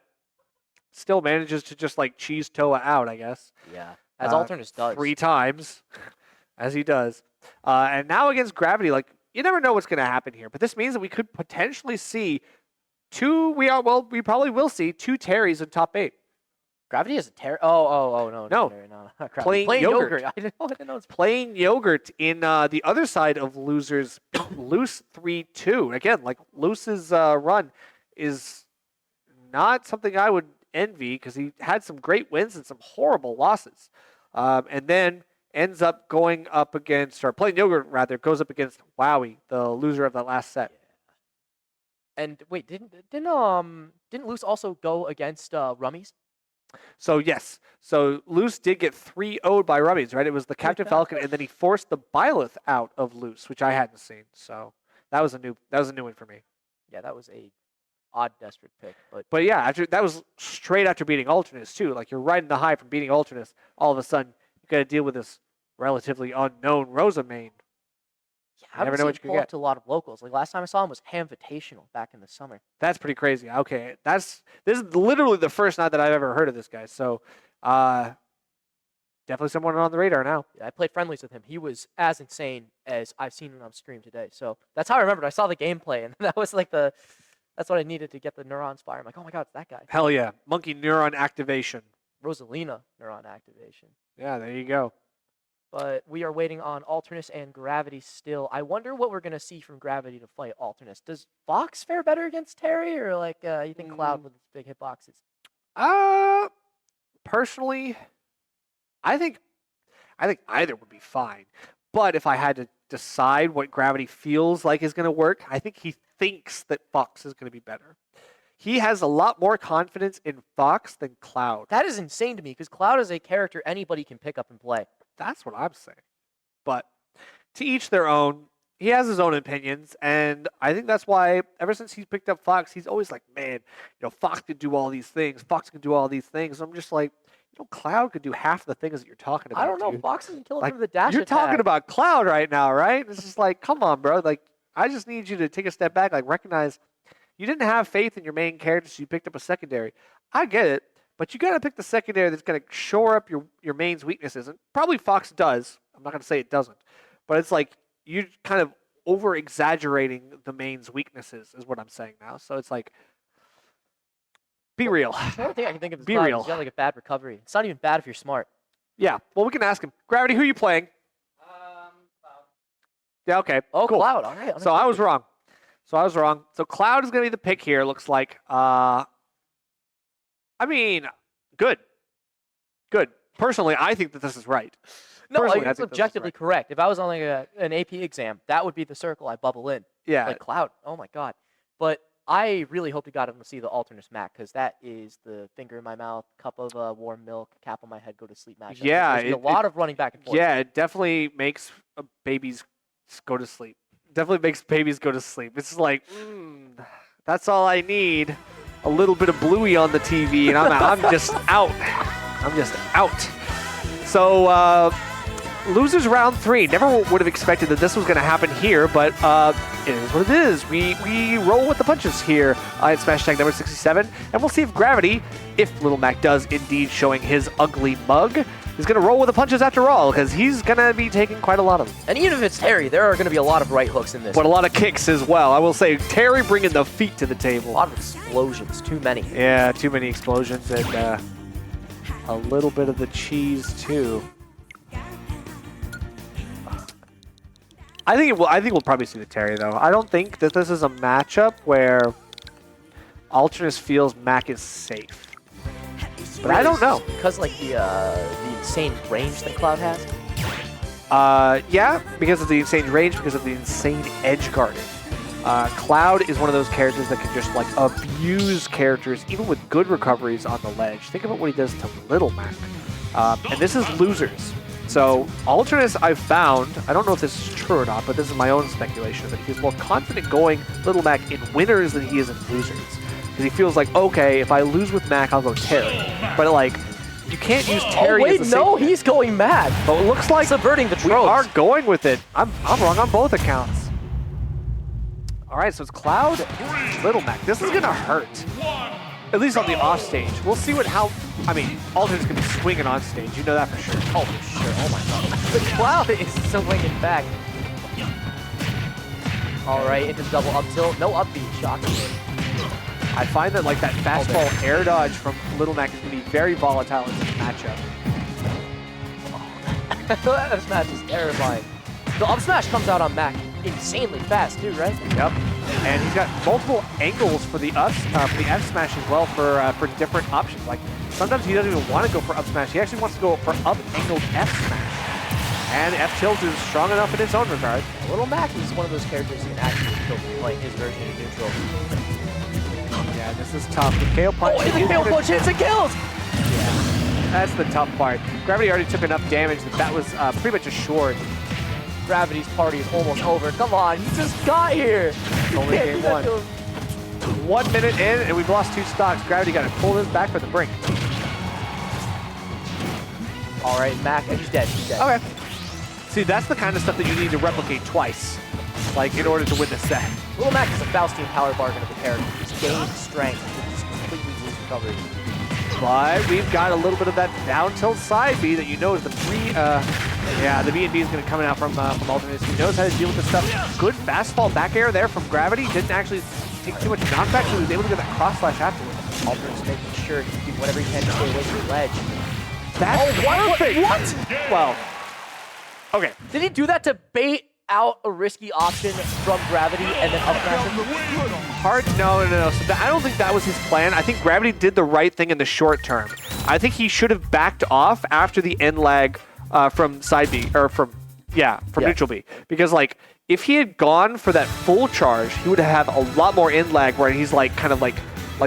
still manages to just like cheese Toa out, I guess. Yeah, as Alternis does. 3 times, as he does. And now against Gravity, like, you never know what's going to happen here, but this means that we could potentially see we probably will see 2 Terrys in top 8. Gravity is a terror. Oh, no. No. Terry, no. Gravity. Plain yogurt. I didn't know it's Plain Yogurt in the other side of losers, Loose 3-2. Again, like, Loose's run is not something I would envy because he had some great wins and some horrible losses. And then ends up going up against, or Plain Yogurt rather, goes up against Wowie, the loser of that last set. And wait, didn't Loose also go against Rummies? So yes, so Loose did get 3-0'd by Rummies, right? It was the Captain Falcon, and then he forced the Byleth out of Loose, which I hadn't seen. So that was a new one for me. Yeah, that was a odd desperate pick, But yeah, that was straight after beating Alternis too. Like, you're riding the high from beating Alternis. All of a sudden, you got to deal with this relatively unknown Rosa main. yeah, I never haven't know seen what you him could pull up get. to a lot of locals. Like last time I saw him was Hamvitational back in the summer. That's pretty crazy. Okay, this is literally the first night that I've ever heard of this guy. So definitely someone on the radar now. Yeah, I played friendlies with him. He was as insane as I've seen him on stream today. So that's how I remembered. I saw the gameplay, and that was like that's what I needed to get the neurons fire. I'm like, oh my god, it's that guy. Hell yeah, monkey neuron activation. Rosalina neuron activation. Yeah, there you go. But we are waiting on Alternis and Gravity still. I wonder what we're going to see from Gravity to fight Alternis. Does Fox fare better against Terry, or like you think Cloud with its big hitboxes? Personally, I think either would be fine. But if I had to decide what Gravity feels like is going to work, I think he thinks that Fox is going to be better. He has a lot more confidence in Fox than Cloud. That is insane to me because Cloud is a character anybody can pick up and play. That's what I'm saying. But to each their own. He has his own opinions, and I think that's why ever since he's picked up Fox, he's always like, man, Fox could do all these things. Fox could do all these things. I'm just like, Cloud could do half the things that you're talking about. I don't know. Dude. Fox isn't killing Like, him with the dash you're attack. talking about Cloud right now, right? It's just like, come on, bro. Like, I just need you to take a step back, like recognize you didn't have faith in your main character, so you picked up a secondary. I get it, but you got to pick the secondary that's going to shore up your main's weaknesses, and probably Fox does. I'm not going to say it doesn't, but it's like you kind of over-exaggerating the main's weaknesses is what I'm saying now. So it's like, be real. The only thing I can think of is Be Cloud. real. He's got like a bad recovery. It's not even bad if you're smart. Yeah, well, we can ask him. Gravity, who are you playing? Yeah, okay. Oh, cool. Cloud. All right. So I was wrong. So Cloud is going to be the pick here, looks like. I mean, good. Personally, I think that this is right. No, Personally, I it's think this is objectively right. correct. If I was on like an AP exam, that would be the circle I bubble in. Yeah. Like Cloud. Oh my god. But I really hope to God I'm going to see the Alternis Mac, because that is the finger in my mouth, cup of warm milk, cap on my head, go to sleep match. Yeah, There's a lot of running back and forth. Yeah, it definitely makes babies go to sleep. Definitely makes babies go to sleep. It's like, that's all I need. A little bit of Bluey on the TV, and I'm just out. I'm just out. So, losers round 3. Never would have expected that this was going to happen here, but it is what it is. We roll with the punches here at Smashtag number 67, and we'll see if Gravity, if Little Mac does indeed showing his ugly mug, is going to roll with the punches after all, because he's going to be taking quite a lot of them. And even if it's Terry, there are going to be a lot of right hooks in this. But a lot of kicks as well. I will say, Terry bringing the feet to the table. A lot of explosions, too many. Yeah, too many explosions, and a little bit of the cheese, too. I think we'll probably see the Terry, though. I don't think that this is a matchup where Alternis feels Mac is safe. But I don't know. Because, like, the insane range that Cloud has? Yeah, because of the insane range, because of the insane edge guarding. Cloud is one of those characters that can just, like, abuse characters, even with good recoveries on the ledge. Think about what he does to Little Mac. And this is losers. So, Alternis, I've found, I don't know if this is true or not, but this is my own speculation, that he's more confident going Little Mac in winners than he is in losers. Because he feels like, okay, if I lose with Mac, I'll go Terry. But, like, you can't use Terry wait, as a no, safety net. he's going mad. But it looks like subverting the we tropes. are going with it. I'm wrong on both accounts. All right, so it's Cloud, Little Mac. This is going to hurt. At least on the offstage. We'll see I mean, Alternis can be swinging on stage. You know that for sure. Oh, for sure. Oh, my God. The Cloud is swinging back. All right, into double up tilt. No up B. Shocking. I find that, like, that fastball air dodge from Little Mac is going to be very volatile in this matchup. That up smash is terrifying. The up smash comes out on Mac insanely fast, too, right? Yep. And he's got multiple angles for the F smash as well for different options. Like, sometimes he doesn't even want to go for up smash. He actually wants to go for up angled F smash. And F tilt is strong enough in its own regard. Little Mac is one of those characters who can actually kill playing his version of neutral. Yeah, this is tough. The KO punch. Oh, the KO punch hits and kills! Yeah, that's the tough part. Gravity already took enough damage that was pretty much assured. Gravity's party is almost over. Come on, he just got here. Only game 1. 1 minute in, and we've lost 2 stocks. Gravity got to pull this back for the brink. All right, Mac, he's dead. He's dead. Okay. See, that's the kind of stuff that you need to replicate twice, like, in order to win the set. Little Mac is a Faustian power bargain of the character. He's gained strength and just completely lose recovery. But we've got a little bit of that down tilt side B that you know is the the B&B is going to come out from Alternis. He knows how to deal with this stuff. Good fastball back air there from Gravity. Didn't actually take too much knockback, so he was able to get that cross slash afterwards. Alternis making sure he's doing whatever he can to stay away from the ledge. That's perfect. What? Well, okay. Did he do that to bait out a risky option from Gravity and then up smash him? Hard, no. So I don't think that was his plan. I think Gravity did the right thing in the short term. I think he should have backed off after the end lag from side B, or from neutral B. Because, like, if he had gone for that full charge, he would have a lot more end lag where he's like kind of like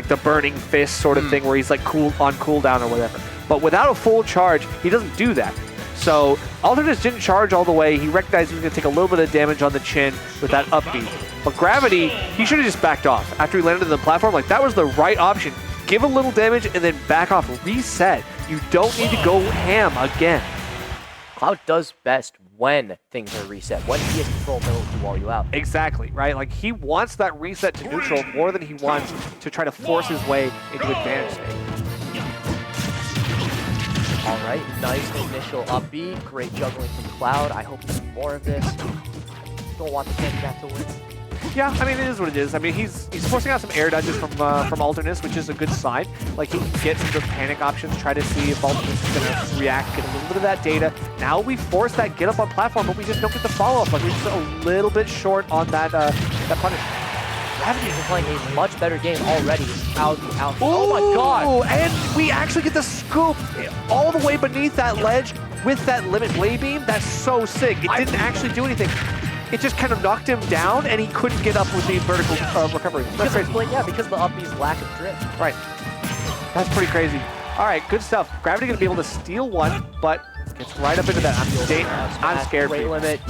the burning fist sort of thing where he's like on cooldown or whatever. But without a full charge, he doesn't do that. So Alternis didn't charge all the way. He recognized he was going to take a little bit of damage on the chin with that up B. But Gravity, he should have just backed off after he landed on the platform. Like, that was the right option. Give a little damage and then back off. Reset. You don't need to go ham again. Cloud does best when things are reset, when he has control middle to wall you out. Exactly, right? Like, he wants that reset to neutral more than he wants to try to force his way into advantage state. All right, nice initial up B. Great juggling from Cloud. I hope to see more of this. Don't want the Candy Cat to win. Yeah, I mean, it is what it is. I mean, he's forcing out some air dodges from Alternis, which is a good sign. Like, he can get some good panic options, try to see if Alternis is going to react, get a little bit of that data. Now we force that get up on platform, but we just don't get the follow-up. Like, we're just a little bit short on that punish. Gravity's been playing a much better game already. Out. Oh my god! And we actually get the scoop all the way beneath that ledge with that limit blade beam. That's so sick. It didn't actually do anything. it just kind of knocked him down, and he couldn't get up with the vertical recovery. That's crazy. Because of the up B's lack of drift. Right. That's pretty crazy. All right, good stuff. Gravity gonna be able to steal one, but gets right up into that. I'm scared for you. Limit.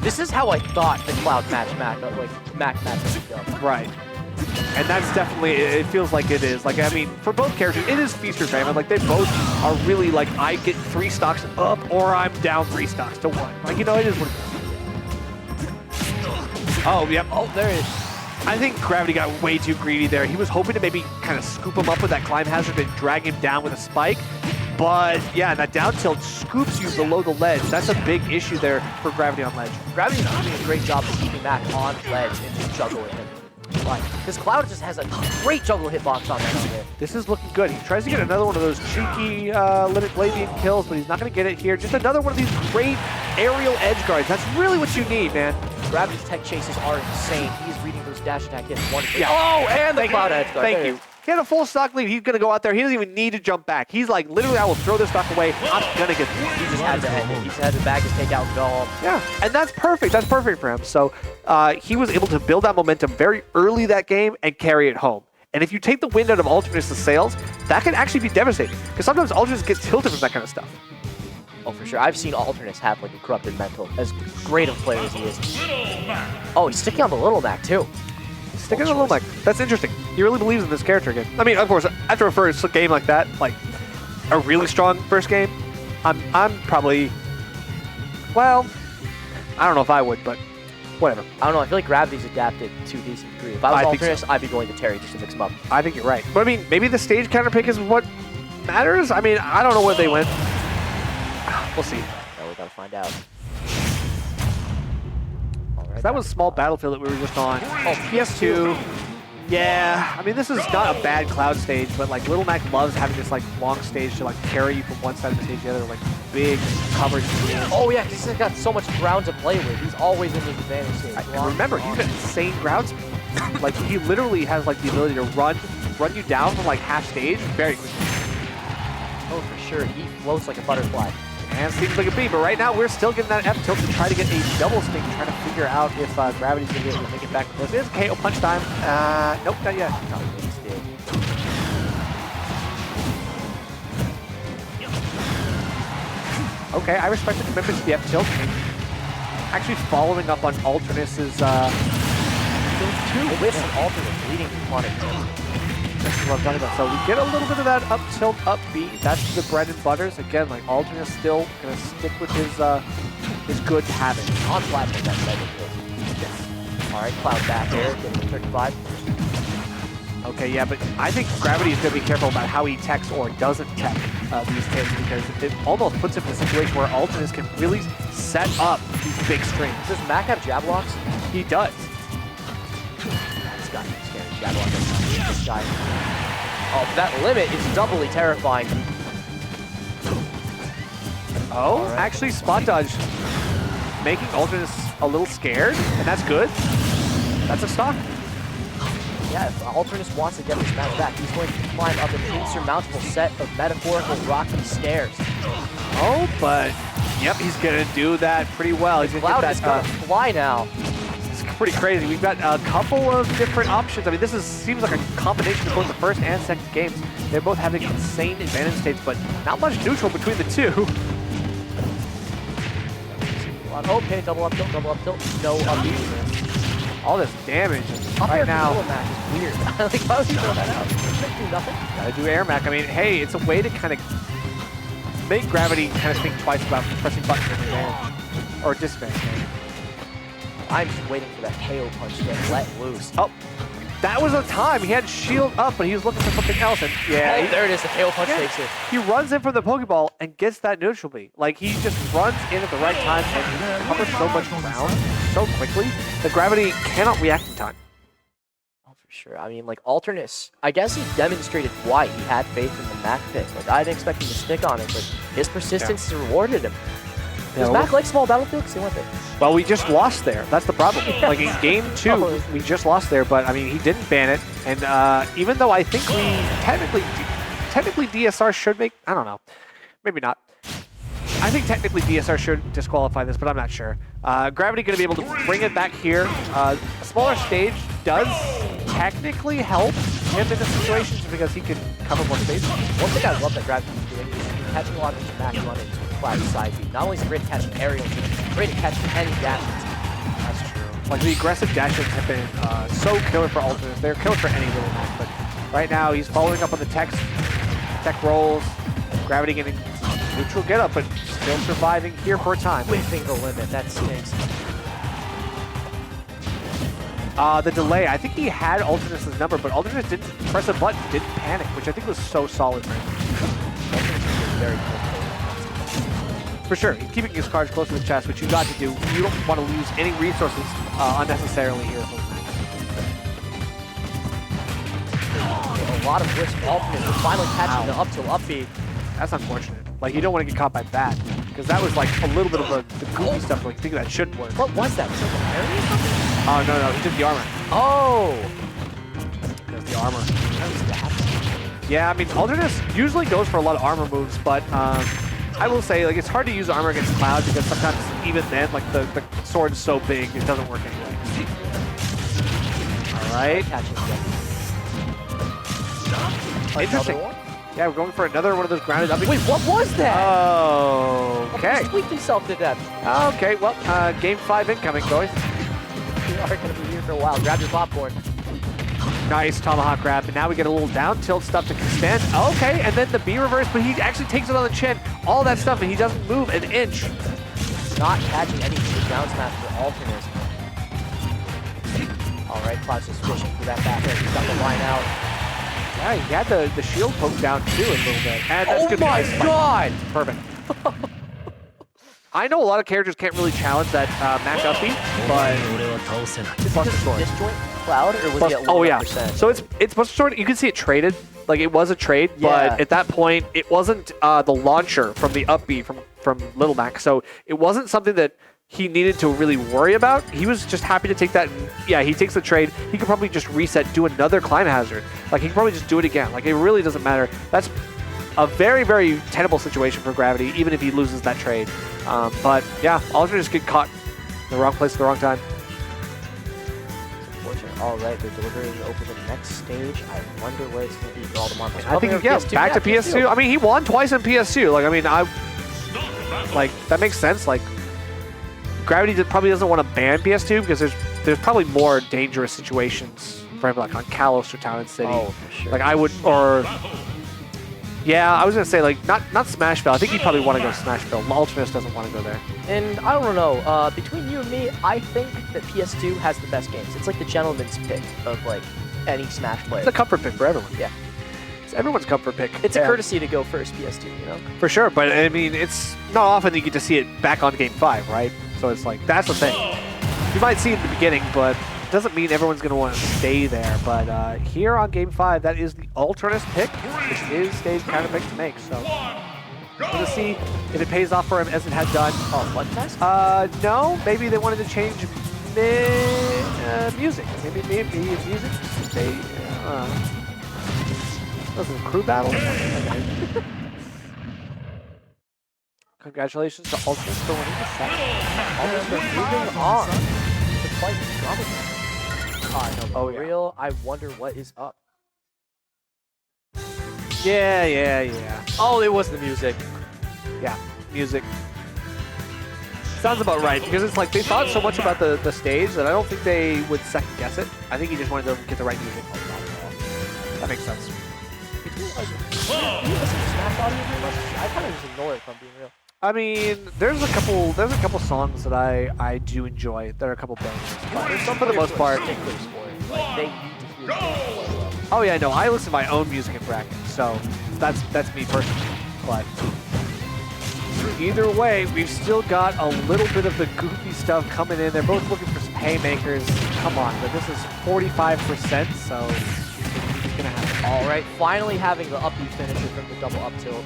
This is how I thought the Cloud match would go. Right. And that's definitely, it feels like it is. Like, I mean, for both characters, it is feast or famine. Like, they both are really like, I get 3 stocks up or I'm down 3 stocks to 1. Like, you know, it is what it is. Oh, yep. Oh, there it is. I think Gravity got way too greedy there. He was hoping to maybe kind of scoop him up with that climb hazard and drag him down with a spike. But yeah, that down tilt scoops you below the ledge. That's a big issue there for Gravity on ledge. Gravity's doing a great job of keeping Mac on ledge and just juggling him. Because Cloud just has a great juggle hitbox on that there. This is looking good. He tries to get another one of those cheeky limit Blavian kills, but he's not going to get it here. Just another one of these great aerial edge guards. That's really what you need, man. Gravity's tech chases are insane. He's reading those dash attack hits wonderfully. Yeah. Oh, and the Cloud edge guard. Thank you. He had a full stock lead. He's going to go out there. He doesn't even need to jump back. He's like, literally, I will throw this stock away. I'm going to get this. He just had to end it. He just had to bag his takeout and go home. Yeah, and that's perfect. That's perfect for him. So he was able to build that momentum very early that game and carry it home. And if you take the wind out of Alternis' sails, that can actually be devastating. Because sometimes Alternis gets tilted from that kind of stuff. Oh, for sure. I've seen Alternis have like a corrupted mental. As great of a player as he is. Oh, he's sticking on the Little Mac, too. Sticking on the Little Mac. That's interesting. He really believes in this character again. I mean, of course, after a first game like that, like a really strong first game, I'm probably, well, I don't know if I would, but whatever. I don't know. I feel like Gravity's adapted to a decent degree. If I was Alternis, so. I'd be going to Terry just to mix him up. I think you're right. But I mean, maybe the stage counter pick is what matters? I mean, I don't know where they went. We'll see. Well, we gotta find out. That was Small Battlefield that we were just on. Oh, PS2. Yeah, I mean, this is not a bad Cloud stage, but like Little Mac loves having this like long stage to like carry you from one side of the stage to the other, like big coverage. Oh yeah, because he's got so much ground to play with. He's always in his advantage stage. And remember, he's got insane ground speed. Like he literally has like the ability to run you down from like half stage very quickly. Oh, for sure. He floats like a butterfly. And seems like a B, but right now we're still getting that F tilt to try to get a double sting, trying to figure out if Gravity's going to be able to make it back. This is KO punch time. Nope, not yet. No, he just did. Okay, I respect the commitment to the F tilt. Actually following up on Alternis' those 2 whiffs from Alternis leading to Quantum. That's what I'm talking about. So we get a little bit of that up tilt, up B. That's the bread and butters. Again, like Alternis still gonna stick with his good habit. On flat with that mega kill. Yes. All right, Cloud back air, getting 35. Okay, yeah, but I think Gravity is gonna be careful about how he techs or doesn't tech these hits, because it almost puts him in a situation where Alternis can really set up these big strings. Does Mac have jab locks? He does. This guy is scary. Jab lock this guy. Oh, that limit is doubly terrifying. Oh, right. Actually spot dodge, making Alternis a little scared, and that's good. That's a stock. Yeah, if Alternis wants to get this match back, he's going to climb up an insurmountable set of metaphorical rocky stairs. Oh, but yep, he's gonna do that pretty well. He's gonna Cloud get is that. gonna fly now. It's pretty crazy. We've got a couple of different options. I mean, this seems like a combination of both the first and second games. They're both having insane advantage states, but not much neutral between the two. Okay, double up tilt, no up B. All this damage Up right air now. Mac is weird. Like, why would you throw that out? Do nothing. Gotta do air mac. I mean, hey, it's a way to kind of make Gravity kind of think twice about pressing buttons in advantage or disadvantage. I'm just waiting for that KO punch to get let loose. Oh, that was a time. He had shield up, but he was looking for something else. And yeah, Oh, there it is. The KO punch takes it. He runs in for the Pokeball and gets that neutral B. Like, he just runs in at the right time and he covers so much ground so quickly that Gravity cannot react in time. Oh, for sure. I mean, like, Alternis, I guess he demonstrated why he had faith in the Mac pick. Like, I didn't expect him to stick on it, but his persistence has rewarded him. Does Mac like small battlefield? Because he went there. Well, we just lost there. That's the problem. Like, in game 2, we just lost there, but, I mean, he didn't ban it. And even though I think we technically DSR should make, I don't know, maybe not. I think technically DSR should disqualify this, but I'm not sure. Gravity going to be able to bring it back here. A smaller stage does technically help him in this situation just because he can cover more space. One thing I love that Gravity is doing is catching a lot of these Mac run into flat side beat. Not only is it great at catching aerials, but it's great at catching any dashes. That's true. Like the aggressive dashes have been so killer for Alternis. They're killer for any little Mac, but right now he's following up on the tech rolls. Gravity getting neutral get up, but still surviving here for a time. Whipping the limit, that stinks. The delay, I think he had Alternis' number, but Alternis didn't press a button, didn't panic, which I think was so solid for him. Very cool. For sure, he's keeping his cards close to the chest, which you got to do. You don't want to lose any resources unnecessarily here. A lot of risk for Alternis, but finally catching the up tilt up B. That's unfortunate. Like, you don't want to get caught by that, because that was like a little bit of the goofy stuff, like, think that shouldn't work. What was that? Was that the parry or something? Oh, no, he did the armor. Oh! There's the armor. That was that. Yeah, I mean, Alternis usually goes for a lot of armor moves, but I will say, like, it's hard to use armor against Cloud, because sometimes, even then, like, the sword is so big, it doesn't work anyway. All right. Interesting. Yeah, we're going for another one of those grounded up. Wait, what was that? Oh, okay. He squeaked himself to death. Okay, well, game 5 incoming, boys. We are going to be here for a while. Grab your popcorn. Nice tomahawk grab, and now we get a little down tilt stuff to extend. Okay, and then the B reverse, but he actually takes it on the chin. All that stuff, and he doesn't move an inch. Not catching any down smash for Alternis. All right, Cloud's just fishing for that back air. He's got the line out. Yeah, he had the shield poked down too a little bit. And that's good. Oh my god! Perfect. I know a lot of characters can't really challenge that max up beat, but it's Buster Sword. Disjoint Cloud, or was Plus, he at 100%? oh yeah. So it's Buster Sword. You can see it traded. Like, it was a trade, Yeah. but at that point, it wasn't the launcher from the up B from Little Mac. So it wasn't something that he needed to really worry about. He was just happy to take that. And, yeah, he takes the trade. He could probably just reset, do another climb hazard. Like, he could probably just do it again. Like, it really doesn't matter. That's a very, very tenable situation for Gravity, even if he loses that trade. But yeah, Alternis just get caught in the wrong place at the wrong time. Unfortunate. All right, they're delivering over the next stage. I wonder where it's going to be for all the marbles. I think, yeah, back to PS2. I mean, he won twice in PS2. Like, I mean, like, that makes sense. Like, Gravity probably doesn't want to ban PS2 because there's probably more dangerous situations for him, like on Kalos or Town and City. Oh, for sure. Like, I would, or yeah, I was gonna say, like, not Smashville. I think he'd probably want to go Smashville. Alternis doesn't want to go there. And I don't know, between you and me, I think that PS2 has the best games. It's like the gentleman's pick of like any Smash player. It's a comfort pick for everyone. Yeah. It's everyone's comfort pick. It's a courtesy to go first PS2, you know? For sure, but I mean, it's not often you get to see it back on Game 5, right? So it's like, that's the thing. You might see it at the beginning, but it doesn't mean everyone's going to want to stay there. But here on Game 5, that is the Alternis pick, which is Dave's counter pick to make. So we're going to see if it pays off for him as it had done. Oh, Bloodfest? No, maybe they wanted to change music. Maybe music. They, was it a crew battle? Congratulations to Alternis for winning the set. Alternis moving on to fight Drummond. Oh, real. I wonder what is up. Yeah. Oh, it was the music. Yeah, music. Sounds about right, because it's like they thought so much about the stage that I don't think they would second guess it. I think he just wanted to get the right music. That makes sense. Do you listen to Smash audio very much? I kind of just ignore it if I'm being real. I mean, there's a couple songs that I do enjoy. There are a couple bangers, but there's some for the most part. Like, they need to hear it. Oh yeah, no, I listen to my own music in bracket, so that's me personally. But either way, we've still got a little bit of the goofy stuff coming in. They're both looking for some haymakers. Come on, but this is 45%, so it's gonna happen. All right, finally having the up B finisher from the double up tilt.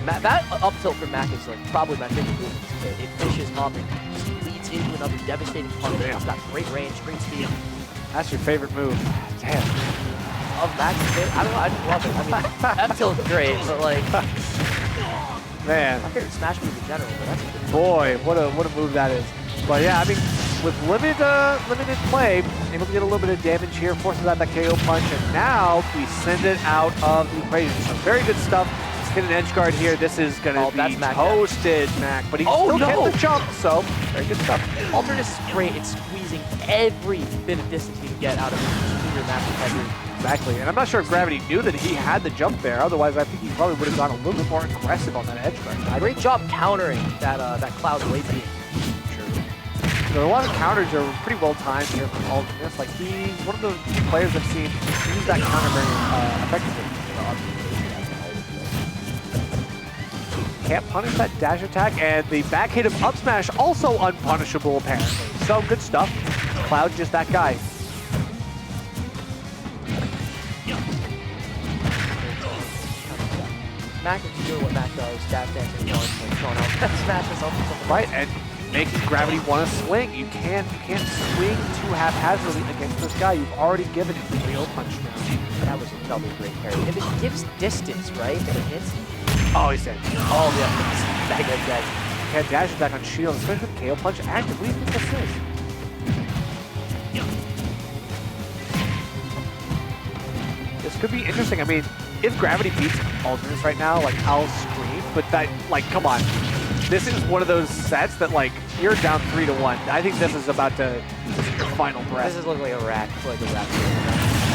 That up tilt from Mac is like probably my favorite move. It fishes up and just leads into another devastating punch. It's got great range, great speed. That's your favorite move. Damn. Of Mac's I don't know, I just love it. I mean, up tilt's great, but like Man. My favorite Smash move in general, but that's a good Boy, what a move that is. But yeah, I mean, with limited play, able to get a little bit of damage here, forces out that KO punch, and now we send it out of the equation. So very good stuff. Let's hit an edge guard here. This is gonna be that's Mac toasted, Mac. But he can still get the jump, so very good stuff. Alternis is great at squeezing every bit of distance he can get out of his superior master headroom. Exactly, and I'm not sure if Gravity knew that he had the jump there. Otherwise, I think he probably would have gone a little bit more aggressive on that edge guard. Great job countering that Cloud wave beam. So a lot of counters are pretty well timed here from Alternis. Like he's one of the few players I've seen use that counter very effectively. Can't punish that dash attack, and the back hit of up smash also unpunishable apparently. So good stuff. Cloud just that guy. Mac is doing what Mac does, dash dancing, like someone else smash himself or something. Right, and making Gravity want to swing. You can't swing too haphazardly against this guy. You've already given him the real punch now. That was a double great parry. And it gives distance, right? When it hits. Oh, he's dead. Oh, yeah. Back at guys. Can't dash attack on shield, especially with KO punch actively with assist. This could be interesting. I mean, if Gravity beats Alternis right now, like, I'll scream, but that, like, come on. This is one of those sets that, like, you're down 3-1. I think this is about to, this is your final breath. This is looking like a rack. It's like a rack.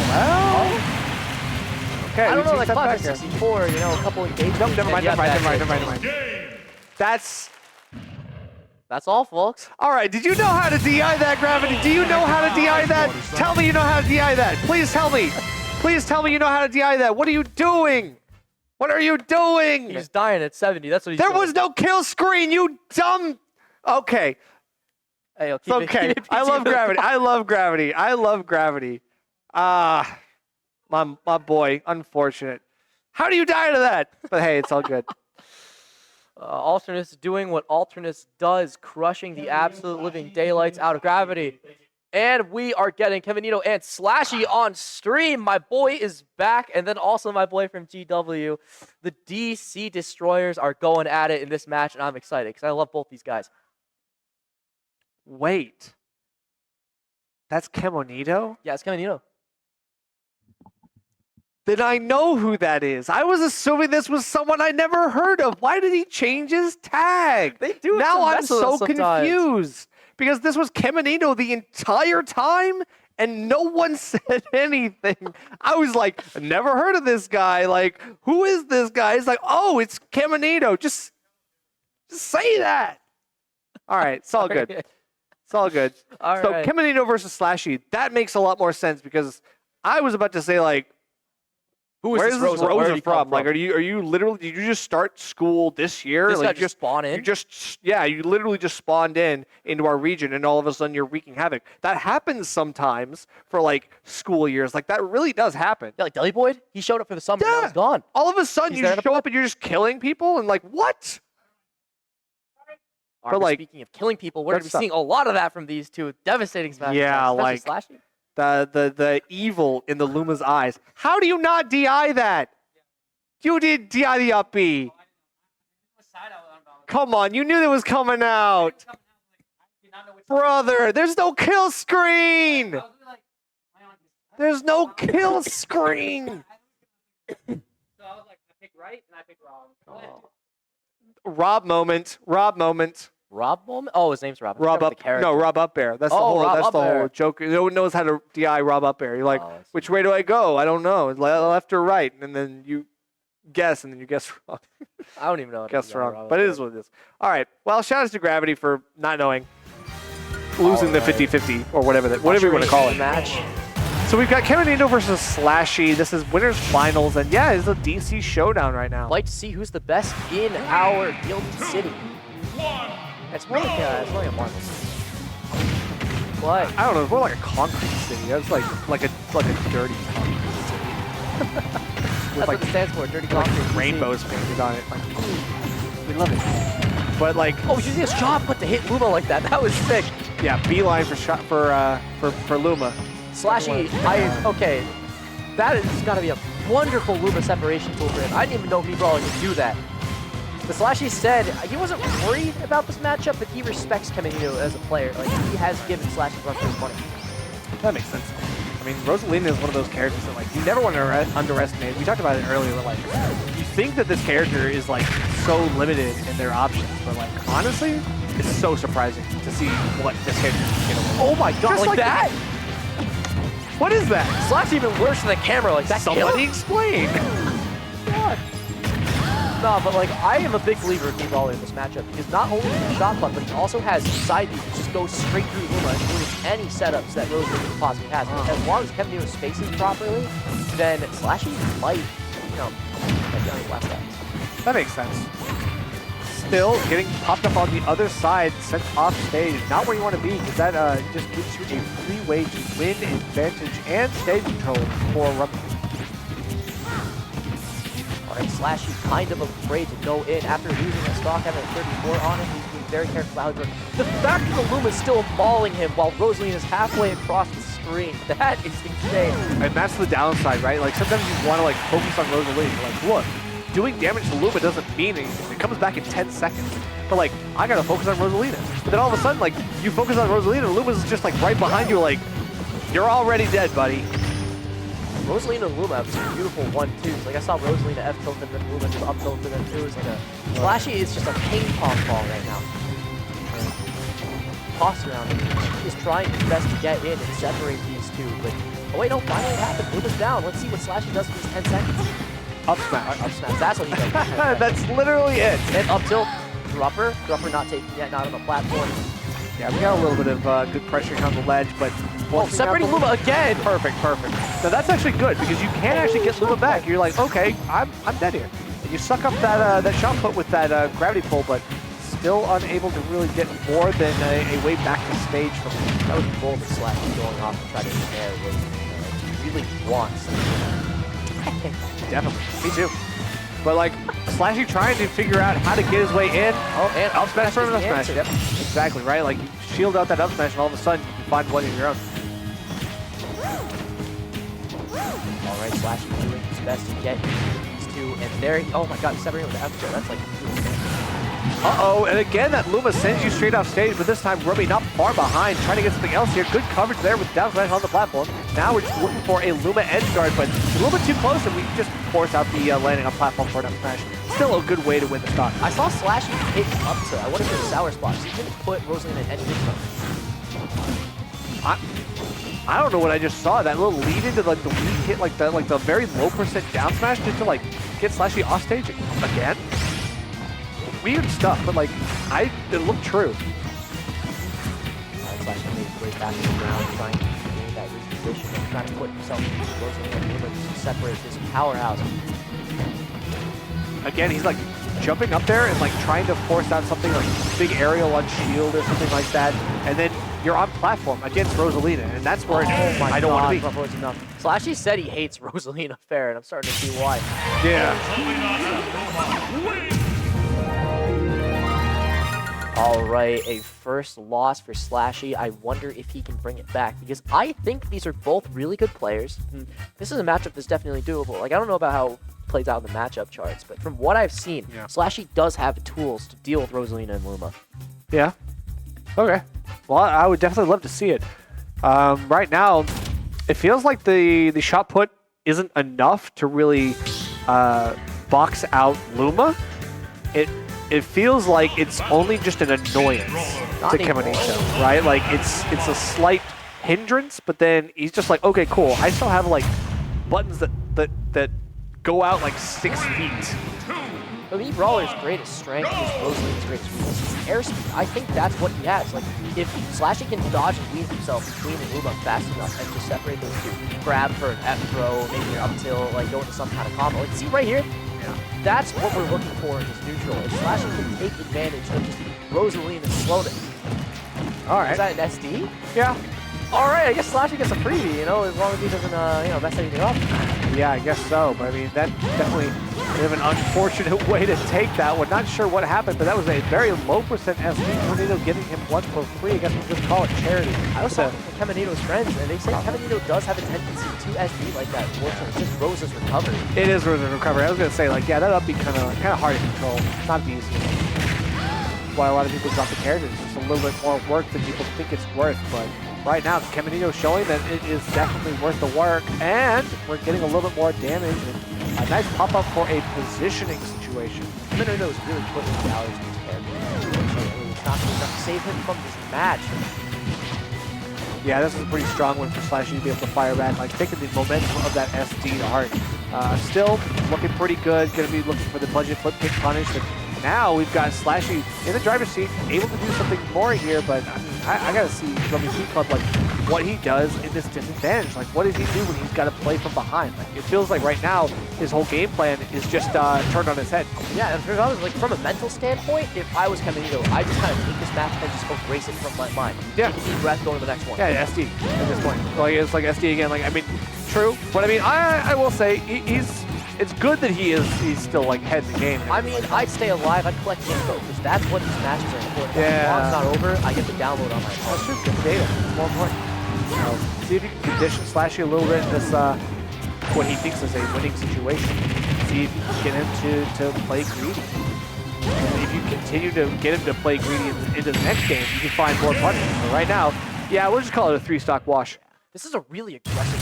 Well, okay. I don't know, like, back Cloud here. 64, you know, a couple engagements. Nope, never mind. Game. That's All folks. All right, did you know how to DI that, Gravity? Do you know how to DI that? Tell me you know how to DI that. Please tell me. Please tell me you know how to DI that. What are you doing? What are you doing? He's dying at 70. That's what he's There doing. was no kill screen, you dumb. Okay. Hey, It's okay. I love Gravity. I love Gravity. I love Gravity. Ah, my boy. Unfortunate. How do you die to that? But hey, it's all good. Alternis doing what Alternis does, crushing the absolute living daylights out of Gravity. And we are getting Kevinito and SLASHY on stream. My boy is back, and then also my boy from GW. The DC Destroyers are going at it in this match, and I'm excited because I love both these guys. Wait. That's Kevinito? Yeah, it's Kevinito. Then I know who that is. I was assuming this was someone I never heard of. Why did he change his tag? They do it now to I'm mess with us so sometimes. confused because this was Kevinito the entire time and no one said anything. I was like, never heard of this guy. Like, who is this guy? It's like, oh, it's Kevinito. Just say that. All right, it's all good. It's all good. All so right. Kevinito versus SLASHY, that makes a lot more sense because I was about to say like, where's this Rosa Where did he come from? Like, are you literally? Did you just start school this year? This like, guy just spawned in? You literally just spawned into our region, and all of a sudden you're wreaking havoc. That happens sometimes for like school years. Like that really does happen. Yeah, like Deli Boyd, he showed up for the summer and now he's gone. All of a sudden He's you there just to show up and you're just killing people, and like what? But like, speaking of killing people, we're going to be that's seeing a lot of that from these two devastating smash. Yeah, attacks, like especially SLASHY. the evil in the Luma's eyes. How do you not DI that? You did DI the up B. Come on, you knew that was coming out. Brother, there's no kill screen. There's no kill screen. Rob moment. Rob moment? Oh, his name's Rob. Rob up. No, Rob up air. That's the whole. Rob That's the Up whole Air. joke. No one knows how to DI Rob up air. You're like, Oh, I see. which way do I go? I don't know. Left or right, and then you guess, and then you guess wrong. I don't even know. Guess wrong, but it is what it is. All right. Well, shout out to Gravity for not knowing, losing the 50-50 or whatever you want to call it. Match. So we've got Kevinito versus SLASHY. This is winners finals, and yeah, it's a DC showdown right now. Like to see who's the best in our Gilded City. It's more like a market. What? I don't know. It's more like a concrete city. It's like a dirty concrete city. That's what it stands for, dirty concrete. Rainbows painted on it. Like, we love it. But like, Oh, did you see a shot put to hit Luma like that? That was sick. yeah, beeline for Luma. SLASHY, okay. That has got to be a wonderful Luma separation tool for him. I didn't even know he probably could do that. The SLASHY said he wasn't worried about this matchup, but he respects Caminito as a player. Like, he has given SLASHY run for his money. That makes sense. I mean, Rosalina is one of those characters that, like, you never want to underestimate. We talked about it earlier, but, like, you think that this character is, like, so limited in their options, but, like, honestly, it's so surprising to see what this character can get away with. Oh my god, Just like that? What is that? SLASHY even worse than the camera, like that. Somebody explain. God. No, but like I am a big believer in Brawler in this matchup because not only is he shot putt, but he also has side B which just goes straight through Uma and ruins any setups that Rosalina possibly has. As long as Caminito spaces properly, then SLASHY might, you know, get on his last step. That makes sense. Still getting popped up on the other side, sent off stage. Not where you want to be, because that just gives you a free way to win advantage and stage control for Rummy. Alright, SLASHY kind of afraid to go in after losing a stock having a 34 on him. He's being very careful. However, the fact that the Luma is still mauling him while Rosalina is halfway across the screen, that is insane. And that's the downside, right? Like, sometimes you want to, like, focus on Rosalina. Like, look, doing damage to Luma doesn't mean anything. It comes back in 10 seconds. But, like, I got to focus on Rosalina. But then all of a sudden, like, you focus on Rosalina, and Luma's just, like, right behind you, like, you're already dead, buddy. Rosalina and Luma have some beautiful 1-2s. Like I saw Rosalina F tilt and then Luma just up tilt and then 2 is like a SLASHY is just a ping pong ball right now. Toss around him. He is trying his best to get in and separate these two, but oh wait, no, finally it happened. Luma's down. Let's see what SLASHY does for these 10 seconds. Up smash. Up smash. That's what he does. That's literally it. And up tilt. Dropper. Dropper not taken yet, not on the platform. Yeah, we got a little bit of good pressure on the ledge, but separating Luma again. Perfect. Now that's actually good because you can actually get Luma back. You're like, okay, I'm dead here. And you suck up that shot put with that gravity pull, but still unable to really get more than a way back to stage from him. That was bold of SLASHY going off to try to snare with he really wants. Definitely, me too. But like SLASHY trying to figure out how to get his way in. Oh, and up smash from an up smash. answer. Yep, exactly right. Like you shield out that up smash, and all of a sudden you can find one of your own. All right, SLASHY doing his best to get these two, and there. Oh my God, separating with the F tilt. That's like. Uh-oh, and again, that Luma sends you straight off stage, but this time Rummy not far behind, trying to get something else here. Good coverage there with down smash on the platform. Now we're just looking for a Luma edge guard, but a little bit too close, and we just force out the landing on platform for an up smash. Still a good way to win the stock. I saw SLASHY hit up to. I wanted to hit a sour spot. He didn't put Rosalina in any hit zone. I don't know what I just saw. That little lead into like the weak hit, like the very low percent down smash, just to like get SLASHY off stage again. Weird stuff, but like it looked true. SLASHY made his way back to the ground, trying to gain that reposition and trying to put himself into Rosalina to separate this powerhouse. Again, he's like jumping up there and like trying to force out something like big aerial on shield or something like that, and then you're on platform against Rosalina, and that's where I don't want to be. SLASHY said he hates Rosalina fair, and I'm starting to see why. Yeah. All right, a first loss for SLASHY. I wonder if he can bring it back because I think these are both really good players. This is a matchup that's definitely doable. Like I don't know about how it plays out in the matchup charts, but from what I've seen, SLASHY does have the tools to deal with Rosalina and Luma. Yeah. Okay. Well, I would definitely love to see it. Right now, it feels like the shot put isn't enough to really box out Luma. It feels like it's only just an annoyance to Caminito, right? Like it's a slight hindrance, but then he's just like, okay, cool. I still have like buttons that go out like 6 feet. I mean, Brawler's greatest strength is Rosalina's greatest weakness. Airspeed, I think that's what he has. Like, if SLASHY can dodge and weave himself between the Luma fast enough and just separate those two, grab for an F throw, maybe an up tilt, like go into some kind of combo. Like, see right here? That's what we're looking for in this neutral. If SLASHY can take advantage of just Rosalina's slowness. All right. Is that an SD? Yeah. All right, I guess SLASHY gets a freebie, you know, as long as he doesn't, mess anything up. Yeah, I guess so. But I mean, that definitely We have an unfortunate way to take that one. Not sure what happened, but that was a very low percent SD. Tornado getting him one for free. I guess we'll just call it charity. I was talking to Caminito's friends, and they say Caminito does have a tendency to SD like that. Fortunately, it's just Rosa's recovery. It is Rosa's recovery. I was gonna say, like, yeah, that'll be kind of hard to control. Not the easiest. That's why a lot of people drop the characters. It's just a little bit more work than people think it's worth, but right now, Caminito showing that it is definitely worth the work, and we're getting a little bit more damage. And a nice pop-up for a positioning situation. Caminito is really putting hours in his character. It's not good enough to save him from this match. Yeah, this is a pretty strong one for SLASHY to be able to fire back, like taking the momentum of that SD to heart. Still looking pretty good, gonna be looking for the budget flip kick punish, but now we've got SLASHY in the driver's seat, able to do something more here, but I mean, I gotta see from his Club, like, what he does in this disadvantage. Like, what does he do when he's got to play from behind? Like, it feels like right now, his whole game plan is just turned on his head. Yeah, and like, from a mental standpoint, if I was Caminito, I just kind of take this match and just erase it from my mind. Yeah. Take a deep breath, go to the next one. Yeah, SD at this point. Like, it's like SD again. Like, I mean, true, but I mean, I will say, it's good that he's still, like, head in the game. I mean, I'd stay alive, I'd collect info, because that's what these matches are important. Yeah. If the not over, I get the download on my phone. That's true, get the data. It's more important. So, see if you can condition SLASHY a little bit in this, what he thinks is a winning situation. See if you can get him to play greedy. And if you continue to get him to play greedy into the next game, you can find more punishment. But right now, yeah, we'll just call it a 3-stock wash. This is a really aggressive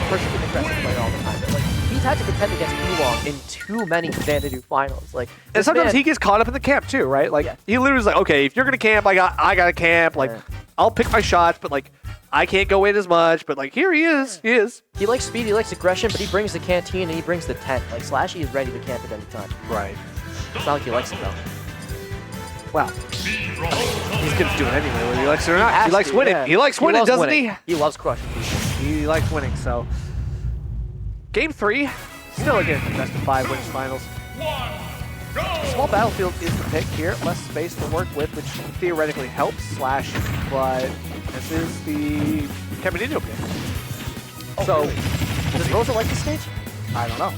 First, an aggressive player all the time. But, like, he's had to contend against Oolong in too many Xanadu finals. Like, and sometimes he gets caught up in the camp too, right? Like, he literally is like, okay, if you're gonna camp, I got to camp. Like, I'll pick my shots, but like, I can't go in as much. But like, here he is. He is. He likes speed. He likes aggression. But he brings the canteen and he brings the tent. Like, SLASHY is ready to camp at any time. Right. It's not like he likes it though. Well, he's gonna do it anyway, whether he likes it or not. He likes winning. Yeah. He likes winning, doesn't he? He loves crushing people. He likes winning. So, game 3, still again best of 5 winners finals. Small battlefield is the pick here. Less space to work with, which theoretically helps SLASH, but this is the Caminito pick. Oh, so, really? Does Rosa like the stage? I don't know.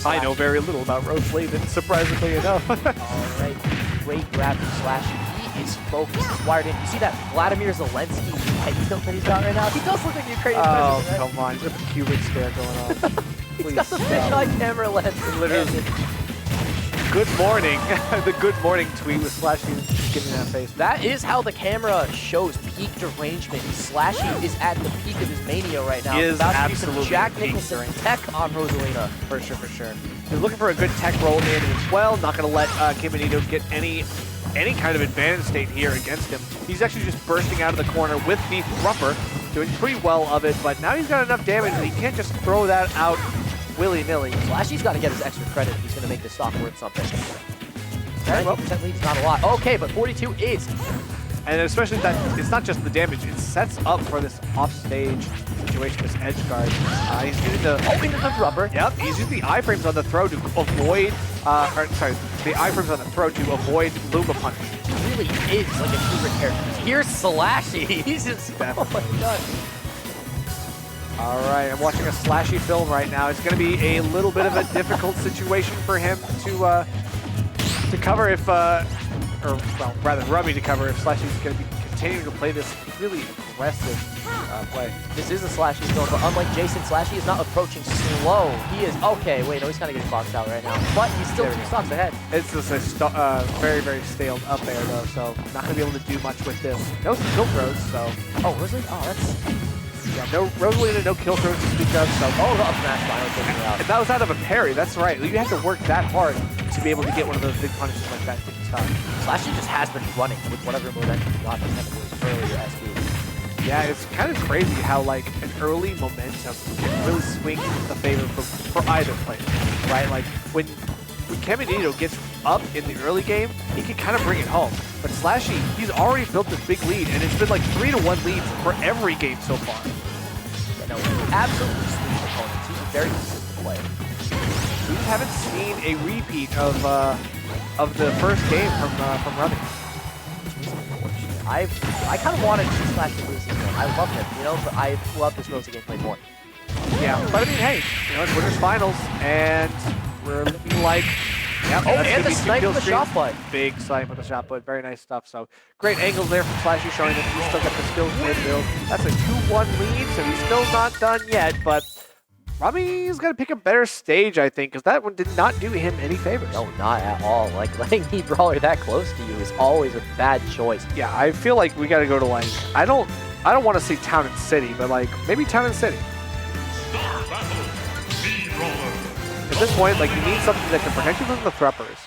I know very little about Rose Laven, surprisingly enough. Alright, great grab from SLASHY. He is focused, he's wired in. You see that Vladimir Zelensky head tilt that he's got right now? He does look like a Ukrainian president, right? Come on, he's got the Cuban stare going on. He's got the fisheye camera lens. Literally. Good morning. The good morning tweet with SLASHY giving that face. That is how the camera shows peak derangement. SLASHY is at the peak of his mania right now. He is about absolutely to Jack Nicholson tech on Rosalina. For sure, for sure. He's looking for a good tech roll in as well. Not going to let Caminito get any kind of advantage state here against him. He's actually just bursting out of the corner with the Thrumper, doing pretty well of it, but now he's got enough damage that he can't just throw that out willy-nilly. SLASHY's got to get his extra credit if he's going to make this stock worth something. Okay, well, 90% lead is not a lot. Okay, but 42 is. And especially that it's not just the damage, it sets up for this offstage situation, this edge guard. He's using the into the rubber. Yep, he's using the iframes on the throw to avoid, the iframes on the throw to avoid Luma punish. He really is like a favorite character. Here's SLASHY. He's just, oh my god. All right, I'm watching a SLASHY film right now. It's going to be a little bit of a difficult situation for him to cover if, or well, rather Rummy to cover if SLASHY is going to be continuing to play this really aggressive play. This is a SLASHY film, but unlike Jason, SLASHY is not approaching slow. He is, okay, wait, no, he's kind of getting boxed out right now. But he's still 2 stocks ahead. It's just a very, very staled up there, though, so not going to be able to do much with this. No kill throws, so. Oh, Rosalina? Oh, that's... Yeah, no Rosalina, no kill throws to speak of, so. Oh, the up smash finally taking it out. And that was out of a parry, that's right. You have to work that hard to be able to get one of those big punishes like that to stop. SLASHY just has been running with whatever momentum he got from his earlier SB. Yeah, it's kind of crazy how like an early momentum can really swing the favor for either player, right? Like when Caminito gets up in the early game, he can kind of bring it home. But SLASHY, he's already built this big lead, and it's been like 3-1 leads for every game so far. Yeah, no, absolutely sweet opponents. He's a very consistent player. We just haven't seen a repeat of the first game from Rummy. I kind of wanted to see SLASHY lose this one. I love him, you know, but I love this Rosa gameplay more. Yeah, but I mean, hey, you know, it's winners finals, and we're looking like. Yep, Oh, that's and gonna the be 2 snipe kill with the streaks. shot put. Big snipe with the shot put. Very nice stuff. So great angles there from SLASHY, showing that he's still got the skills mid build. That's a 2-1 lead, so he's still not done yet, but Rummy's got to pick a better stage, I think, because that one did not do him any favors. No, not at all. Like, letting Heat Brawler that close to you is always a bad choice. Yeah, I feel like we got to go to, like, I don't want to say town and city, but like maybe town and city. Start battle. B-Brawler. At this point, like, you need something that can protect you from the Threppers.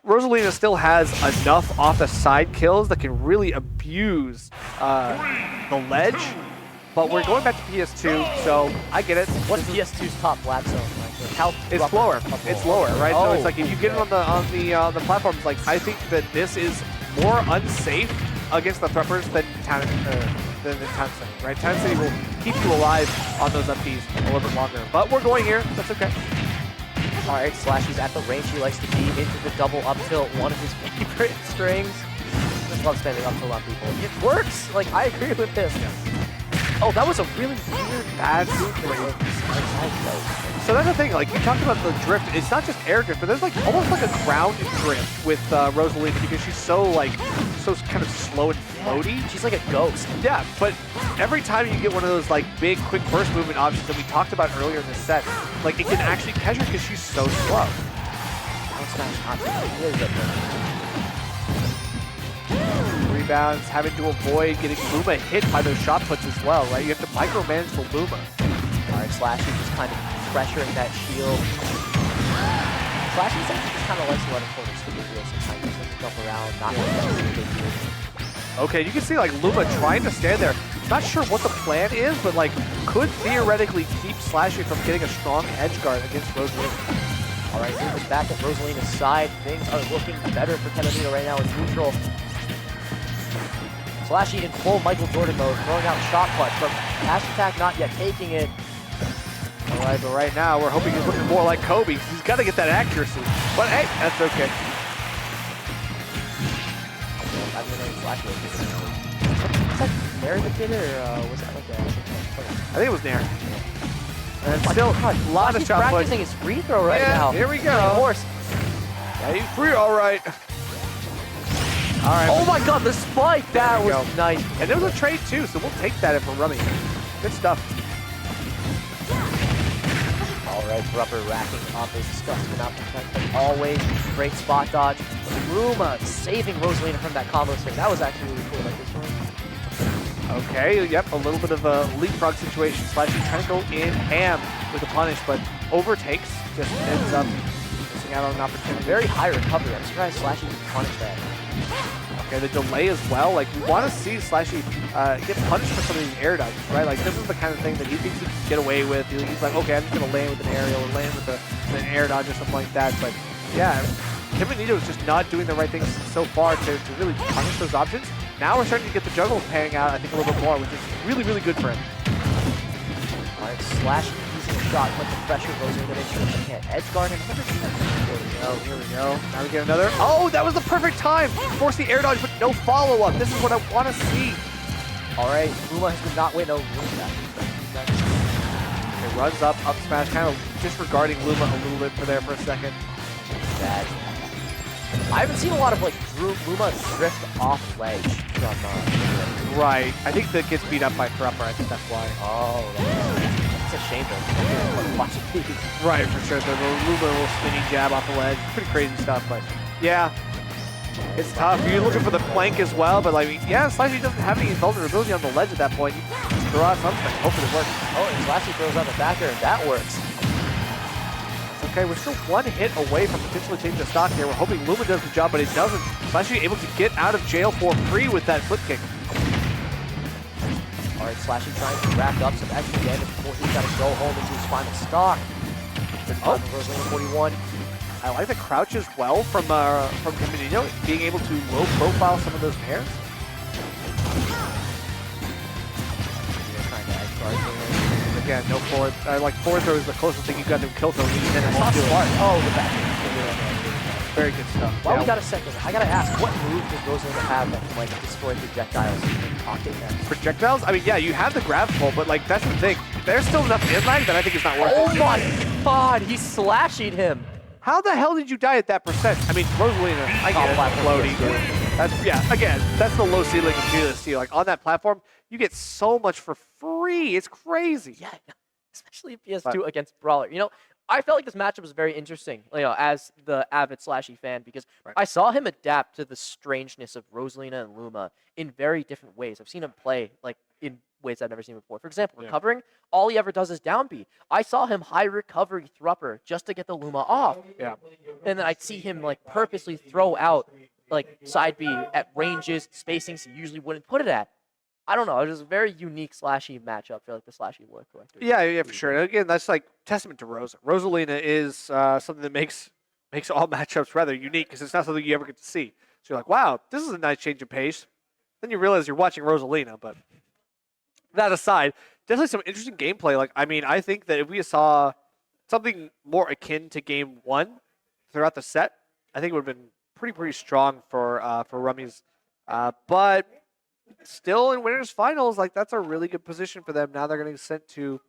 Rosalina still has enough off the side kills that can really abuse the ledge, but we're going back to PS2, so I get it. What's PS2's top lap zone? Like, the health It's drop lower. up It's lower. lower, right? So it's like if you get it okay. on the platforms, like I think that this is more unsafe against the Threppers than Town City, right? Town City will keep you alive on those upbeats a little bit longer, but we're going here. That's okay. All right, SLASHY's at the range he likes to be, into the double up tilt, one of his favorite strings. Just love spending up tilt on people. It works! Like, I agree with this. Oh, that was a really weird, Bad move for you. side So that's the thing, like you talked about the drift, it's not just air drift, but there's like almost like a ground drift with Rosalina because she's so kind of slow and floaty. note. She's like a ghost. Yeah, but every time you get one of those like big quick burst movement options that we talked about earlier in the set, like it can actually catch her because she's so slow. Down smash hot take. Really good for Rebounds, having to avoid getting Luma hit by those shot puts as well, right? You have to micromanage the Luma. All right, SLASHY just kind of pressuring that shield. SLASHY just kind of likes to let him pull his speed wheel sometimes. Just like jump around, not really big deal. Okay, you can see like Luma trying to stand there. Not sure what the plan is, but like could theoretically keep SLASHY from getting a strong edge guard against Rosalina. All right, Luma's back at Rosalina's side. Things are looking better for Ketamino right now in neutral. SLASHY in full Michael Jordan mode, throwing out shot put from Ash Attack, not yet taking it. All right, but right now we're hoping he's looking more like Kobe. He's got to get that accuracy. But hey, that's okay. I mean, SLASHY was that Nair that did it, or was that like a... I think it was Nair. And still a lot of SLASHY's shot puts. practicing his free throw right Yeah, now. here we go. Of course. Yeah, he's free, all right. All right. Oh my god, the spike! That There we was go. nice. And there was a trade too, so we'll take that if we're running. Good stuff. All right, Rubber racking up his disgusting amount of protect, but always great spot dodge. Luma saving Rosalina from that combo string. That was actually really cool. Like this one. Okay, yep, a little bit of a leapfrog situation. SLASHY trying to go in ham with the punish, but overtakes, just ends up missing out on an opportunity. Very high recovery. I'm surprised SLASHY can punish that. Okay, the delay as well. Like, we want to see SLASHY get punished for some of these air dodges, right? Like, this is the kind of thing that he thinks he can get away with. He's like, okay, I'm just going to land with an aerial or land with an air dodge or something like that. But, yeah, Ketamino is just not doing the right things so far to really punish those options. Now we're starting to get the juggles paying out, I think, a little bit more, which is really, really good for him. All right, SLASHY using a shot, but the pressure goes in to make sure he can't edge guard him. Here we go. Now we get another. Oh, that was the perfect time. Force the air dodge, but no follow-up. This is what I want to see. All right, Luma has been not win no Luma. It runs up smash, kind of disregarding Luma a little bit for a second. Bad. I haven't seen a lot of like Luma drift off ledge from. Right. I think that gets beat up by Thrupper. I think that's why. Oh, that's a shame though. Watching these. Right, for sure. The Luma little spinny jab off the ledge. Pretty crazy stuff, but yeah. It's tough. You're looking for the flank as well, but like, yeah, SLASHY doesn't have any vulnerability on the ledge at that point. You throw out something. Hopefully it works. Oh, and SLASHY throws out the backer, and that works. Okay, we're still one hit away from potentially changing the stock here. We're hoping Luma does the job, but it doesn't. SLASHY able to get out of jail for free with that flip kick. All right, SLASHY trying to rack up some extra damage before he's got to go home into his final stock. Oh. Rosalina 41. I like the crouch as well from Ketamino, being able to low profile some of those pairs. Trying to edge guard there. Again, no forward. Like forward throw is the closest thing you got to kill throw. And It's not smart. Oh, the back. Very good stuff. While Yeah. we got a second, I gotta ask, what move does Rosalina have that can like destroy projectiles in Octane Max? Projectiles? I mean, yeah, you have the grab pull, but like that's the thing. There's still enough inline that I think it's not worth Oh it. my god, he slashed him. How the hell did you die at that percent? I mean, Rosalina, I get it, floaty. That's, yeah, again, that's the low ceiling of GWU. Like, on that platform, you get so much for free. It's crazy. Yeah, especially PS2 against Brawler. You know, I felt like this matchup was very interesting, you know, as the avid Slashy fan, because I saw him adapt to the strangeness of Rosalina and Luma in very different ways. I've seen him play, like, in ways I've never seen before. For example, recovering, all he ever does is down B. I saw him high recovery thrupper just to get the Luma off. Yeah. And then I'd see him, like, purposely throw out, like, side B at ranges, spacings he usually wouldn't put it at. I don't know. It was a very unique Slashy matchup for like the Slashy Lore Collector. Yeah, for sure. And again, that's like testament to Rosa. Rosalina is something that makes all matchups rather unique because it's not something you ever get to see. So you're like, wow, this is a nice change of pace. Then you realize you're watching Rosalina. But that aside, definitely some interesting gameplay. Like, I mean, I think that if we saw something more akin to Game 1 throughout the set, I think it would have been pretty strong for Rummies. But still in winners finals, like that's a really good position for them. Now they're getting sent to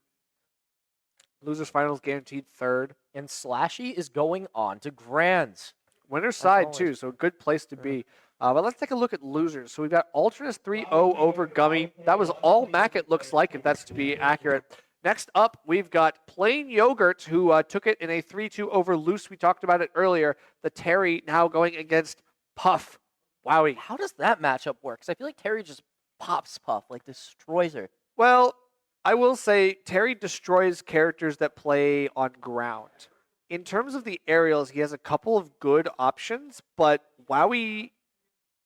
losers finals, guaranteed third. And Slashy is going on to Grands. Winners side too, so a good place to be. But let's take a look at losers. So we've got Alternis 3-0 over Gummy. That was all Mac, it looks like, if that's to be accurate. Next up, we've got Plain Yogurt, who took it in a 3-2 over Loose. We talked about it earlier. The Terry now going against Puff. Wowie. How does that matchup work? Because I feel like Terry just pops Puff, like destroys her. Well, I will say Terry destroys characters that play on ground. In terms of the aerials, he has a couple of good options, but Wowie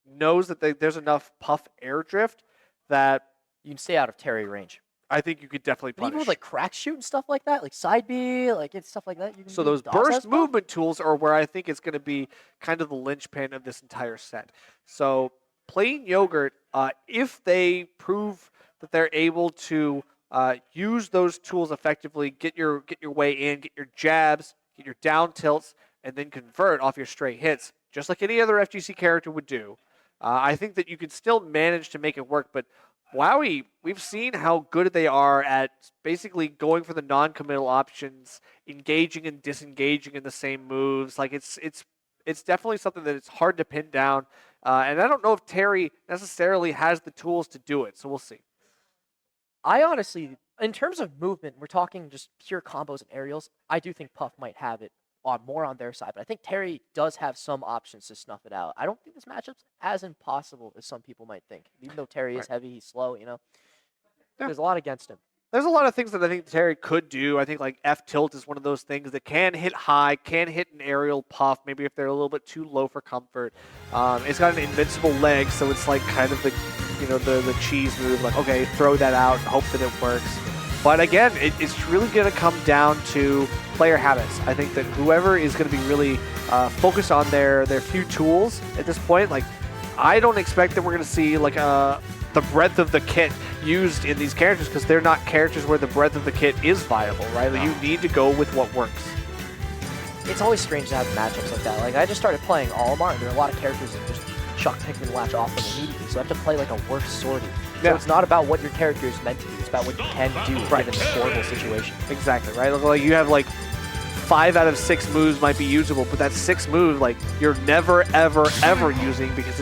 knows that there's enough Puff air drift that You can stay out of Terry range. I think you could definitely But even punish. with like crack shoot and stuff like that, like side B, like and stuff like that. You can So do those DOS as burst well. movement tools are where I think it's going to be kind of the linchpin of this entire set. So Plain Yogurt, if they prove that they're able to use those tools effectively, get your way in, get your jabs, get your down tilts, and then convert off your straight hits, just like any other FGC character would do, I think that you could still manage to make it work. But Wowie, we've seen how good they are at basically going for the non-committal options, engaging and disengaging in the same moves. Like it's definitely something that it's hard to pin down. And I don't know if Terry necessarily has the tools to do it. So we'll see. I honestly, in terms of movement, we're talking just pure combos and aerials. I do think Puff might have it more on their side, but I think Terry does have some options to snuff it out. I don't think this matchup's as impossible as some people might think. Even though Terry is heavy, he's slow, you know. Yeah. There's a lot against him. There's a lot of things that I think Terry could do. I think like F tilt is one of those things that can hit high, can hit an aerial puff, maybe if they're a little bit too low for comfort. It's got an invincible leg, so it's like kind of the, you know, the cheese move, like, okay, throw that out and hope that it works. But again, it's really going to come down to player habits. I think that whoever is going to be really focused on their few tools at this point, like, I don't expect that we're going to see like the breadth of the kit used in these characters, because they're not characters where the breadth of the kit is viable, right? Like, you need to go with what works. It's always strange to have matchups like that. Like, I just started playing Olimar, and there are a lot of characters that just chuck Pikmin latch off them immediately, so I have to play like a worse sortie. So it's not about what your character is meant to do, it's about what you can do given this horrible situation. Exactly, right? Like, you have like 5 out of 6 moves might be usable, but that 6th move, like, you're never, ever using, because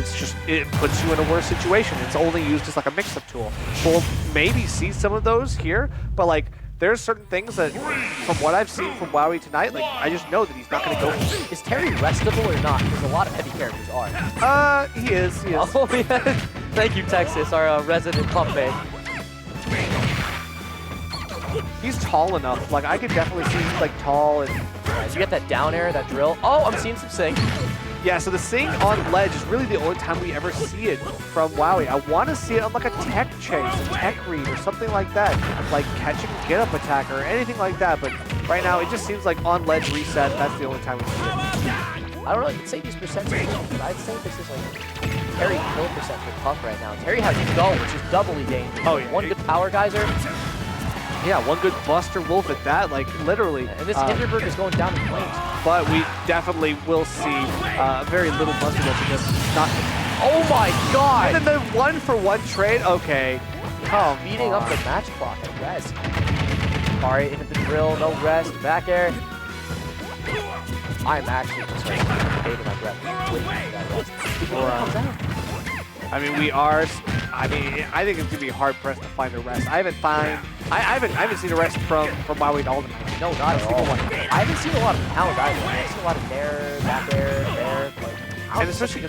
it puts you in a worse situation. It's only used as like a mix-up tool. We'll maybe see some of those here, but like, there's certain things that, from what I've seen from Wowie tonight, like, I just know that he's not going to go for it. Is Terry restable or not? Because a lot of heavy characters are. He is. Oh, yeah. Thank you, Texas, our resident pump man. He's tall enough. Like, I could definitely see he's like tall and... Right, you get that down air, that drill. Oh, I'm seeing some sync. Yeah, so the sing on ledge is really the only time we ever see it from Wowie. I want to see it on like a tech chase, a tech read, or something like that. Like catching a get-up attack or anything like that. But right now, it just seems like on ledge reset, that's the only time we see it. I don't know, you can say these percentages, but I'd say this is like Terry kill percent for Puff right now. Terry has Go, which is doubly dangerous. Oh, yeah. One good power geyser. Yeah, one good Buster Wolf at that, like, literally. And this Hinderberg is going down in flames. but we definitely will see very little muscleness in this. Not. Oh my god! And then the 1-for-1 trade. Okay, come Beating on. up the match clock at rest. Alright, into the drill, no rest, back air. I'm actually just like holding my breath, waiting for that rest. Before it comes out. I mean, we are. I mean, I think it's gonna be hard pressed to find a rest. I haven't seen a rest from Maui at all tonight. No, not at all. I haven't seen a lot of pound either. I've seen a lot of nair, back air, nair. And especially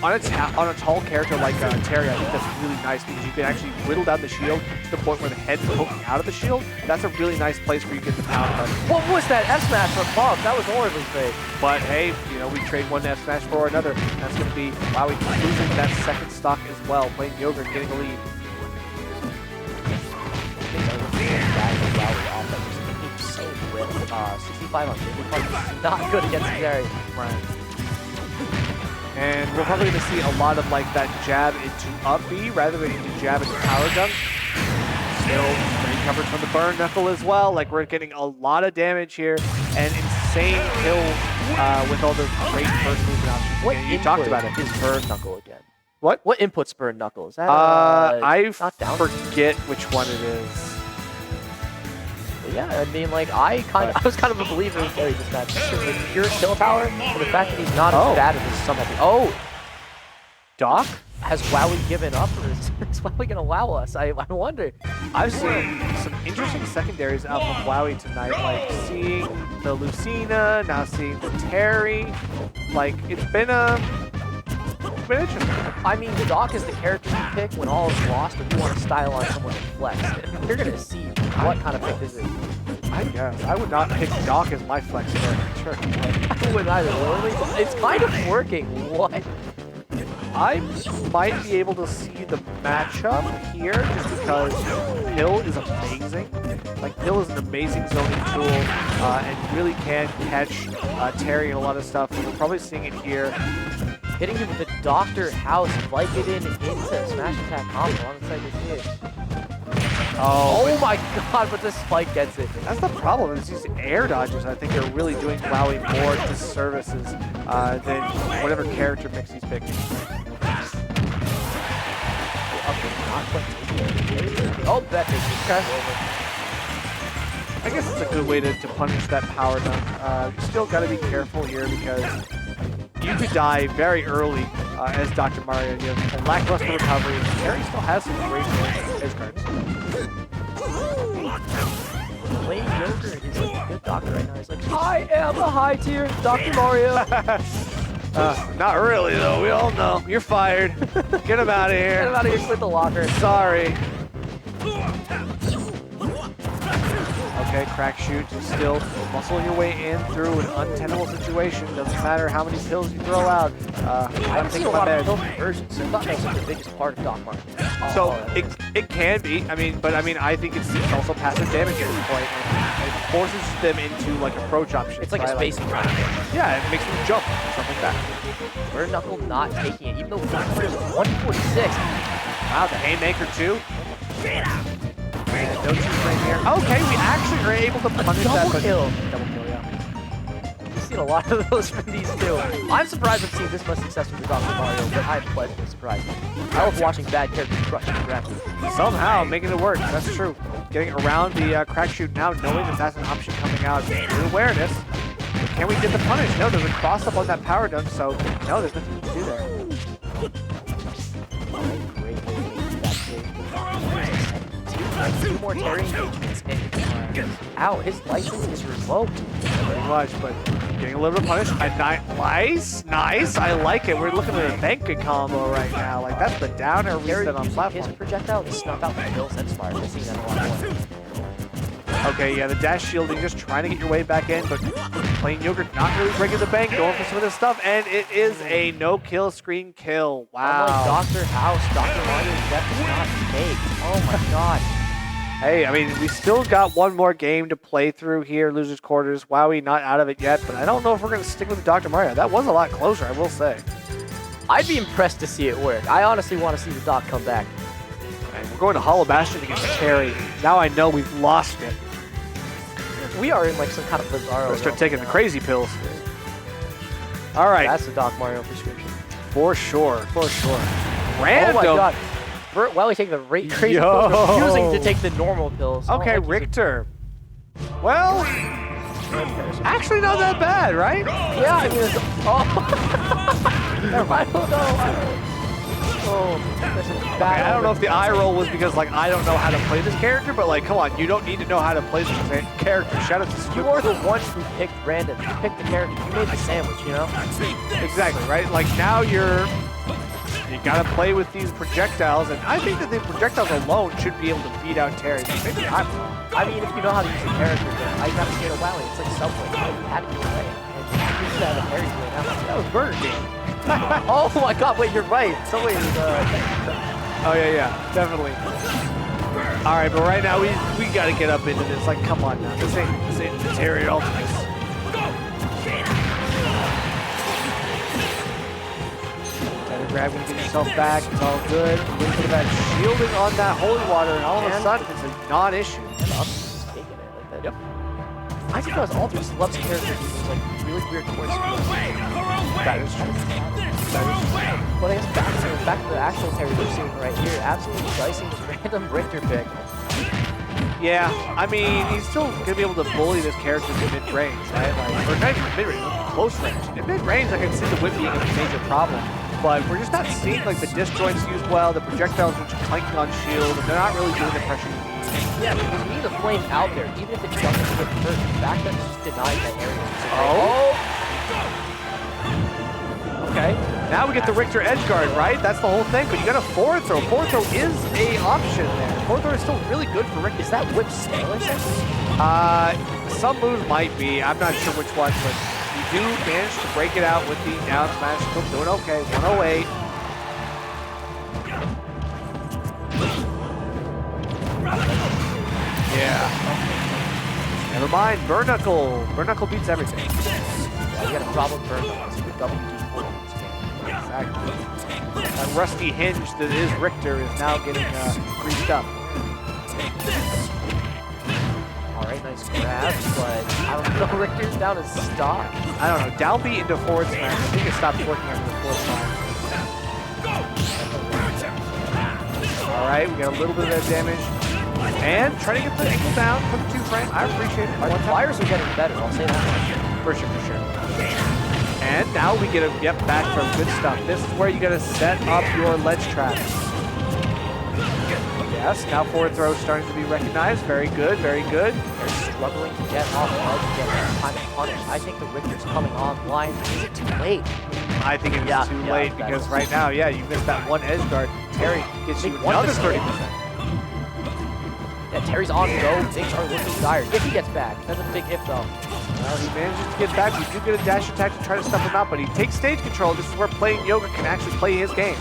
on a tall character like Terry, I think that's really nice because you can actually whittle down the shield to the point where the head's poking out of the shield. That's a really nice place where you get the pound punch. What was that F smash from Bob? That was horribly fake. But hey, you know, we trade one F smash for another. That's going to be Maui losing that second stock as well, playing Yogurt, getting a lead. 65 on 55 not good against Terry. Right. And we're probably going to see a lot of like that jab into up B rather than into jab into power dunk. Still great coverage from the burn knuckle as well. Like we're getting a lot of damage here and insane kills with all the great first movement options. What you talked about it. Is burn knuckle again? What? What input's burn knuckle? Is that I not down? forget which one it is. Yeah, I mean, like, I was kind of a believer in Terry this match. Because the pure kill power, and the fact that he's not as bad as this somehow. Oh! Doc? Has Wowie given up, or is Wowie gonna wow us? I wonder. I've seen some interesting secondaries out from Wowie tonight, like seeing the Lucina, now seeing the Terry. Like, it's been interesting. I mean, Doc is the character you pick when all is lost and you want to style on someone to flex. And you're gonna see what kind of pick this is. I guess. I would not pick Doc as my flex character. Sure. I wouldn't either, literally. It's kind of working. What? I might be able to see the matchup here just because Hill is amazing. Like, Hill is an amazing zoning tool and really can catch Terry and a lot of stuff. We're probably seeing it here. Hitting him with the Dr. House, like it into Smashtag combo. I'm excited to see it. Oh my god, but this spike gets it. That's the problem, is these air dodges I think are really doing Wowie more disservices than whatever character mix he's picking. Oh, that makes me crash over. I guess it's a good way to punish that power dunk. You still got to be careful here because you could die very early as Dr. Mario. You have a lackluster recovery. Terry still has some great edge cards. Playing Yogurt is like a good doctor right now. He's like, I am a high tier Dr. Mario. Not really, though. We all know. You're fired. Get him out of here. Get him out of here with the locker. Sorry. Okay, crack shoot. Just still muscle your way in through an untenable situation. Doesn't matter how many pills you throw out. I haven't seen a lot of pill conversions, so I thought that was the biggest part of Doc Martin. So it can be. I think it's also passive damage at this point. And it forces them into like approach options. It's like a spacing kind of thing. Yeah, it makes them jump, stuff like that. Burn Knuckle not taking it, even though Doc Martin is 146. Wow, the haymaker too. And no two frame here. Okay, we actually are able to punish that. Double kill. Double kill, yeah. We've seen a lot of those from these two. I'm surprised I've seen this much success from Dr. Mario, but I'm pleasantly surprised. I love watching bad characters crush the ground. Somehow making it work. That's true. Getting around the crack shoot now, knowing that that's an option coming out with awareness. But can we get the punish? No, there's a cross up on that power dunk, so no, there's nothing to do there. Two more Terry engagements and ow, his license is revoked. Very much, but getting a little bit of punish. Nice. I like it. We're looking at a bank combo right now. Like that's the downer reset on platform. His projectile to snuff out the kills and smart. I've seen that a lot more. Okay, yeah, the dash shielding, just trying to get your way back in, but playing Yogurt not really breaking the bank, going for some of this stuff, and it is a no-kill screen kill. Wow. Unlike Dr. House, Dr. Mario's death is not fake. Oh my god. Hey, I mean, we still got one more game to play through here, Losers Quarters. Wowie not out of it yet, but I don't know if we're going to stick with Dr. Mario. That was a lot closer, I will say. I'd be impressed to see it work. I honestly want to see the Doc come back. And we're going to Hollow Bastion against Terry. Now I know we've lost it. We are in like some kind of bizarro. We'll start realm taking the now. crazy pills. All right, That's the Doc Mario prescription. for sure. Oh Random. my god. Well, we take the crazy Yo. pills, refusing to take the normal pills. Okay, Oh, like Richter. Well, actually not that bad, right? yeah, I mean, it's, oh. Never mind. I don't know. Oh, this is Okay, bad. I don't know if the eye roll was because like I don't know how to play this character, but like, come on, you don't need to know how to play this character. Shout out to You Squid. are the one who picked random. You picked the character. You made the sandwich, you know? Exactly, right? Like now you gotta play with these projectiles, and I think that the projectiles alone should be able to beat out Terry. Maybe I'm wrong. I mean, if you know how to use the character, then I gotta say to Wowie, it's like Subway. You had to be away. And you should have a Terry's way now. That was Burger King. Oh my god, wait, you're right. Subway is, Oh yeah, definitely. All right, but right now we gotta get up into this. Like, come on now, this ain't the Terry Alternis. Grab and get yourself back. It's all good. Wait for that shielding on that holy water, and all of a sudden it's a non-issue. and Alternis is taking it like that. Yep. I just realized Alternis loves characters using like really weird choice. That is true. But I guess back to the actual Terry we're seeing right here, absolutely dicing this random Richter pick. Yeah, I mean, he's still gonna be able to bully this character to mid-range, right? Like, or not even mid-range, close range. In mid-range, I can see the whip being a major problem. But we're just not seeing like the disjoints used well, the projectiles which are clanking on shield, and they're not really doing the pressure you need. Yeah, because you need a flame out there, even if it doesn't hit first. The fact that it just denies that area. Okay, now we get the Richter edge guard, right? That's the whole thing, but you got a forward throw. Forward throw is a option there. Forward throw is still really good for Richter. Is that whip scaling? Some moves might be. I'm not sure which one, but you do manage to break it out with the down smash. Still doing okay. 108. Yeah. Never mind. Burn Knuckle. Burn Knuckle beats everything. Yeah, you got a problem burn on this with WD4 in this game. Exactly. That rusty hinge that is Richter is now getting greased up. Alright, nice grab, but I don't know, Richter's down his stock. I don't know. Down B into forward smash. I think it stopped working after the forward smash. Alright, we got a little bit of that damage. And trying to get the ankle down for the 2-frame. I appreciate it. The flyers are getting better, I'll say that. For sure, for sure. And now we get a back from good stuff. This is where you gotta set up your ledge traps. Yes, now forward throw starting to be recognized. Very good, very good. They're struggling to get off ledge and get that time to punish. I think the Richter's coming online. Is it too late? I think it is Yeah, too yeah, late that because is- right now, yeah, you missed that one edge guard. Terry gets you Big one another mistake. 30%. Yeah, Terry's on go. Things are looking dire. If he gets back. That's a big if, though. Well, he manages to get back. We do get a dash attack to try to stop him out, but he takes stage control. This is where playing Yoga can actually play his game.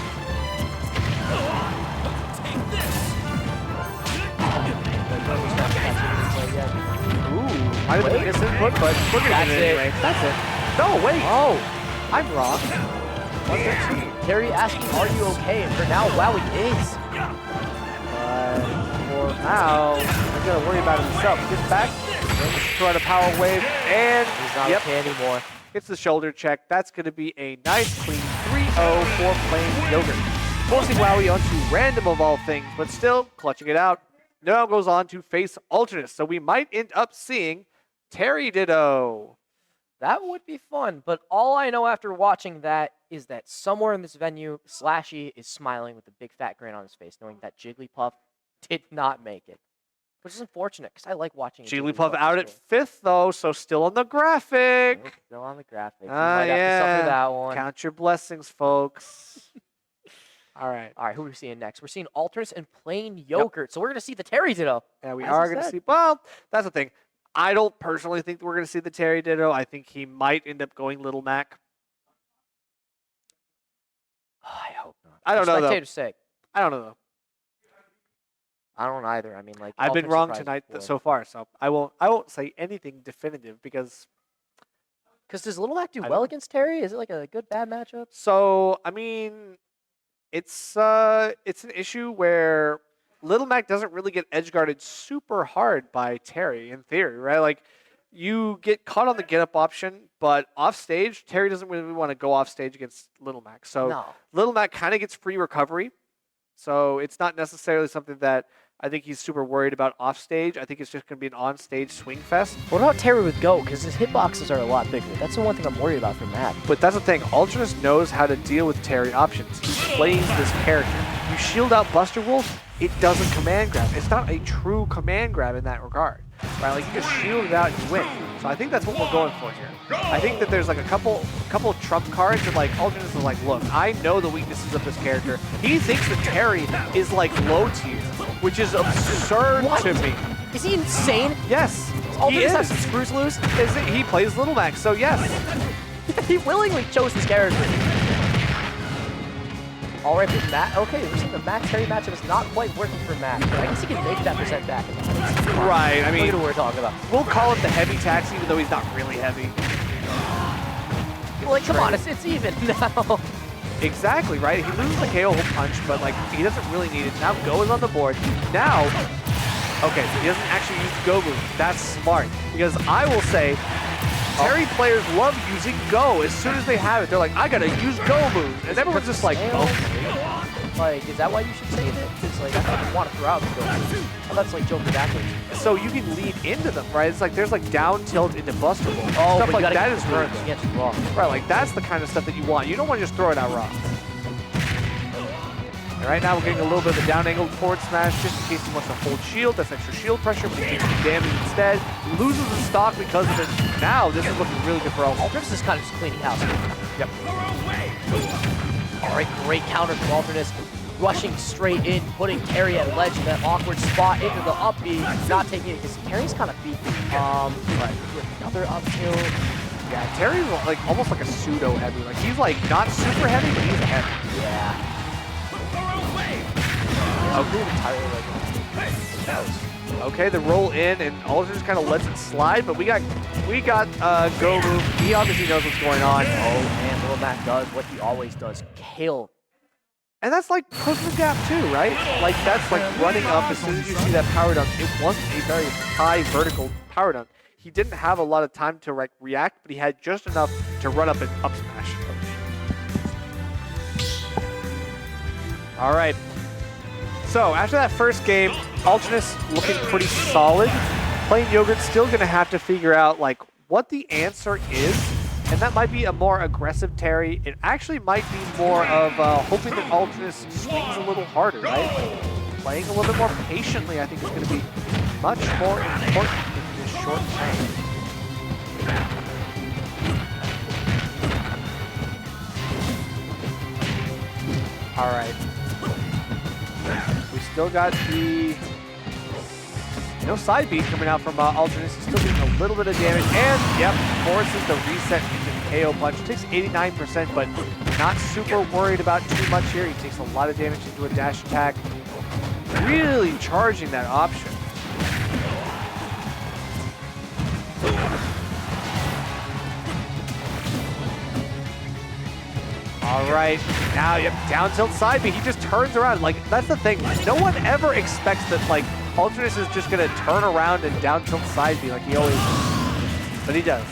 Ooh, might have been a misinput, but we're gonna That's get it it. anyway. That's it. No, wait. Oh, I'm wrong. 113. Terry asking, are you okay? And for now, wow, he is. But for now, he's gonna worry about himself. He gets back, throw out a power wave, and He's not yep, okay anymore. gets the shoulder check. That's gonna be a nice clean 3-0 for playing Yogurt. Forcing Wowie onto random of all things, but still clutching it out. Now goes on to face Alternis. So we might end up seeing Terry Ditto. That would be fun, but all I know after watching that is that somewhere in this venue, Slashy is smiling with a big fat grin on his face, knowing that Jigglypuff did not make it. Which is unfortunate, because I like watching Jigglypuff out at this 5th, though, so still on the graphic. game. Still on the graphic. You Ah, might have to suffer that one. Count your blessings, folks. All right. All right, who are we seeing next? We're seeing Alternis and Plain Yogurt. So we're going to see the Terry Ditto. Yeah, we As are you going to said. see. Well, that's the thing. I don't personally think that we're going to see the Terry Ditto. I think he might end up going Little Mac. I hope not. I don't For know, though. spectator's sake. I don't know, though. I don't either. I mean, like I've been Alternis wrong surprised tonight before. so far, so I won't say anything definitive because. Because does Little Mac do I don't well know. against Terry? Is it like a good bad matchup? So I mean, it's an issue where Little Mac doesn't really get edge guarded super hard by Terry in theory, right? Like you get caught on the get up option, but off stage, Terry doesn't really want to go off stage against Little Mac. So No. Little Mac kind of gets free recovery. So it's not necessarily something that I think he's super worried about off stage. I think it's just going to be an on stage swing fest. What about Terry with Go? Because his hitboxes are a lot bigger. That's the one thing I'm worried about for Mac. But that's the thing. Alternis knows how to deal with Terry options. He plays this character. You shield out Buster Wolf, it doesn't command grab. It's not a true command grab in that regard. Right? Like you just shield it out and you win. So I think that's what we're going for here. I think that there's like a couple trump cards that like Alternis is like, look, I know the weaknesses of this character. He thinks that Terry is like low tier, which is absurd to me. Is he insane? Yes, he Alternis has is. some screws loose. He plays Little Mac, so yes. He willingly chose this character. All right, but Matt. Okay, we're seeing the Mac Terry matchup is not quite working for Mac. But I guess he can make that percent back. Right, I mean, look at what we're talking about. we'll call it the heavy tax, even though he's not really heavy. Like, come on, it's even now. Exactly, right? He loses the KO punch, but like he doesn't really need it. Now Go is on the board. Now, okay, so he doesn't actually use the Go move. That's smart, because I will say, Terry players love using Go as soon as they have it. They're like, I gotta use Go moves, and everyone's just like, oh. Like, is that why you should save it? Because like, I thought you want to throw out the Go move. Oh, that's like Joker backwards. So you can lead into them, right? It's like there's like down tilt into Buster Wolf. Oh, Stuff but like you gotta that get is the worth moves. it. You can't raw. Right, like that's the kind of stuff that you want. You don't want to just throw it out raw. And right now we're getting a little bit of a down angled forward smash just in case he wants to hold shield. That's extra shield pressure, but he takes some damage instead. He loses the stock because of it. Now this is looking really good for Alternis. Alternis is kind of just cleaning house. Yep. All right, great counter from Alternis. Rushing straight in, putting Terry at ledge in that awkward spot into the up B, not taking it because Terry's kind of beat. Right, another up tilt. Yeah, Terry's like almost like a pseudo heavy. Like he's like not super heavy, but he's heavy. Yeah. Okay, the roll in, and Alternis kind of lets it slide, but we got Go move. He obviously knows what's going on. Oh man, Little Mac does what he always does, kill. And that's like closing the gap too, right? Like that's like running up as soon as you see that power dunk. It wasn't a very high vertical power dunk. He didn't have a lot of time to like react, but he had just enough to run up and up smash. All right. So after that first game, Alternis looking pretty solid. Plain Yogurt's still gonna have to figure out like what the answer is. And that might be a more aggressive Terry. It actually might be more of hoping that Alternis swings a little harder, right? Playing a little bit more patiently, I think, is going to be much more important in this short time. All right. We still got the no side beat coming out from Alternis. He's still getting a little bit of damage. And, yep, forces the reset into the KO punch. Takes 89%, but not super worried about too much here. He takes a lot of damage into a dash attack. Really charging that option. All right, now, yep, down tilt side B. He just turns around. Like, that's the thing. No one ever expects that, like, Alternis is just going to turn around and down tilt side B like he always does. But he does.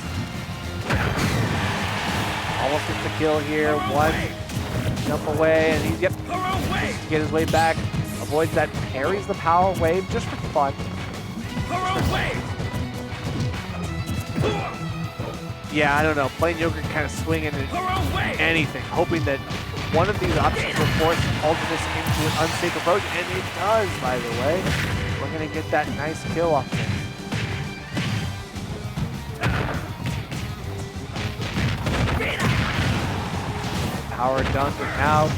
Almost gets the kill here. One jump away, and he's, yep, just to get his way back. Avoids that, parries the power wave just for fun. Yeah, I don't know. Plain Yogurt kind of swinging at anything, hoping that one of these options will force Alternis into an unsafe approach, and it does, by the way. We're going to get that nice kill off this. Power dunk, and now,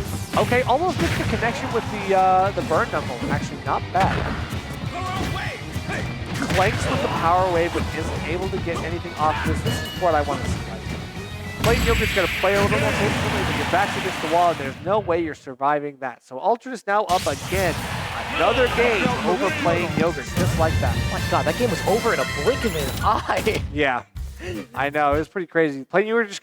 okay, almost gets the connection with the burn knuckle. Actually, not bad. Clanks with the power wave, but isn't able to get anything off this. This is what I want to see. Plain Yogurt's going to play a little bit more patiently, but your back's against the wall, and there's no way you're surviving that. So Alternis now up again. Another game over Plain Yogurt, just like that. Oh my god, that game was over in a blink of an eye. Yeah, I know. It was pretty crazy. Plain Yogurt just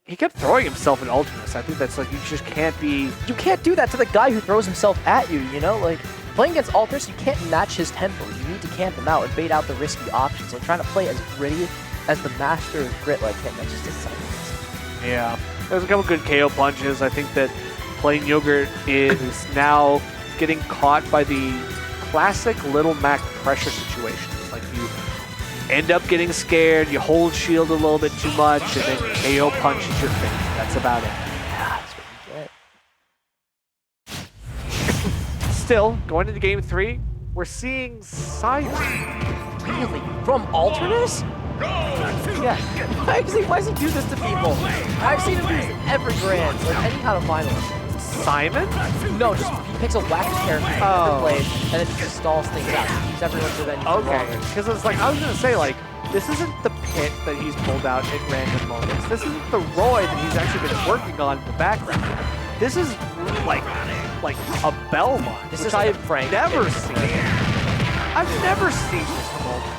he kept throwing himself at Alternis. I think that's like, you just can't be... You can't do that to the guy who throws himself at you, you know? Like, Playing against Alternis, you can't match his tempo. You need to camp him out and bait out the risky options. And trying to play as gritty as the master of grit like him, that's just exciting. Yeah. There's a couple good KO punches. I think that Plain Yogurt is now getting caught by the classic Little Mac pressure situations. Like you end up getting scared, you hold shield a little bit too much, and then KO punches your face. That's about it. Yeah, that's what you get. Still, going into game 3, we're seeing Simon. Really? From Alternis? Yeah. Why does he do this to people? I've seen him do this in every grand, like any kind of finalist. Simon? No, just he picks a wacky character he never played, and then he just stalls things out. He keeps everyone's revenge. Okay, because it's like, I was going to say, like, this isn't the pit that he's pulled out at random moments. This isn't the Roy that he's actually been working on in the background. This is like a Belmont, This which is like a I've Frank. never seen. I've never seen this moment.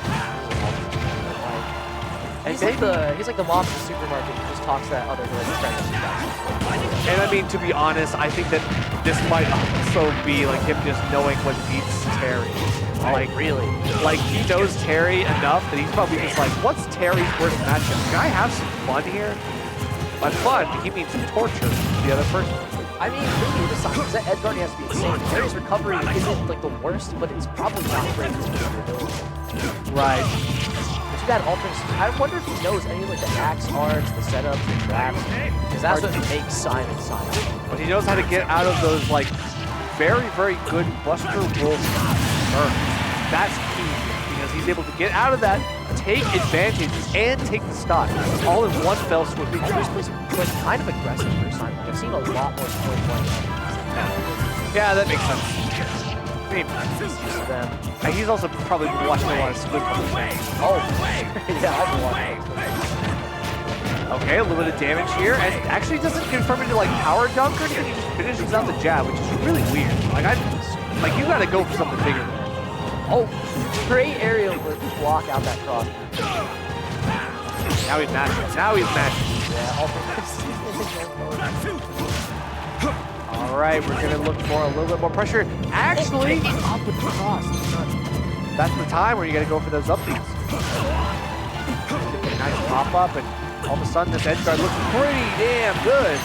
He's like the mom at the supermarket who just talks to that other girl that's trying to And I mean, to be honest, I think that this might also be like him just knowing what beats Terry. Like, really? Like, he knows Terry enough that he's probably just like, what's Terry's worst matchup? Can I have some fun here? By fun, he means torture the other person. I mean, maybe the sign is that Edguard has to be insane. Terry's recovery isn't like the worst, but it's probably not great. Right. But you got Alternis. I wonder if he knows any of like the axe arts, the setups, the traps, because that's what makes Simon Simon. But he knows how to get out of those like very, very good Buster Wolf burns. That's key because he's able to get out of that, take advantage, and take the stock all in one fell swoop. Alternis plays like kind of aggressive for Simon. I've seen a lot more skill playing. Yeah, that makes sense. I mean, He's used to them. and he's also probably been watching a lot of Squid Games. Oh, yeah, I've been watching. Okay, a little bit of damage here, and actually doesn't confirm into like power dunk or anything. He just finishes out the jab, which is really weird. Like you gotta go for something bigger. Oh, great aerial block out that cross. Now he's matching. Now he's matching. Yeah, Alternis. All right, we're gonna look for a little bit more pressure. Actually, Up with the cross. that's the time where you gotta go for those upbeats. Get a nice pop up, and all of a sudden this edge guard looks pretty damn good.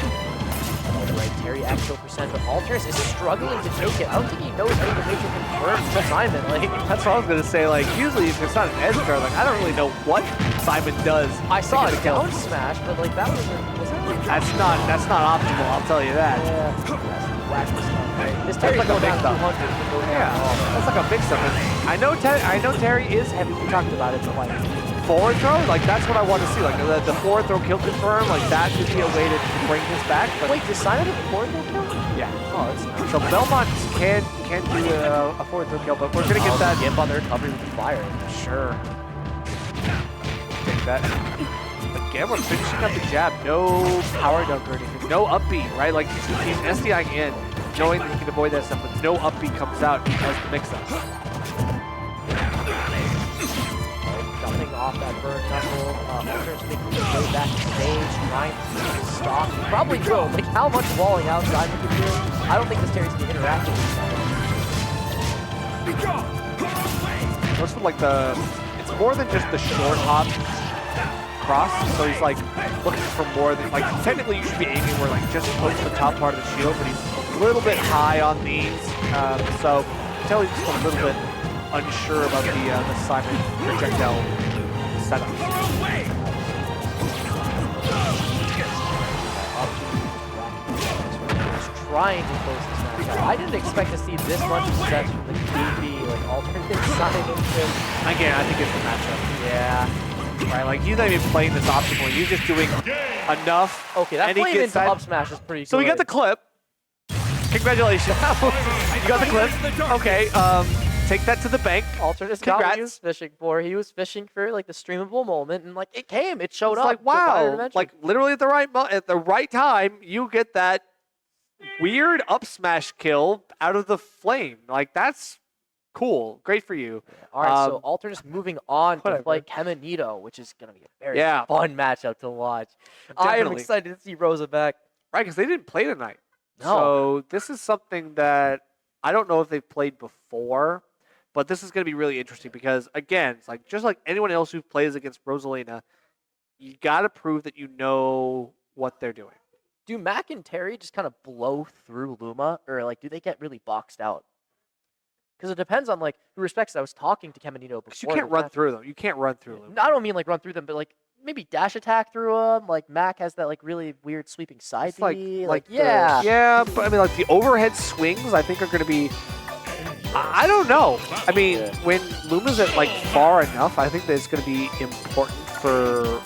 Alright, Terry actual percent, but Alternis is struggling to take it. I don't think he knows any of the major confirmed to Simon. Like, That's what I was gonna say. Like usually if it's not an edge guard, like I don't really know what Simon does. I saw to a get the kill. down smash, but like that was that like That's not optimal. I'll tell you that. yeah, that's wacky stuff, right? This Terry's like a going down big 200 to go down. Yeah, that's like a big stuff. I know Terry is heavy. We talked about it, but like forward throw, like that's what I want to see. Like the forward throw kill confirm, like that could be a way to bring this back. But Wait, does Simon have a forward throw kill? yeah. Oh, that's nice. So Belmont can do a forward throw kill, but we're gonna get that. Gimp on the recovery with the fire. Sure. Take that. Again, we're finishing up the jab. No power dunk or anything. No upbeat, right? Like he's SDIing in, knowing that he can avoid that stuff, but no upbeat comes out because the mix-up. Jumping off that burn knuckle. Alternis making his way back to stage, trying to stop. He probably will. Like, how much walling outside we can do? I don't think this Terry's going to interact with this. Most of like it's more than just the short hop cross. So he's like looking for more than, like technically you should be aiming where like just close to the top part of the shield, but he's a little bit high on these. So until he's just a little bit unsure about the Simon projectile setup. Trying to close this match out. I didn't expect to see this much success from the goofy, like alternate Simon. Again, I think it's the matchup. Yeah. Right, like he's not even playing this optimally. He's just doing enough. Okay, that and he flame gets into that. up smash is pretty So good. we got the clip. Congratulations. You got the clip. Okay, take that to the bank. Alternis got what he was Congrats. fishing for. He was fishing for like the streamable moment, and like it came. It showed It's up. like, wow, like literally at the right time, you get that weird up smash kill out of the flame. Like that's cool. Great for you. All right, so Alternis moving on to whatever. fight Kemenito, which is gonna be a very Yeah. fun matchup to watch. I am Definitely. excited to see Rosa back. Right, because they didn't play tonight. No. So this is something that I don't know if they've played before, but this is going to be really interesting because, again, it's like just like anyone else who plays against Rosalina, you got to prove that you know what they're doing. Do Mac and Terry just kind of blow through Luma, or like do they get really boxed out? Because it depends on like who respects. I was talking to Caminito before. You can't run through them. You can't run through them. I don't mean like run through them, but like maybe dash attack through them. Like Mac has that like really weird sweeping side B. Yeah. Yeah, but I mean like the overhead swings I think are going to be. I don't know. I mean, when Luma's at like far enough, I think that it's going to be important for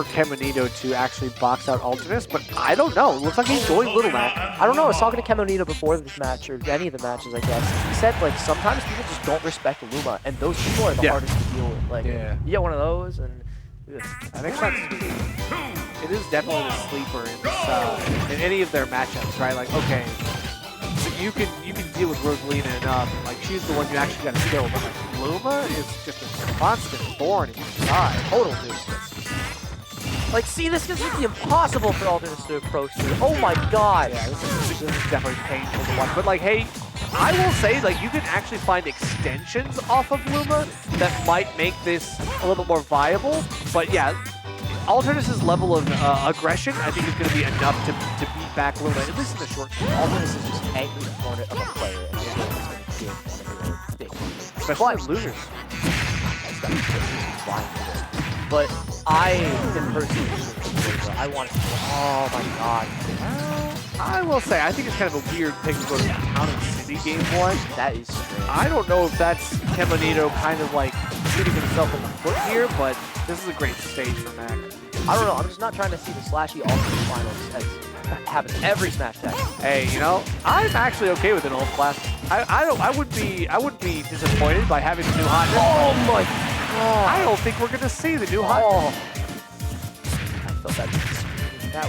Caminito to actually box out Alternis, but I don't know. It looks like he's going Little Mac. I don't know. I was talking to Caminito before this match, or any of the matches, I guess. He said like sometimes people just don't respect Luma, and those people are the hardest to deal with. Like, you get one of those, and I think it is definitely the sleeper in this, in any of their matchups, right? Like, okay, you can deal with Rosalina enough, and like she's the one you actually got to kill, but like Luma is just a constant thorn in your side. Total nuisance. Like, see, this is the impossible for Alternis to approach through. Oh my god! Yeah, this is definitely painful to watch. But like, hey, I will say, like, you can actually find extensions off of Luma that might make this a little bit more viable. But yeah, Alternis' level of aggression, I think, is going to be enough to beat back Luma, at least in the short term. Alternis is just angry opponent of a player, and they're going to give one of their things. Especially for losers. But I didn't personally I want to. Oh my god. I will say, I think it's kind of a weird pick to go to Town and City game one. That is strange. I don't know if that's Caminito kind of like shooting himself in the foot here, but this is a great stage for Mac. I don't know. I'm just not trying to see the Slashy Ultimate Finals as happens every Smashtag. Hey, you know, I'm actually okay with an old class. I would be disappointed by having the new hotness. Oh my god. I don't think we're gonna see the new hotness. I felt that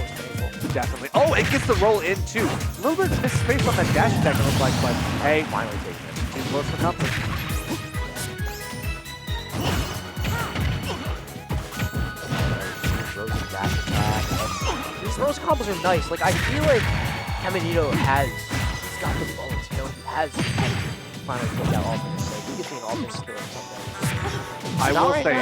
was painful. Definitely. Oh, it gets the roll in too. A little bit of space on that dash attack, it looks like, but hey, Finally taking it. he's close for comfort. Rose dash attack. These Rose combos are nice. Like, I feel like Caminito he's got the bullets, you know? He has finally take out Alternis. Like, he gets me an Alternis kill or something. I will say,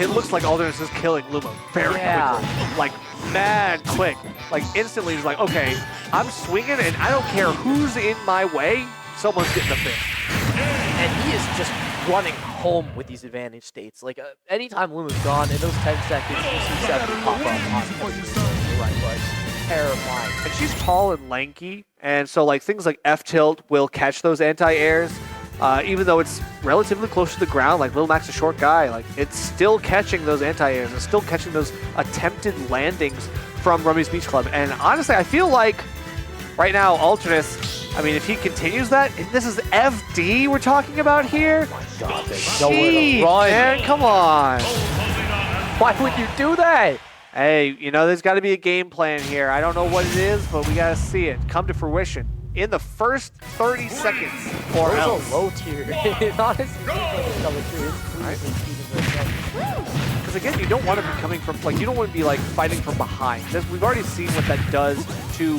it looks like Alternis is killing Luma very quickly. Like, mad quick. Like, instantly he's like, okay, I'm swinging and I don't care who's in my way, someone's getting the fish. And he is just running home with these advantage states. Like, anytime Luma's gone, in those 10 seconds, you see 7 pop up on the right, like, terrifying. And she's tall and lanky, and so like things like F-tilt will catch those anti-airs. Even though it's relatively close to the ground, like Lil Mac's a short guy, like it's still catching those anti-airs, it's still catching those attempted landings from Rummy's Beach Club. And honestly, I feel like right now, Alternis, I mean, if he continues that, and this is FD we're talking about here. Oh my god, there's nowhere to run. Man, come on. Why would you do that? Hey, you know, there's got to be a game plan here. I don't know what it is, but we got to see it come to fruition in the first 30 seconds or else. A low tier. Honestly, because again, you don't want to be coming from, like, you don't want to be like fighting from behind. We've already seen what that does to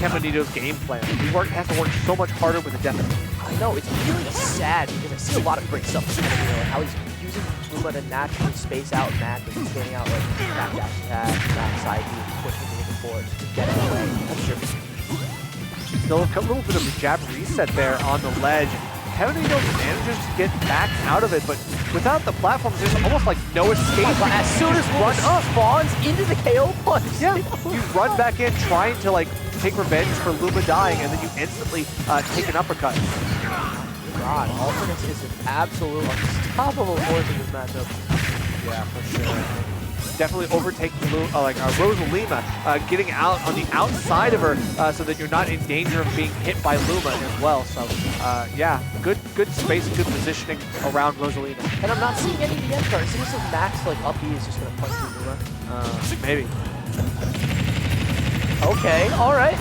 Caminito's game plan. He has to work so much harder with the deficit. I know, it's really sad because I see a lot of great stuff from Caminito, how he's using Luma to naturally space out Mac, and he's getting out like back dash attack, back side B, pushing the forward to get it away. That's sure. Still a little bit of a jab reset there on the ledge. Caminito manages to get back out of it, but without the platform, there's almost like no escape. As soon as run up spawns into the KO punch. Yeah, you run back in trying to like take revenge for Luma dying, and then you instantly take an uppercut. God, Alternis is an absolute unstoppable force in this matchup. Yeah, for sure. Definitely overtaking Rosalina, getting out on the outside of her so that you're not in danger of being hit by Luma as well. So, yeah, good space, good positioning around Rosalina. And I'm not seeing any of the end cards. Seems like Max, like, up B is just going to punch through Luma. Maybe. Okay, all right.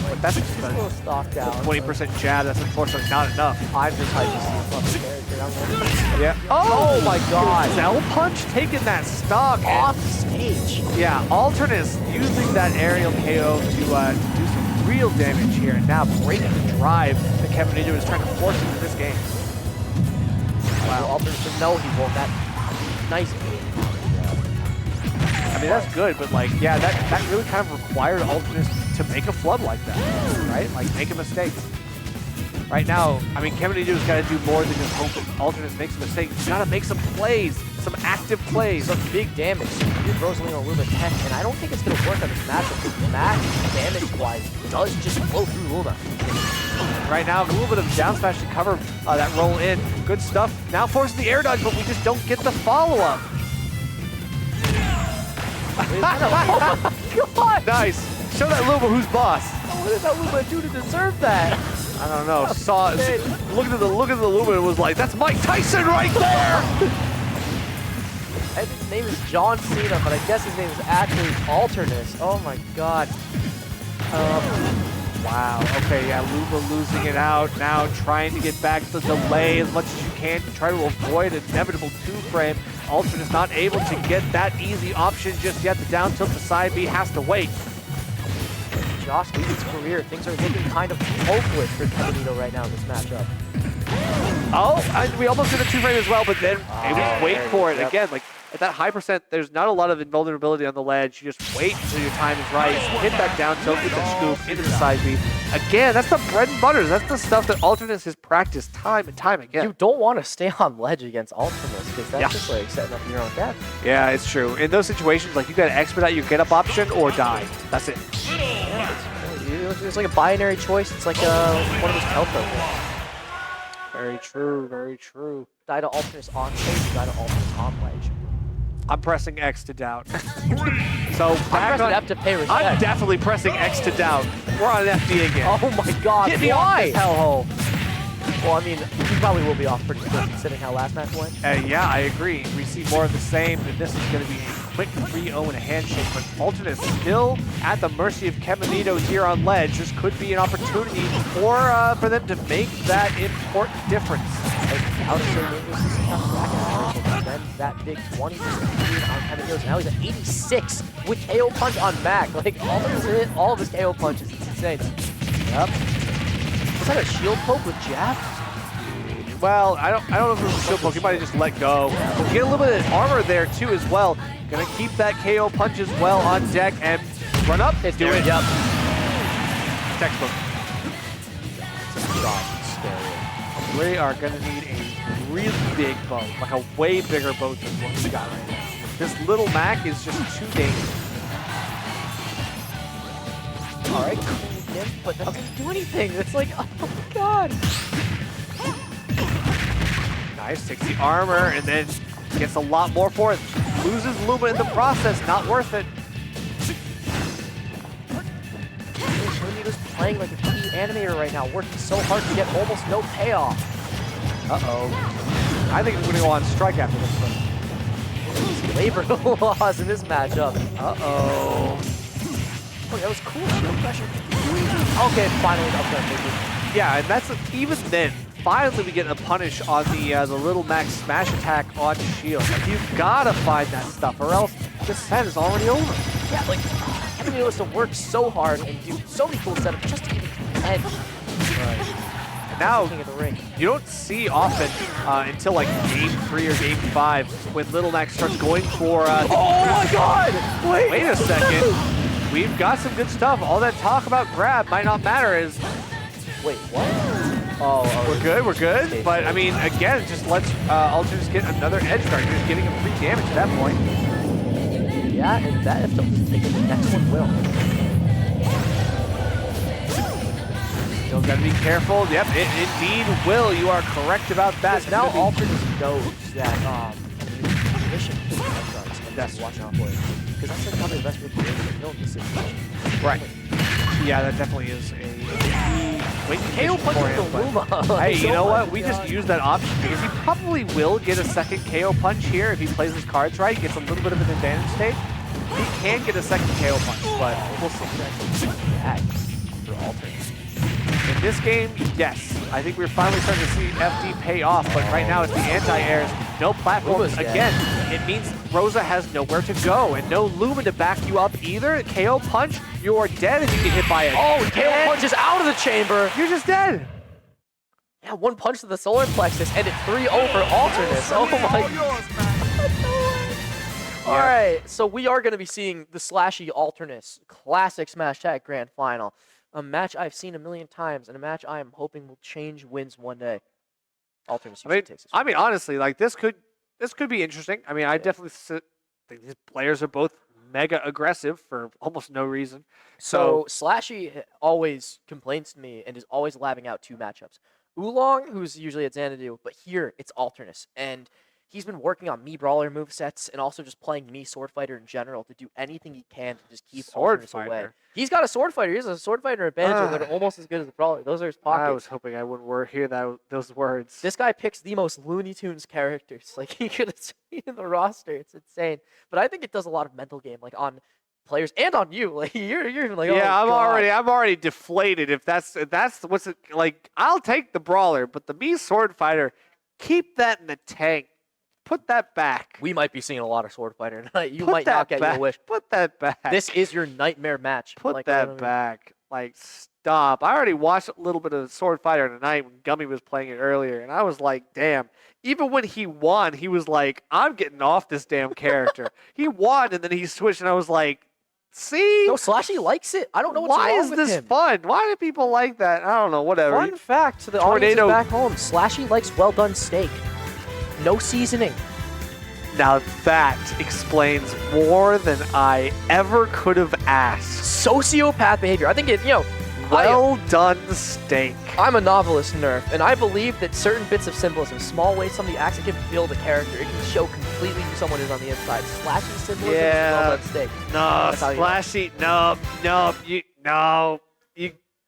but that's Just a little stock down. 20% jab. That's unfortunately not enough. I'm just hyped to see fucking character down there. Yeah. Oh my god. Cell punch taking that stock. Off stage. Yeah, Alternis using that aerial KO to do some real damage here, and now breaking the drive that Kevin Nito is trying to force into this game. Wow, Alternis doesn't know he won that. Nice game. I mean, that's good, but like, yeah, that really kind of required Alternis to make a flub like that, right? Like, make a mistake. Right now, I mean, Kevin Nito's got to do more than just hope that Alternis makes a mistake. He's got to make some plays, some active plays. Some big damage. He throws Lino Luma tech, and I don't think it's going to work on this matchup because Max, damage-wise, does just flow through Luma. Right now, a little bit of down smash to cover that roll in. Good stuff. Now forcing the air dodge, but we just don't get the follow-up. Oh my god! Nice. Show that Luma who's boss. What did that Luma do to deserve that? I don't know. Look at the Luma and was like, that's Mike Tyson right there. And his name is John Cena, but I guess his name is actually Alternis. Oh my god. Wow. Okay, yeah, Luma losing it out. Now trying to get back to the delay as much as you can to try to avoid an inevitable two-frame. Alternis not able to get that easy option just yet. The down tilt to side B has to wait. Josh Wheaton's career, things are looking kind of hopeless for Kevin Nito right now in this matchup. Oh, we almost did a two-frame as well, but then able to wait for it. Yep. Again, like, at that high percent, there's not a lot of invulnerability on the ledge. You just wait until your time is right. Hit that down tilt, get that scoop into the side B. Again, that's the bread and butter. That's the stuff that Alternis has practiced time and time again. You don't want to stay on ledge against Alternis because that's just like setting up your own death. Yeah, it's true. In those situations, like, you got to expedite your get-up option or die. That's it. Yeah, it's like a binary choice. It's like one of those Kelpo things. Very true, very true. Die to Alternis on stage, die to Alternis on ledge. I'm pressing X to doubt. So back on, F to pay respect. I'm definitely pressing X to doubt. We're on FD again. Oh my god, Get me off this hellhole. Well, I mean, he probably will be off pretty quick considering how last match went. Yeah, I agree. We see more of the same, and this is going to be a quick 3-0 and a handshake, but Alternis still at the mercy of Kevin Nito here on ledge. This could be an opportunity for them to make that important difference. I would say this is a tough bracket, but then that big 20% lead on Kevin Nito. Now he's at 86 with KO punch on Mac. Like, Alternis hit all of his KO punches. It's insane. Yep. Was that a shield poke with jab? Well, I don't know if it was a shield poke. He might have just let go. We'll get a little bit of armor there too as well. Gonna keep that KO punch as well on deck and run up and do it. Yep. Textbook. God, scary. We are gonna need a really big boat, like a way bigger boat than what we got right now. This little Mac is just too dangerous. All right, cool again, but that doesn't do anything. It's like, oh my god. Nice, takes the armor and then gets a lot more for it. Loses Luma in the process, not worth it. Nito's playing like a key animator right now, working so hard to get almost no payoff. Uh-oh. I think he's gonna go on strike after this one. Labor loss in this matchup. Uh-oh. Oh, that was cool. Shield pressure. Okay, finally up there. Yeah, and that's even then. Finally, we get a punish on the little Max smash attack on shield. Like, you've gotta find that stuff, or else this set is already over. Yeah, like Kevin Nito has to work so hard and do so many cool setups just to even contend. Right. And now Looking at the ring. you don't see often until like game 3 or game 5 when little Max starts going for. Oh my God! Wait a second. We've got some good stuff. All that talk about grab might not matter. Is Wait, what? Oh, we're good. We're good. But I mean, again, it just lets Alternis get another edge guard. You're just getting him free damage at that point. Yeah, and that if the next one will. Still gotta be careful. Yep, it indeed will. You are correct about that. Because now Alternis knows that mission guards and that's watching out for it. Because that's like probably the best way to kill in this situation. Right. Yeah, that definitely is a wait KO punch for him, with the Luma. but hey, you know Oh my what? We God. just used that option because he probably will get a second KO punch here if he plays his cards right. Gets a little bit of an advantage state. He can get a second KO punch, but we'll see. Yeah. for Alternis. In this game, yes. I think we're finally starting to see FD pay off, but right now it's the anti-airs. No platforms. Luma's dead. Again, it means Rosa has nowhere to go and no Luma to back you up either. KO punch, you are dead if you get hit by it. Oh, KO punch is out of the chamber. You're just dead. Yeah, one punch to the solar plexus, and it's 3-0 for Alternis. Oh my. All right, so we are going to be seeing the SLASHY Alternis Classic Smashtag Grand Final. A match I've seen a million times, and a match I am hoping will change wins one day. Alternis usually takes this. I mean, honestly, like this could be interesting. I mean, I definitely think these players are both mega aggressive for almost no reason. So SLASHY always complains to me and is always labbing out 2 matchups. Oolong, who's usually at Xanadu, but here it's Alternis, and he's been working on Mii Brawler movesets and also just playing Mii Sword Fighter in general to do anything he can to just keep Alternis away. He's got a Sword Fighter. He has a Sword Fighter and a Banjo that are almost as good as the Brawler. Those are his pockets. I was hoping I wouldn't hear those words. This guy picks the most Looney Tunes characters. Like, he could have seen in the roster. It's insane. But I think it does a lot of mental game, like on players and on you. Like you're even like, yeah, oh, I'm already deflated. If that's what's it like. I'll take the Brawler, but the Mii Sword Fighter, keep that in the tank. Put that back. We might be seeing a lot of Sword Fighter tonight. You Put might that not get back. your wish. Put that back. This is your nightmare match. Put like, that back. Like, stop. I already watched a little bit of Sword Fighter tonight when Gummy was playing it earlier, and I was like, damn. Even when he won, he was like, I'm getting off this damn character. He won, and then he switched, and I was like, see? No, SLASHY likes it. I don't know what's Why wrong is with this him. fun? Why do people like that? I don't know, whatever. Fun fact to the audience back home, SLASHY likes well-done steak. No seasoning. Now that explains more than I ever could have asked. Sociopath behavior. I think Well done steak. I'm a novelist nerf, and I believe that certain bits of symbolism, small ways somebody acts, it can build a character. It can show completely who someone is on the inside. SLASHY symbolism is well done steak. No, SLASHY,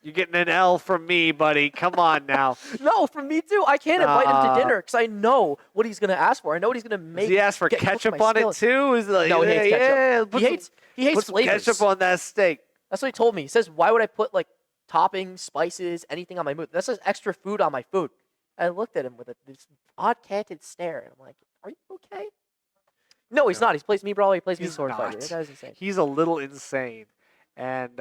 you're getting an L from me, buddy. Come on now. No, from me too. I can't invite him to dinner because I know what he's gonna ask for. I know what he's gonna make. Does he ask for ketchup on it too? Is like, no, he hates ketchup. Yeah, he hates put some flavors. ketchup on that steak. That's what he told me. He says, "Why would I put like toppings, spices, anything on my food? That says extra food on my food." I looked at him with this odd canted stare, and I'm like, "Are you okay?" No, he's not. He plays Mii Brawler. He plays Mii Sword Fighter. That guy's insane. He's a little insane, and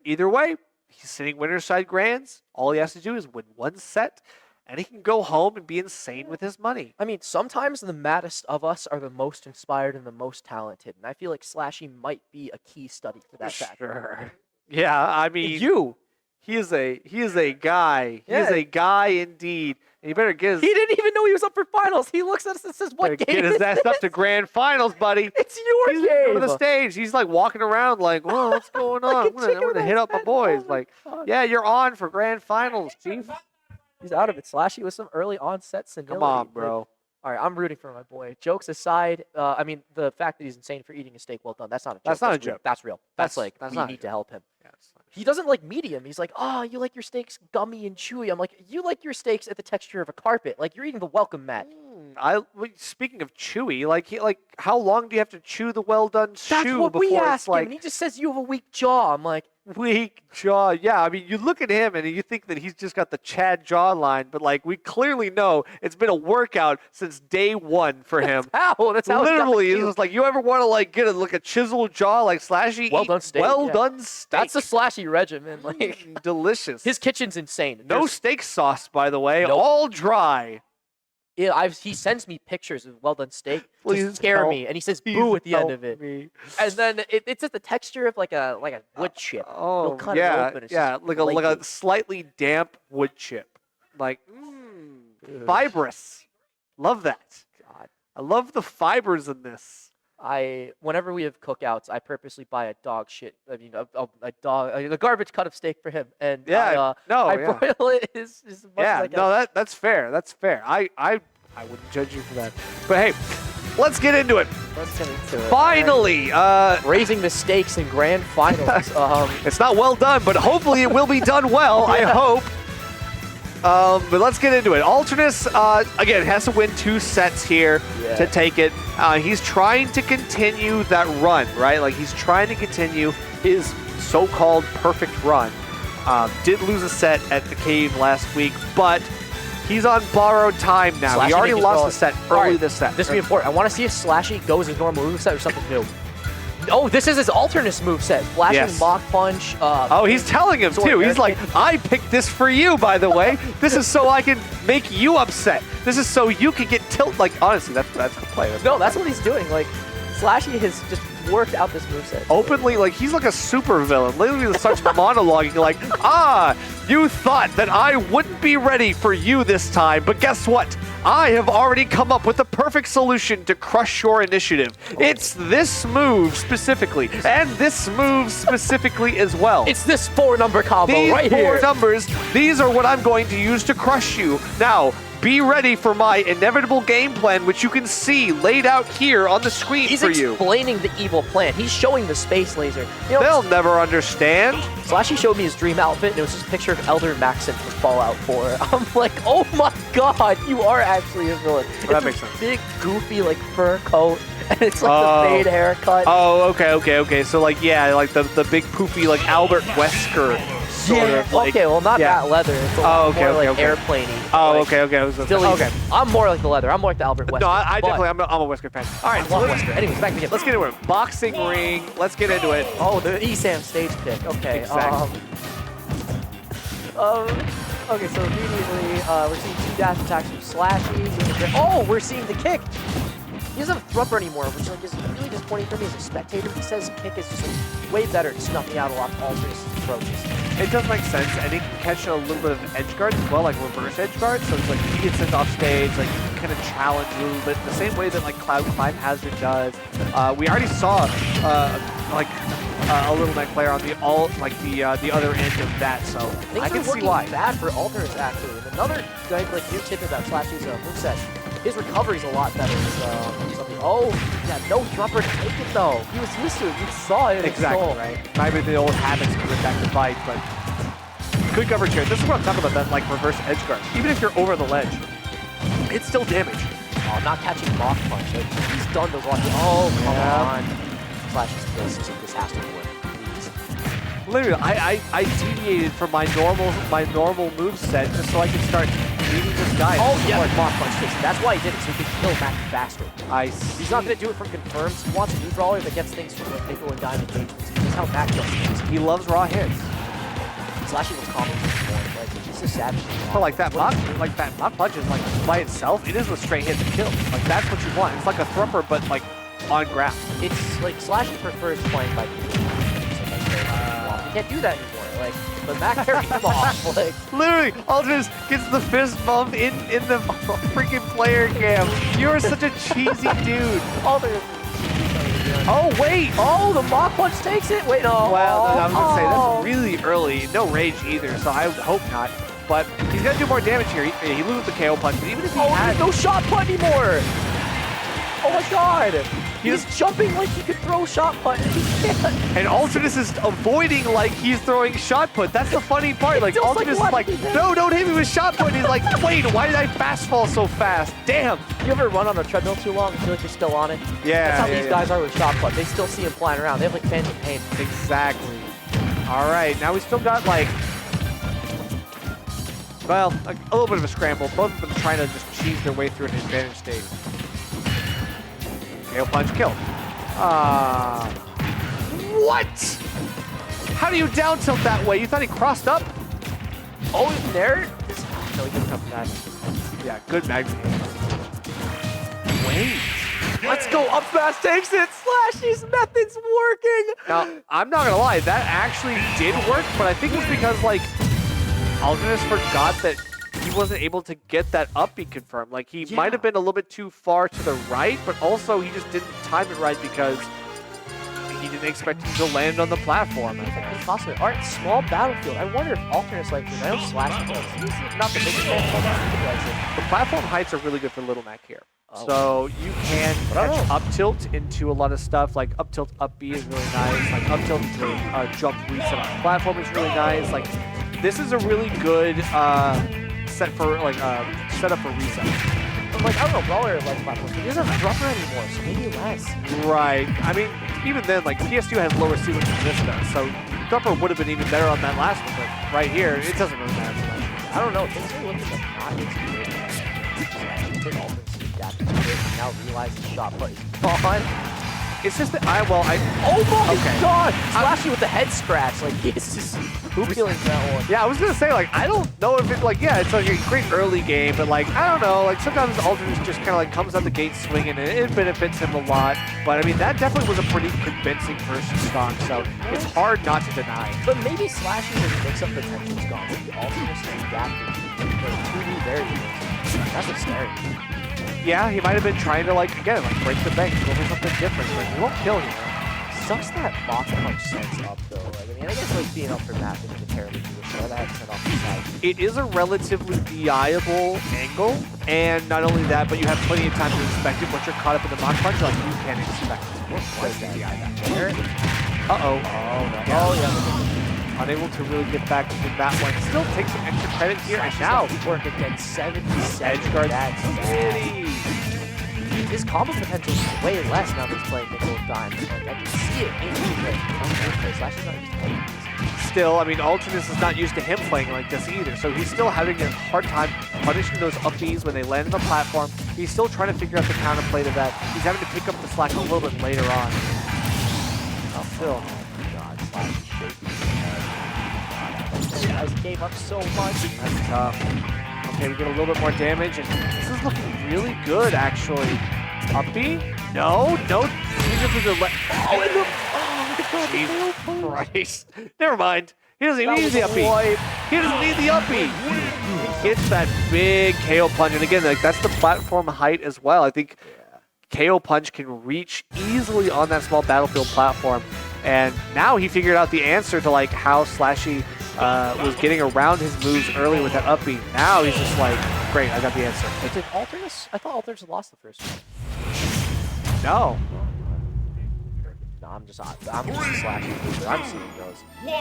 either way. He's sitting winner's side grands. All he has to do is win one set, and he can go home and be insane with his money. I mean, sometimes the maddest of us are the most inspired and the most talented, and I feel like SLASHY might be a key study for that fact. Sure. Yeah, I mean, he is a guy. Yeah. He is a guy indeed. And you better get his. He didn't even know he was up for finals. He looks at us and says, "What game Get his is ass this? up to grand finals, buddy. It's your He's game." to the stage. He's like walking around like, "Whoa, what's going on? I'm gonna hit up my boys." Like, yeah, you're on for grand finals, chief. He's out of it. SLASHY with some early onset senility. Come on, bro. All right, I'm rooting for my boy. Jokes aside, I mean, the fact that he's insane for eating a steak well done, that's not a joke. That's not a real. joke. That's real. That's we not need to help him. Yeah, He doesn't like medium. He's like, "Oh, you like your steaks gummy and chewy." I'm like, "You like your steaks at the texture of a carpet. Like you're eating the welcome mat." Speaking of chewy, like how long do you have to chew the well done That's chew what we before asked it's like him, and he just says you have a weak jaw. I'm like, weak jaw? Yeah, I mean you look at him and you think that he's just got the Chad jawline, but like we clearly know it's been a workout since day one for him. That's how Literally, it it's just like you ever want to like get a chiseled jaw like SLASHY? Well done steak, Well yeah. done steak. That's a SLASHY regimen. Like delicious. his kitchen's insane. No steak sauce, by the way, Nope. all dry. He sends me pictures of well done steak to Please scare help. me, and he says boo at the end of it. Me. And then it's at the texture of like a wood chip. Oh, He'll cut it yeah, open, it's yeah, just like a flaky. slightly damp wood chip, like fibrous. Love that. God. I love the fibers in this. Whenever we have cookouts, I purposely buy a dog shit. I mean, a garbage cut of steak for him, and I broil it as much as I can. No, that's fair. That's fair. I wouldn't judge you for that. But hey, let's get into it. Let's get into it. Finally, Raising the stakes in grand finals. it's not well done, but hopefully it will be done well. I hope. But let's get into it. Alternis, again, has to win 2 sets here to take it. He's trying to continue that run, right? Like, he's trying to continue his so-called perfect run. Did lose a set at the cave last week, but he's on borrowed time now. Slashy He already making lost throw- the set All early right, this set. This will be important. I want to see if Slashy goes his normal moveset or something new. Oh, this is his Alternis moveset. Flashing Yes. Mach Punch. Oh, he's telling him Sword too. He's barricade. like, I picked this for you, by the way. This is so I can make you upset. This is so you can get tilt. Like, honestly, that's the play. No, that's what he's doing. Like, Slashy has just worked out this moveset. Openly, like, he's like a super villain. Literally starts monologuing like, ah, you thought that I wouldn't be ready for you this time, but guess what? I have already come up with the perfect solution to crush your initiative. It's this move specifically, and this move specifically as well. It's this 4-number combo These right four here. numbers, these are what I'm going to use to crush you. Now, be ready for my inevitable game plan, which you can see laid out here on the screen He's for you. explaining the evil plan. He's showing the space laser. You know, They'll never understand. Slashy showed me his dream outfit, and it was just a picture of Elder Maxon from Fallout 4. I'm like, oh my god, you are actually a villain. That It's makes a sense. big, goofy, like, fur coat, and it's like Oh. the fade haircut. Oh, okay. So, like, yeah, like the big poofy, like, Albert Wesker sort of, like... okay, well, not yeah. that leather. It's a lot okay, more okay, like okay. airplane-y. Oh, Like, okay. I was Still okay. I'm more like the leather. I'm more like the Albert Wesker. No, I but definitely, I'm a Wesker fan. All right, I so love let's, Wesker. Anyways, back to the game. let's get into it. Boxing ring. Let's get into it. Oh, the ESAM stage pick. Okay. Exactly. Okay, so immediately we're seeing 2 dash attacks from Slashy. Oh, we're seeing the kick. He doesn't have Thrumper anymore, which like, is really disappointing for me as a spectator. He says kick is just like, way better at snuffing out a lot of Alternis approaches. It does make sense, and it can catch a little bit of edge guard as well, like reverse edge guard. So it's like he gets sent off stage, like you can kind of challenge a little bit, the same way that like Cloud Climb Hazard does. We already saw a little neck player on the other end of that, so Things I can are see working why. bad for Alternis actually. And another like new tidbit about Slashy's moveset. His recovery's a lot better. Something. Oh, yeah, no Thrumper to take it though. He was used to it. You saw it. Exactly, right? Maybe the old habits coming back to bite, but good coverage here. This is what I'm talking about, that like reverse edge guard. Even if you're over the ledge, it's still damage. Oh, not catching Mach Punch. Like, he's done those ones. Oh, come on. Slashy's pissed, so this has to work. Please. Literally, I deviated from my normal move set just so I could start beating this guy. Oh, yeah, Mach Punch takes it. That's why he did it, so he could kill Mac faster. I see. He's not going to do it from confirms. He wants a new brawler that gets things from like nickel and dime engagements. That's how Mac does things. He loves raw hits. Slashy was common more. Like, he's a savage. But like that Mach punch is like by itself, it is a straight hit to kill. Like that's what you want. It's like a Thrumper, but like on ground. It's like Slashy prefers playing by people. You can't do that anymore. Like, but Mac carried him off. Like, Literally, Alternis gets the fist bump in the freaking player cam. You're such a cheesy dude. Alternis. Oh wait. Oh, the Mach Punch takes it. Wait, no. Well, I was gonna say Oh. that's really early. No rage either, so I hope not. But he's gonna do more damage here. He loses the KO punch, but even if he Oh, had there's no shot put anymore. Oh my god. He's jumping like he could throw shot put. He can't. and Alternis is avoiding like he's throwing shot put. That's the funny part. Like feels like Alternis is what like, he did. no, don't hit me with shot put. And he's like, wait, why did I fast fall so fast? Damn. You ever run on a treadmill too long and feel like you're still on it? Yeah. That's how yeah, these yeah. guys are with shot put. They still see him flying around. They have like phantom pain. Exactly. All right, now we still got like, well, a little bit of a scramble. Both of them trying to just cheese their way through an advantage state. KO punch kill. What? How do you down tilt that way? You thought he crossed up? Oh, he's there? No, he doesn't come from that. Yeah, good magnet. Wait. Let's go. Up smash takes it. Slashy's method's working. Now, I'm not gonna lie, that actually did work, but I think it was because like Alternis forgot that he wasn't able to get that up be confirmed. Like he might have been a little bit too far to the right, but also he just didn't time it right because he didn't expect him to land on the platform. I think. It's possible. All right, small battlefield. I wonder if Alternis like this. I know Slashy does. He's not the biggest fan, but he likes it. The platform heights are really good for Little Mac here. Oh. So you can But I don't catch know. up tilt into a lot of stuff. Like up tilt, up B is really nice. Like up tilt into jump reset on the platform is really nice. Like this is a really good setup for reset. But like, I don't know, Brawler like platforms, but he doesn't have Thrumper anymore, so maybe less. Right. I mean, even then, like PS2 has lower ceilings than this does, so looked upper would have been even better on that last one, but right here, it doesn't really matter so much. I don't know. Things are looking like not as good. Now realize the shot put is gone. It's just that Oh my Okay. god! Slashy with the head scratch. Like, he's just feeling that one. yeah, I was gonna say, like, I don't know if it, like, yeah, it's like a great early game, but like, I don't know, like, sometimes Alternis just kind of like comes out the gate swinging, and it benefits him a lot. But I mean, that definitely was a pretty convincing first stock, so it's hard not to deny. But maybe Slashy with mix-up potential's gone. The Alternis and Gap for 2D variables. That's what's scary. Yeah, he might have been trying to, like, again, like, break the bank, go for something different, but he won't kill you. Sucks that mock punch sends up though. Like, I mean, I guess like being up for mapping is a terrible position. I'd have to send off the side. It is a relatively DI-able angle, and not only that, but you have plenty of time to inspect it. Once you're caught up in the mock punch, like, you can expect it. What's that? There? Uh-oh. Oh, no. Oh, yeah. Unable to really get back to that one. Still take some extra credit here, and now work against 77. edge guard. That's Pretty. His combo potential is way less now that he's playing nickel dime. Like, I can see it in the play. Slash's not used to playing this. Still, I mean, Alternis is not used to him playing like this either, so he's still having a hard time punishing those up Bs when they land on the platform. He's still trying to figure out the counterplay to that. He's having to pick up the slack a little bit later on. Still. Oh god, Slash is shaking. You guys gave up so much. That's tough. Okay, we get a little bit more damage, and this is looking really good, actually. Up B? No. Oh, Jesus Christ. Never mind. He doesn't even need the up B. He doesn't need the up B. He hits that big KO punch, and again, like, that's the platform height as well. I think KO punch can reach easily on that small battlefield platform. And now he figured out the answer to, like, how Slashy was getting around his moves early with that up B. Now he's just like, great, I got the answer. Wait, did Alternis? I thought Alternis lost the first one. No. No, I'm just Slashy. I'm seeing those. 1,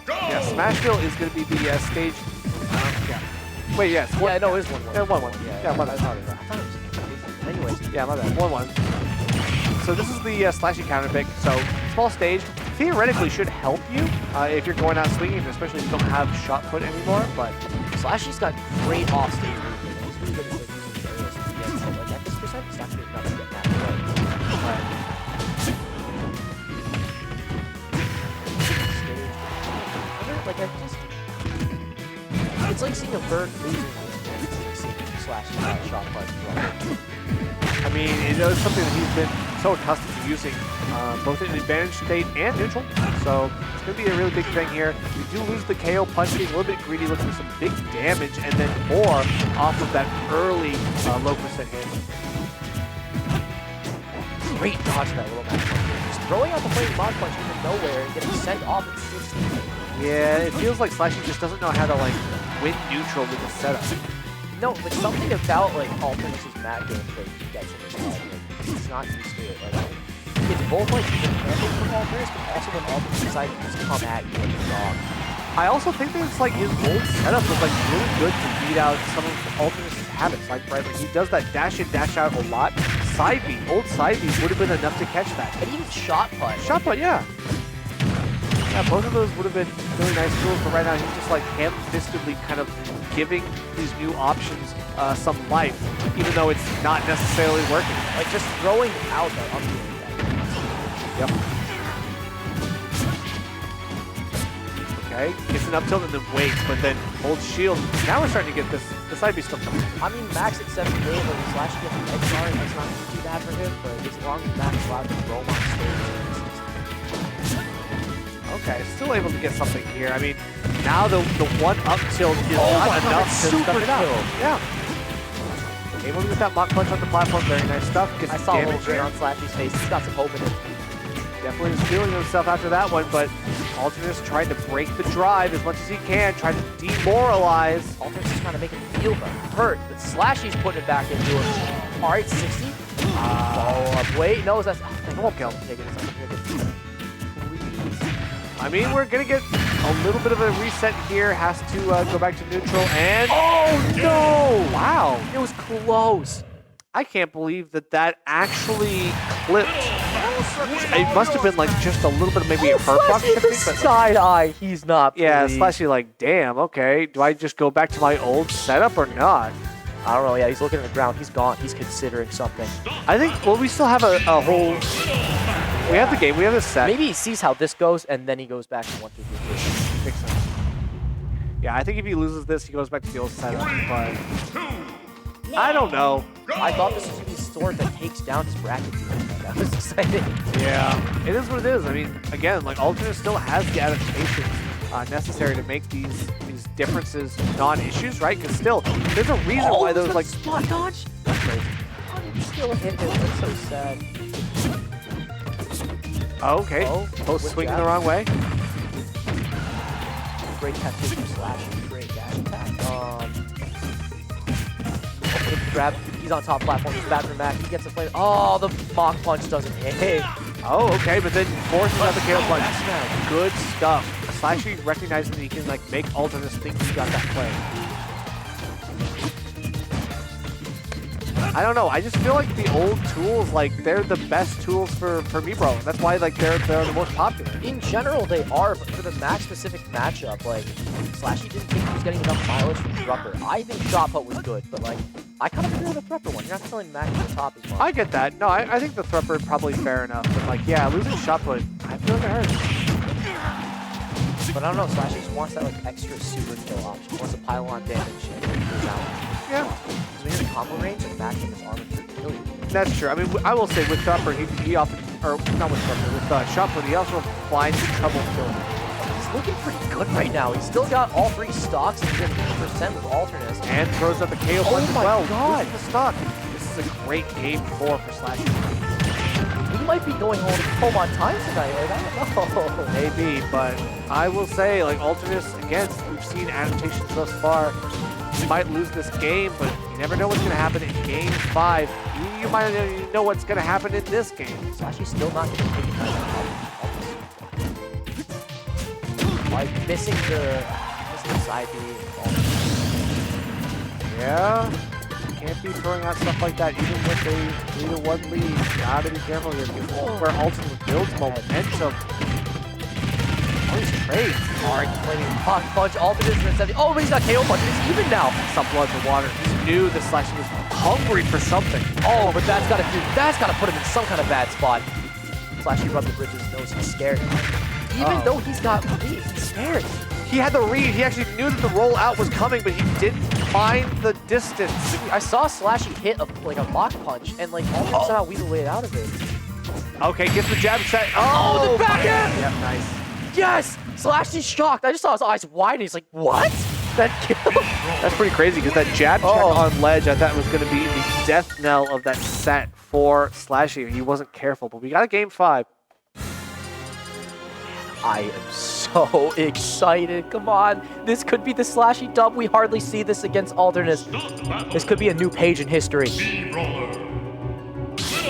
go! Yeah, Smashville is going to be the stage. Yeah. Wait, yes. Yeah, no, it is 1-1. Yeah, 1-1. Yeah, my I bad. thought it was. Anyways, Yeah, my bad. 1-1. So this is the Slashy counter pick. So small stage theoretically should help you if you're going out swinging, especially if you don't have shot put anymore. But Slashy's got great off-stage movement. He's really good at using the areas to get so like at this percent, Slashy is not going to get that away. Like, it's like seeing a bird losing this game. It's like seeing Slashy shot put. I mean, it is something that he's been so accustomed to using, both in advantage state and neutral. So it's going to be a really big thing here. We do lose the KO punch, being a little bit greedy, looking for some big damage, and then more off of that early low percent hit. Great dodge that little match punch. Just throwing out the flaming mod punch into nowhere and getting sent off at 60. Yeah, it feels like Slashy just doesn't know how to, like, win neutral with the setup. No, like something about like Alternis' mat gameplay gets in his head. Like, he's not used to it. Like, it's both like demanding from Alternis, but also when Alternis decides to just come at you like a dog. I also think that it's like his old setup was like really good to beat out some of Alternis' habits. Like, right, like he does that dash in, dash out a lot. Side B, old side B would have been enough to catch that. And even shot put. Shot put, yeah. Yeah, both of those would have been really nice tools, but right now he's just like ham-fistedly kind of giving these new options some life, even though it's not necessarily working. Like just throwing out that up. Yep. Okay, gets an up tilt and then waits, but then holds shield. Now we're starting to get this. The side B still coming. I mean, Max at 7 game when Slash gets an edge guard, that's not too bad for him, but as long as Max allows him to roam on stage. Okay, still able to get something here. I mean, now the one up tilt is not enough to stuff it out. Yeah. Able to get that mock punch on the platform. Very nice stuff. Gets I saw a little damage grin there. on Slashy's face. He's got some hope in it. Definitely is feeling himself after that one, but Alternis trying to break the drive as much as he can, trying to demoralize. Alternis is trying to make him feel hurt, but Slashy's putting it back into him. All right, 60. Follow up. Wait, no, that's... I won't kill him. I mean, we're going to get a little bit of a reset here. Has to go back to neutral, and... Oh, no! Wow. It was close. I can't believe that that actually clipped. That was It must have been like just a little bit of maybe a perk box Slashy with the shifting, but side eye. He's not. yeah, pleased. Slashy like, damn, okay. Do I just go back to my old setup or not? I don't know. Yeah, he's looking at the ground. He's gone. He's considering something. I think, well, we still have a whole, we have the game, we have the set. Maybe he sees how this goes, and then he goes back to 1, 2, 3, 4. Makes sense. Yeah, I think if he loses this, he goes back to the old setup, but I don't know. I thought this was going to be a sword that takes down his bracket. That was exciting. Yeah, it is what it is. I mean, again, like Alternis still has the adaptations necessary to make these differences non-issues, right? Because still, there's a reason why those like spot dodge. That's crazy. How did he still hit him? That's so sad. Oh, okay. Oh, Both with swinging jab. the wrong way. Great tactic from Slash. Great dash attack. Opening grab. He's on top platform. He's back from back. He gets a flame. Oh, the mock punch doesn't hit. Oh, okay, but then forces out the KO punch. That's now. Good stuff. Slashy recognizing that he can like make Alternis think he got that play. I don't know. I just feel like the old tools, like they're the best tools for me, bro. That's why like they're the most popular. In general, they are, but for the match-specific matchup, like Slashy didn't think he was getting enough mileage from Thrupper. I think shot put was good, but like I kind of agree with the Thrupper one. You're not feeling Max at the top as much. I get that. No, I think the Thrupper probably fair enough, but like yeah, losing shot put, I feel like it hurts. But I don't know, Slashy just wants that like extra super kill option. He wants to pile on damage and goes out. Yeah. So when you're in combo range and matching his armor to kill you. That's true. I mean, I will say with Thrupper, he often, or not with Thrupper, with shot put, he also finds trouble killing. He's looking pretty good right now. He's still got all 3 stocks and he's at 50% with Alternis. And throws up the KO punch as my well. God. Loses the stock. This is a great game 4 for Slashy. We might be going home on time tonight, right? I don't know. Maybe, but I will say, like, Alternis, again, we've seen adaptations thus far. You might lose this game, but you never know what's going to happen in game 5. You might not even know what's going to happen in this game. Slashy's still not going to take it out. Like missing the side B. Yeah, can't be throwing out stuff like that, even with a 3-1 lead. Gotta be careful here, because where Alternis builds momentum. Oh, he's great. Hard playing hot punch. Alternis for 70. Oh, but he's got KO punch. It's even now. Some blood in the water. He knew the Slashy was hungry for something. Oh, but that's got to put him in some kind of bad spot. Slashy rubbed the bridges, knows he's scared. Even though he's got lead, he's scared. He had the read. He actually knew that the rollout was coming, but he didn't find the distance. I saw Slashy hit a mock punch, and like Alternis somehow weaseled way out of it. Okay, gets the jab set. Oh, the back end! Yep, nice. Yes! Slashy's shocked. I just saw his eyes widen. He's like, what? That kill? That's pretty crazy because that jab check on ledge I thought was going to be the death knell of that set for Slashy. He wasn't careful, but we got a game 5. I am so excited. Come on. This could be the Slashy dub. We hardly see this against Alternis. This could be a new page in history.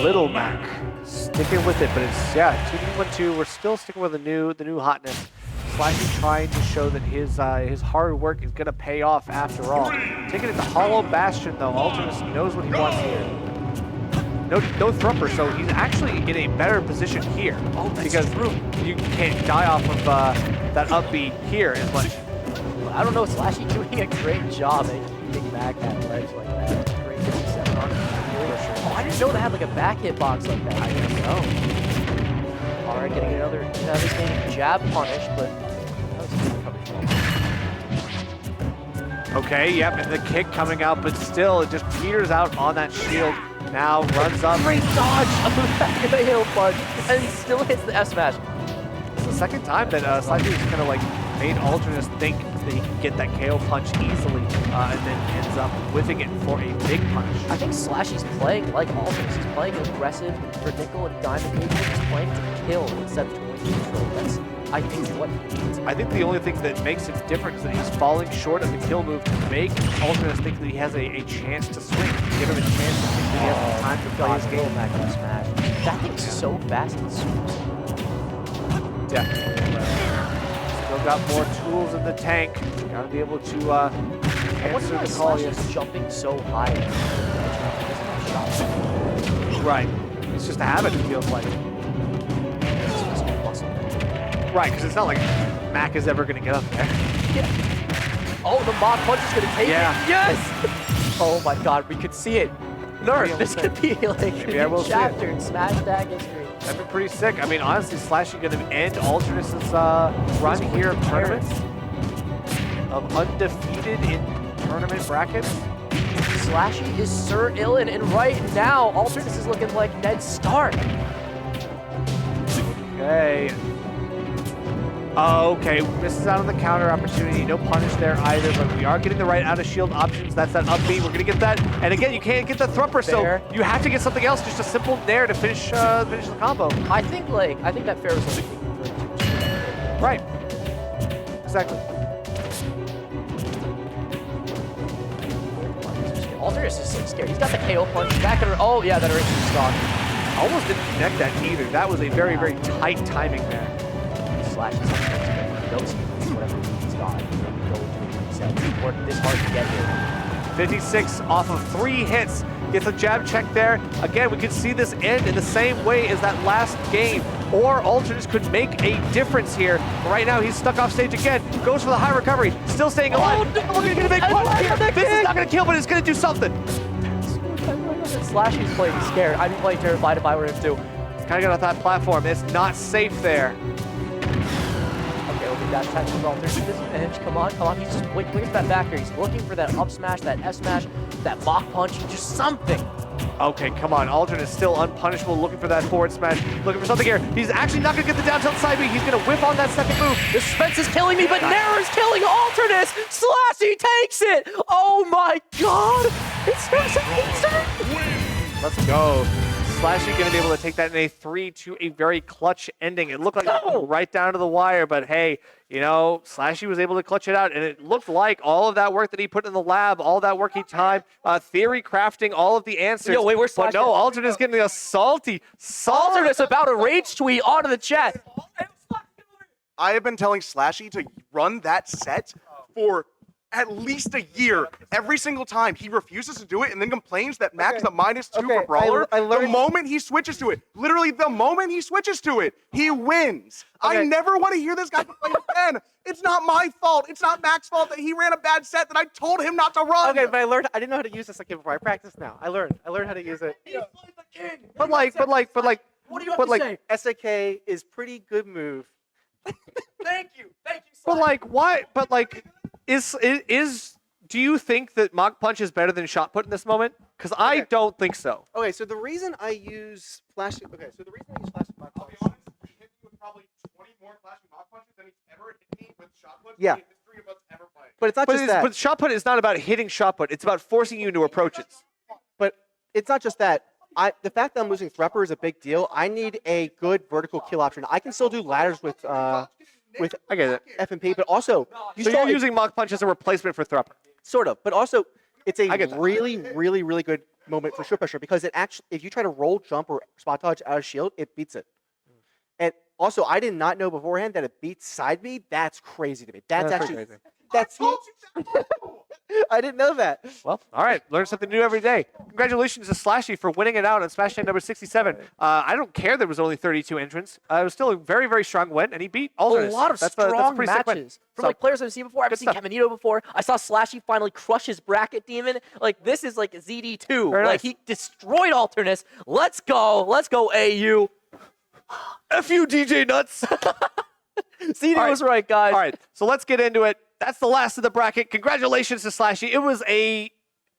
Little Mac sticking with it, but it's, yeah, 2v1-2. We're still sticking with the new hotness. Slashy trying to show that his hard work is going to pay off after all. Taking it to Hollow Bastion, though. Alternis knows what he wants here. No Thrupper, so he's actually in a better position here. Oh, that's because true. You can't die off of that up B here as much. I don't know, Slashy doing a great job at keeping back that ledge like that. Great 57 on Oh, I didn't know they had like a back hit box like that. I didn't know. All right, getting another devastating jab punish, but that was a good coverage. Okay, yep, and the kick coming out, but still, it just peters out on that shield. Now runs up. Great dodge on the back of the hill punch, and he still hits the S smash. It's the second time that Slashy has kind of like made Alternis think that he can get that KO punch easily, and then ends up whiffing it for a big punch. I think Slashy's playing like Alternis. He's playing aggressive for nickel and diamond agent. He's playing to kill instead of to win neutral. That's, I think, what he needs. I think the only thing that makes him different is that he's falling short of the kill move to make Alternis think that he has a chance to swing. Give him a chance to think that he has the time to play his game. Back S smash. That thing's so fast and super. Definitely. Still got more tools in the tank. Gotta be able to answer the call. Slashy's jumping so high. Right. It's just a habit, it feels like. Right, because it's not like Mac is ever going to get up there. Oh, the mock punch is gonna take Yeah. it. Yes! Oh my god, we could see it. Nerf, this could be like Maybe I a will new see it. chapter in Smashtag history. That'd be pretty sick. I mean, honestly, Slashy going to end Alternis' run here of tournaments. Of undefeated in tournament brackets. Slashy is Sir Illin, and right now, Alternis is looking like Ned Stark. Okay. Okay, misses out on the counter opportunity. No punish there either, but we are getting the right out of shield options. That's that up B. We're gonna get that. And again, you can't get the thruper, so Fair. you have to get something else. Just a simple nair to finish finish the combo. I think that fair was only Right. Exactly. Alternis is so scared. He's got the KO punch. Back at her. Oh yeah, that original stock. Almost didn't connect that either. That was a very, very tight timing there. Slash is knows whatever he's got. Go to reset. He worked this hard to get here. 56 off of 3 hits. Gets a jab check there. Again, we could see this end in the same way as that last game. Or Alternis could make a difference here. But right now, he's stuck off stage again. Goes for the high recovery. Still staying alive. Oh, no. We're gonna make punch here. This is not gonna kill, but it's gonna do something. Slashy's playing scared. I'd be playing terrified if I were him too. He's kind of got off that platform. It's not safe there. Okay, look at that attack from Alternis. Disadvantage. Come on, come on. He's just waiting for that back here. He's looking for that up smash, that F smash, that mock punch, just something. Okay, come on. Aldrin is still unpunishable, looking for that forward smash, looking for something here. He's actually not going to get the down tilt side B. He's going to whiff on that second move. The suspense is killing me, but Nair is killing Alternis. Slashy takes it. Oh my god. It's Let's go. Slashy going to be able to take that in a 3 to a very clutch ending. It looked like it went right down to the wire, but hey, you know, Slashy was able to clutch it out, and it looked like all of that work that he put in the lab, all that work he timed, theory crafting, all of the answers. Yo, wait, where's But Slashy? no, Aldrin is getting a salty. Alternis about a rage tweet onto the chat. I have been telling Slashy to run that set for at least a year. Every single time he refuses to do it and then complains that Mac's a -2 for Brawler. The moment he switches to it, literally the moment he switches to it, he wins. I never want to hear this guy complain again. It's not my fault. It's not Mac's fault that he ran a bad set that I told him not to run. Okay, but I didn't know how to use this like before. I practice now. I learned how to use it. But like, What do you have to say? SAK is pretty good move. Thank you, but like, why? But like, do you think that mock punch is better than shot put in this moment? Because I don't think so. Okay, so the reason I use flash. Okay, so the reason I use flash mock I'll be punch. honest, he hit me with probably 20 more flashing mock punches than he's ever hit me with shot puts Yeah. in the history of us ever playing. But it's not just that. But shot put is not about hitting shot put. It's about forcing you into approaches. But it's not just that. The fact that I'm losing Threpper is a big deal. I need a good vertical kill option. I can still do ladders with I get it. FMP, but also So you're using mock punch as a replacement for Thrupper. sort of. But also, it's a I get that. really, really, really good moment for shield pressure because it actually, if you try to roll, jump, or spot dodge out of shield, it beats it. And also, I did not know beforehand that it beats side B. That's crazy to me. That's That's actually crazy. that's. I didn't know that. Well, all right. Learn something new every day. Congratulations to Slashy for winning it out on Smashtag number 67. I don't care there was only 32 entrants. It was still a very, very strong win, and he beat Alternis. A lot of that's strong a pretty sick win. matches from So, like players I've seen before. I've seen stuff. Caminito before. I saw Slashy finally crush his bracket demon. Like this is like ZD2. Very Like nice. he destroyed Alternis. Let's go AU. F you, DJ Nuts. CD All right. was right, guys. All right, so let's get into it. That's the last of the bracket. Congratulations to Slashy. It was a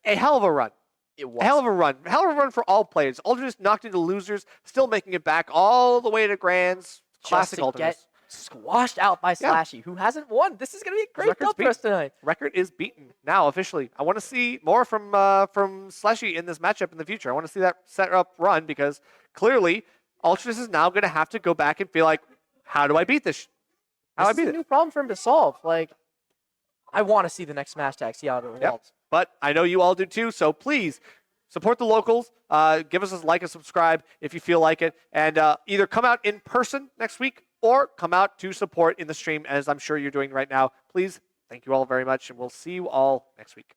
hell of a run. It was. A hell of a run. A hell of a run for all players. Alternis knocked into losers, still making it back all the way to Grands. Classic Just to get Alternis. squashed out by Yeah. Slashy, who hasn't won. This is going to be a great record's dub for us tonight. Record is beaten now officially. I want to see more from Slashy in this matchup in the future. I want to see that set up run because clearly Alternis is now going to have to go back and feel like, how do I beat this? How do I This is beat a it? new problem for him to solve. Like, I want to see the next Smashtag, see how it evolves. But I know you all do too, so please support the locals. Give us a like and subscribe if you feel like it. And either come out in person next week or come out to support in the stream, as I'm sure you're doing right now. Please, thank you all very much, and we'll see you all next week.